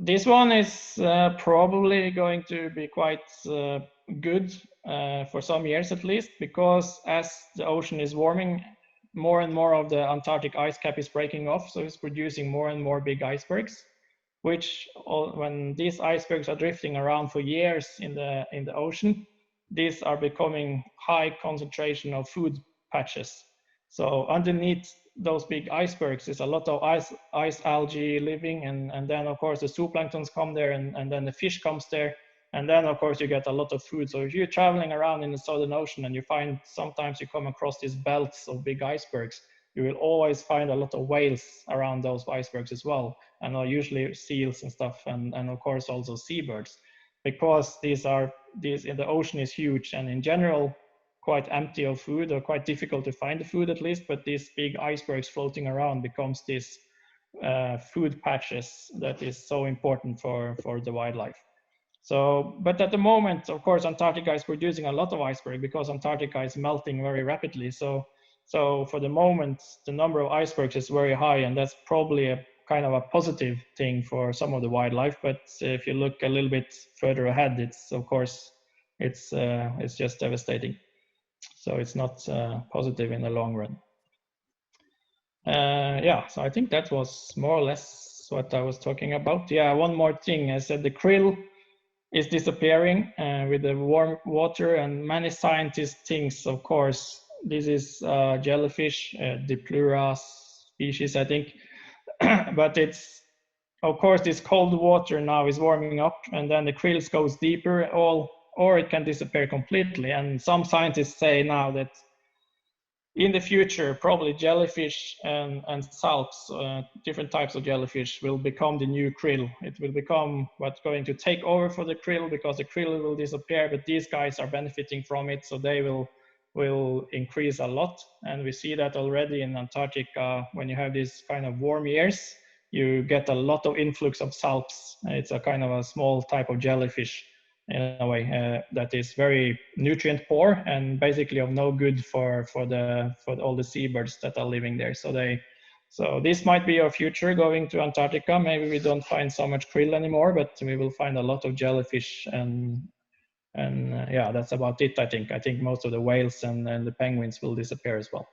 This one is probably going to be quite good for some years at least, because as the ocean is warming, more and more of the Antarctic ice cap is breaking off, so it's producing more and more big icebergs, which when these icebergs are drifting around for years in the ocean, these are becoming high concentration of food patches. So underneath those big icebergs is a lot of ice algae living, and then of course the zooplanktons come there, and then the fish comes there, and then of course you get a lot of food. So if you're traveling around in the Southern Ocean and you find, sometimes you come across these belts of big icebergs, you will always find a lot of whales around those icebergs as well, and usually seals and stuff, and of course also seabirds, because these in the ocean is huge, and in general quite empty of food, or quite difficult to find the food at least, but these big icebergs floating around becomes these food patches that is so important for the wildlife. So, but at the moment, of course, Antarctica is producing a lot of iceberg because Antarctica is melting very rapidly. So for the moment, the number of icebergs is very high, and that's probably a kind of a positive thing for some of the wildlife. But if you look a little bit further ahead, it's of course, it's just devastating. So it's not positive in the long run. Yeah, so I think that was more or less what I was talking about. Yeah, one more thing. I said the krill is disappearing with the warm water, and many scientists think, of course, this is jellyfish, Diplura species, I think. But it's, of course, this cold water now is warming up, and then the krills goes deeper, or it can disappear completely. And some scientists say now that in the future, probably jellyfish and salps, different types of jellyfish, will become the new krill. It will become what's going to take over for the krill, because the krill will disappear, but these guys are benefiting from it, so they will increase a lot. And we see that already in Antarctica. When you have these kind of warm years, you get a lot of influx of salps. It's a kind of a small type of jellyfish in a way that is very nutrient poor and basically of no good for all the seabirds that are living there. So this might be our future, going to Antarctica. Maybe we don't find so much krill anymore, but we will find a lot of jellyfish, and yeah, that's about it. I think most of the whales and the penguins will disappear as well.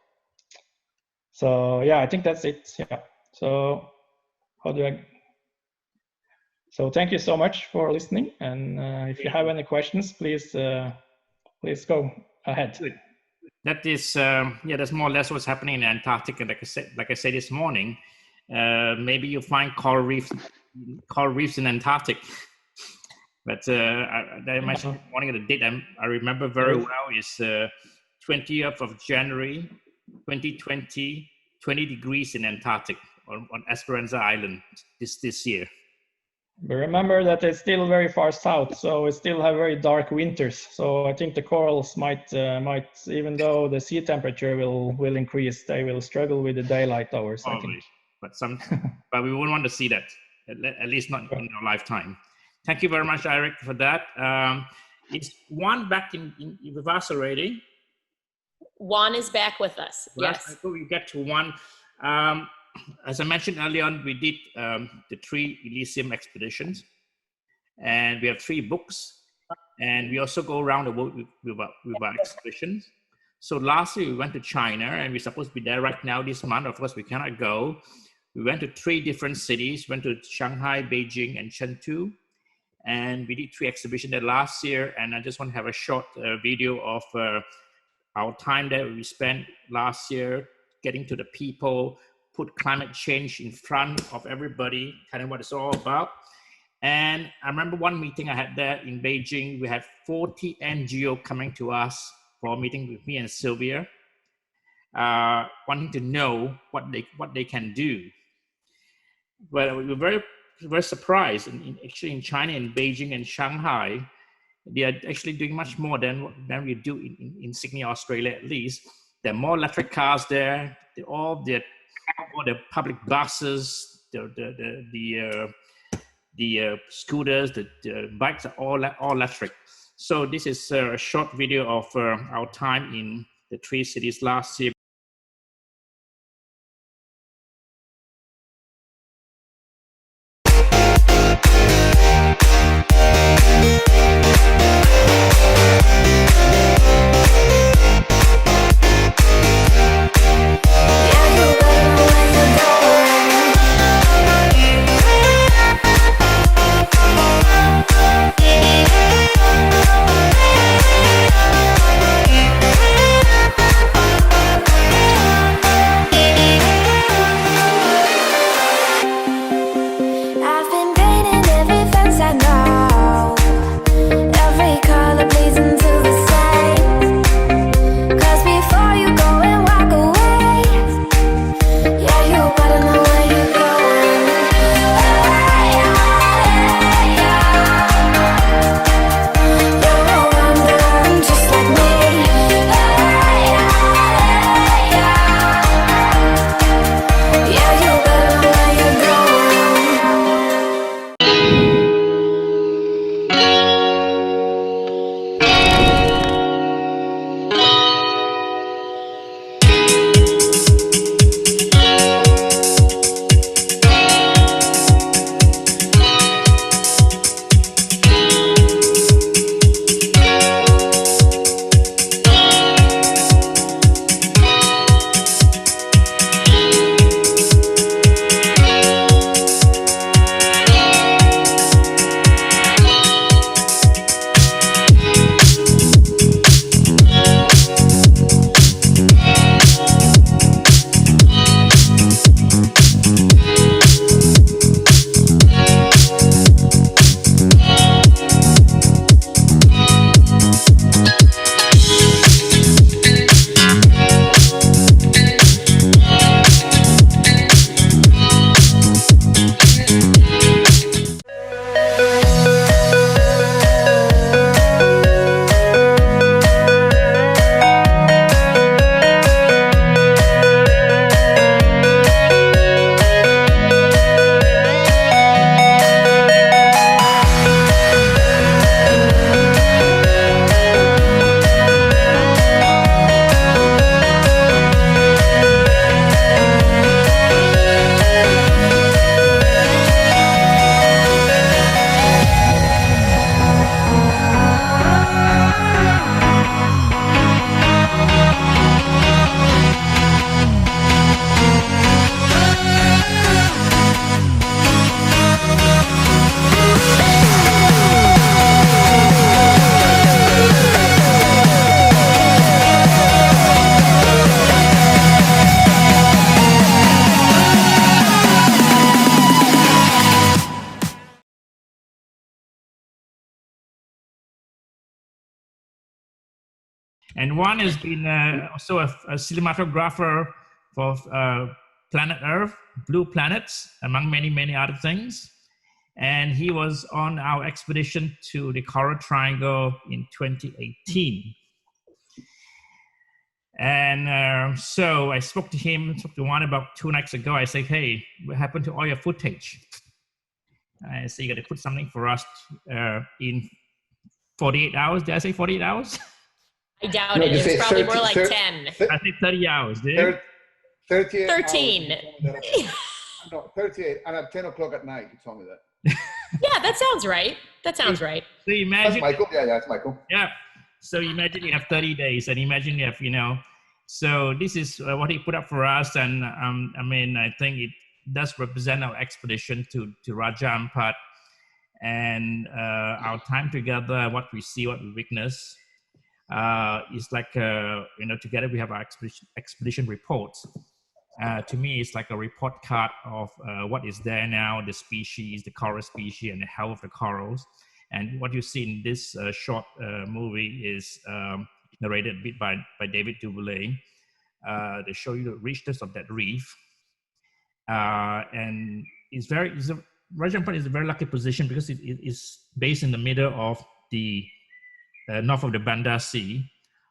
So yeah, I think that's it. Yeah. So So thank you so much for listening, and if you have any questions, please go ahead. Good. That is, yeah, that's more or less what's happening in Antarctica. Like I said this morning, maybe you'll find coral reefs in Antarctic. But I mentioned this morning, the date I remember very well is 20th of January, 2020, 20 degrees in Antarctic on Esperanza Island this year. But remember that it's still very far south, so it still have very dark winters. So I think the corals might even though the sea temperature will increase, they will struggle with the daylight hours. Probably. I think. But we wouldn't want to see that, at least not in our lifetime. Thank you very much, Eirik, for that. Is Juan back with us already? Juan is back with us. Well, yes. Before we get to Juan, as I mentioned earlier on, we did the 3 ELYSIUM expeditions, and we have 3 books, and we also go around the world with our expeditions. So last year we went to China, and we're supposed to be there right now this month. Of course, we cannot go. We went to 3 different cities, went to Shanghai, Beijing, and Chengdu, and we did 3 exhibitions there last year. And I just want to have a short video of our time that we spent last year, getting to the people, put climate change in front of everybody, kind of what it's all about. And I remember one meeting I had there in Beijing. We had 40 NGO coming to us for a meeting with me and Sylvia, wanting to know what they can do. But we were very, very surprised. Actually, in China, in Beijing and Shanghai, they are actually doing much more than we do in Sydney, Australia, at least. There are more electric cars there. All the public buses, the scooters, the bikes are all electric. So this is a short video of our time in the 3 cities last year. And Juan has been also a cinematographer for Planet Earth, Blue Planets, among many, many other things. And he was on our expedition to the Coral Triangle in 2018. And so I spoke to Juan about 2 nights ago. I said, hey, what happened to all your footage? I said, you got to put something for us in 48 hours. Did I say 48 hours? I doubt it. It was probably more like 10. I think 30 hours, did you? 38 13. No, 38. And at 10 o'clock at night, you told me that. Yeah, that sounds right. That sounds right. So imagine, That's Michael. Yeah, that's Michael. Yeah. So imagine you have 30 days, and imagine you have, so this is what he put up for us. And I mean, I think it does represent our expedition to Raja Ampat and our time together, what we see, what we witness. It's like, together we have our expedition reports. To me, it's like a report card of what is there now, the species, the coral species, and the health of the corals. And what you see in this short movie is narrated a bit by David Duboulet. They show you the richness of that reef. And Raja Ampat is a very lucky position because it is based in the middle of the north of the Banda Sea.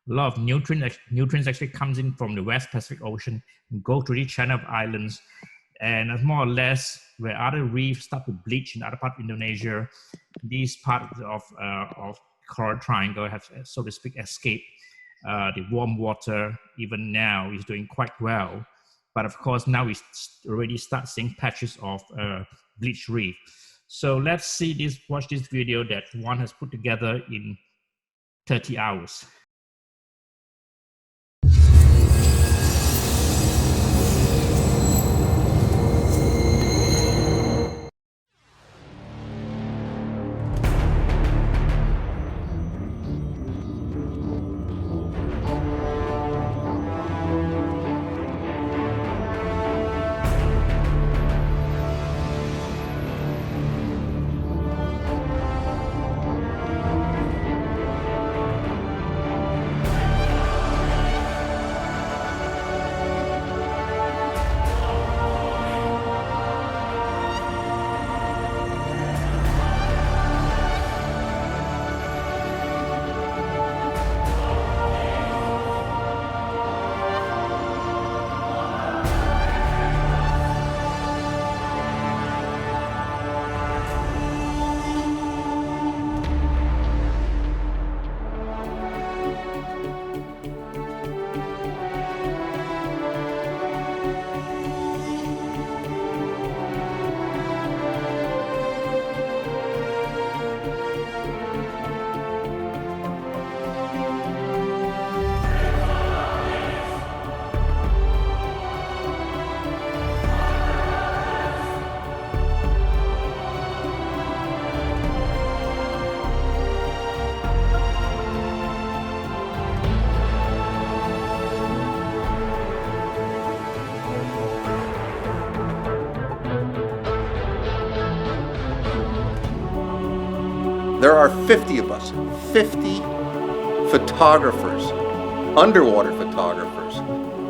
A lot of nutrients actually comes in from the West Pacific Ocean and go to the channel of islands. And that's more or less where other reefs start to bleach in other parts of Indonesia. These parts of Coral Triangle have, so to speak, escaped the warm water. Even now is doing quite well. But of course, now we already start seeing patches of bleached reef. So let's watch this video that Juan has put together in 30 hours. There are 50 of us, 50 photographers, underwater photographers,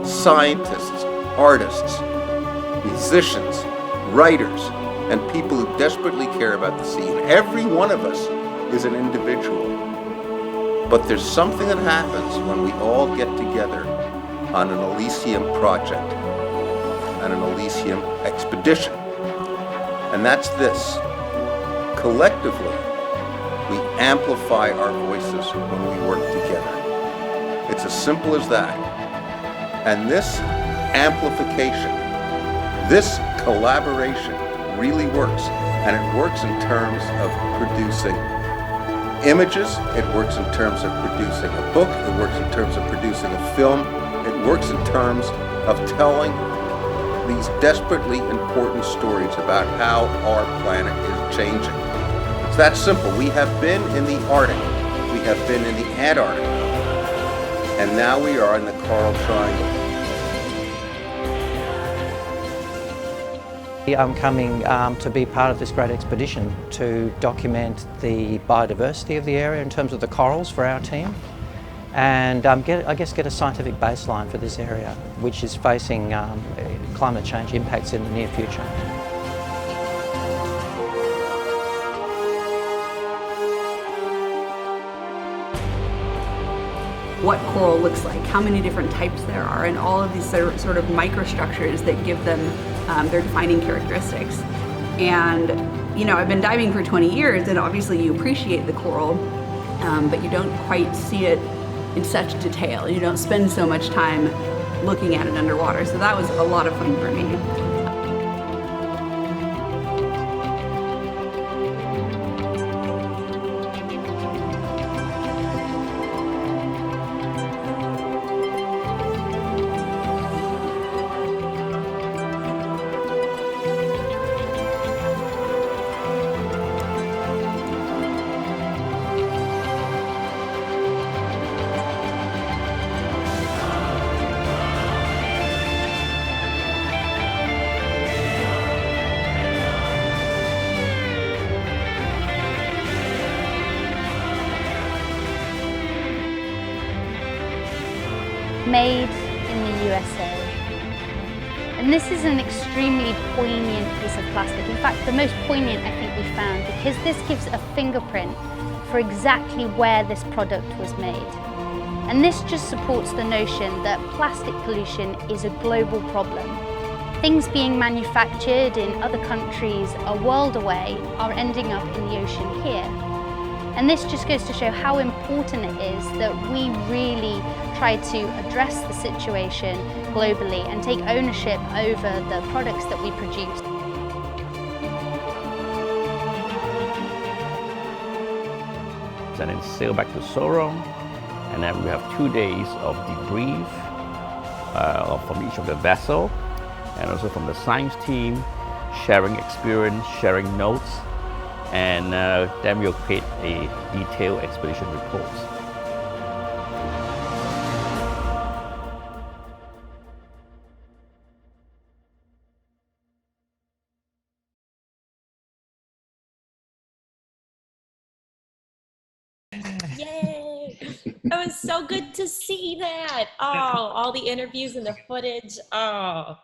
scientists, artists, musicians, writers, and people who desperately care about the sea. And every one of us is an individual. But there's something that happens when we all get together on an ELYSIUM project, on an ELYSIUM expedition. And that's this. Collectively, we amplify our voices when we work together. It's as simple as that. And this amplification, this collaboration really works. And it works in terms of producing images, it works in terms of producing a book, it works in terms of producing a film, it works in terms of telling these desperately important stories about how our planet is changing. It's that simple. We have been in the Arctic, we have been in the Antarctic, and now we are in the Coral Triangle. I'm coming to be part of this great expedition to document the biodiversity of the area in terms of the corals for our team, and get a scientific baseline for this area, which is facing climate change impacts in the near future. What coral looks like, how many different types there are, and all of these sort of microstructures that give them their defining characteristics. And I've been diving for 20 years, and obviously you appreciate the coral, but you don't quite see it in such detail. You don't spend so much time looking at it underwater. So that was a lot of fun for me. Made in the USA. And this is an extremely poignant piece of plastic. In fact, the most poignant I think we found, because this gives a fingerprint for exactly where this product was made. And this just supports the notion that plastic pollution is a global problem. Things being manufactured in other countries a world away are ending up in the ocean here. And this just goes to show how important it is that we really try to address the situation globally and take ownership over the products that we produce. And then sail back to Sorong, and then we have 2 days of debrief from each of the vessel, and also from the science team, sharing experience, sharing notes, and then we'll create a detailed expedition report. Yay! It was so good to see that. Oh, all the interviews and the footage. Oh,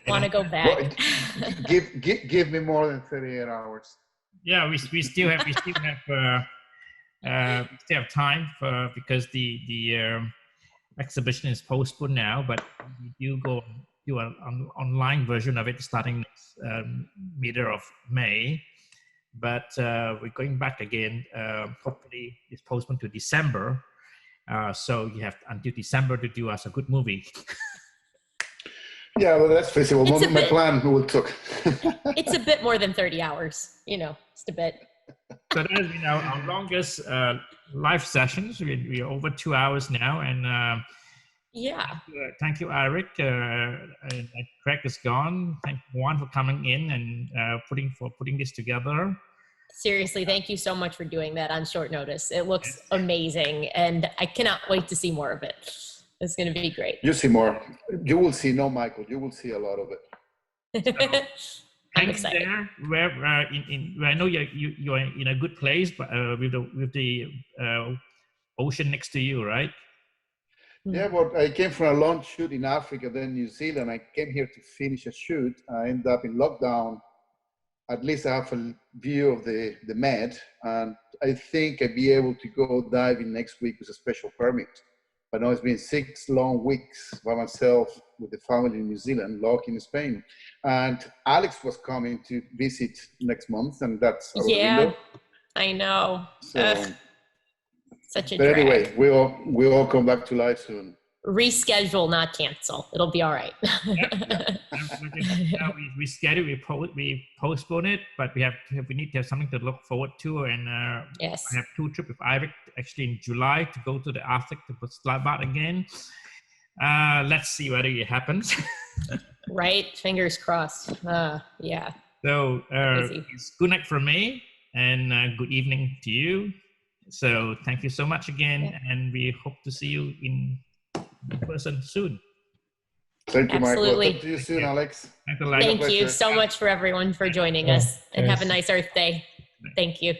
want to go back. Give me more than 38 hours. Yeah, we still have time because the exhibition is postponed now, but you go do an online version of it starting middle of May. But we're going back again. Hopefully, it's postponed to December. So you have until December to do us a good movie. Yeah, well, that's feasible. My plan will took. It's a bit more than 30 hours, just a bit. So that has been our longest live sessions. We're over 2 hours now, and yeah. Thank you, Eirik. Craig is gone. Thank Juan for coming in and putting this together. Seriously, thank you so much for doing that on short notice. It looks amazing, and I cannot wait to see more of it. It's going to be great. You see more. You will see. No, Michael. You will see a lot of it. I'm excited. Where I know you're in a good place, but with the ocean next to you, right? Yeah, but I came from a long shoot in Africa, then New Zealand. I came here to finish a shoot. I ended up in lockdown. At least I have a view of the Med, and I think I'll be able to go diving next week with a special permit. But now it's been 6 long weeks by myself with the family in New Zealand, locked in Spain. And Alex was coming to visit next month, and that's out of the window. I know. So, such a but drag. anyway, we all come back to life soon. Reschedule, not cancel. It'll be all right. We schedule, we postpone it, but we need to have something to look forward to. And yes, I have 2 trips with Eirik actually in July to go to the Arctic to put slide bar again. Let's see whether it happens. Right, fingers crossed. Yeah. So it's good night from me, and good evening to you. So thank you so much again, and we hope to see you in person soon. Thank you, Absolutely. Michael. Talk to you soon, Alex. Thank you so much for everyone for joining us, and have a nice Earth Day. Thank you.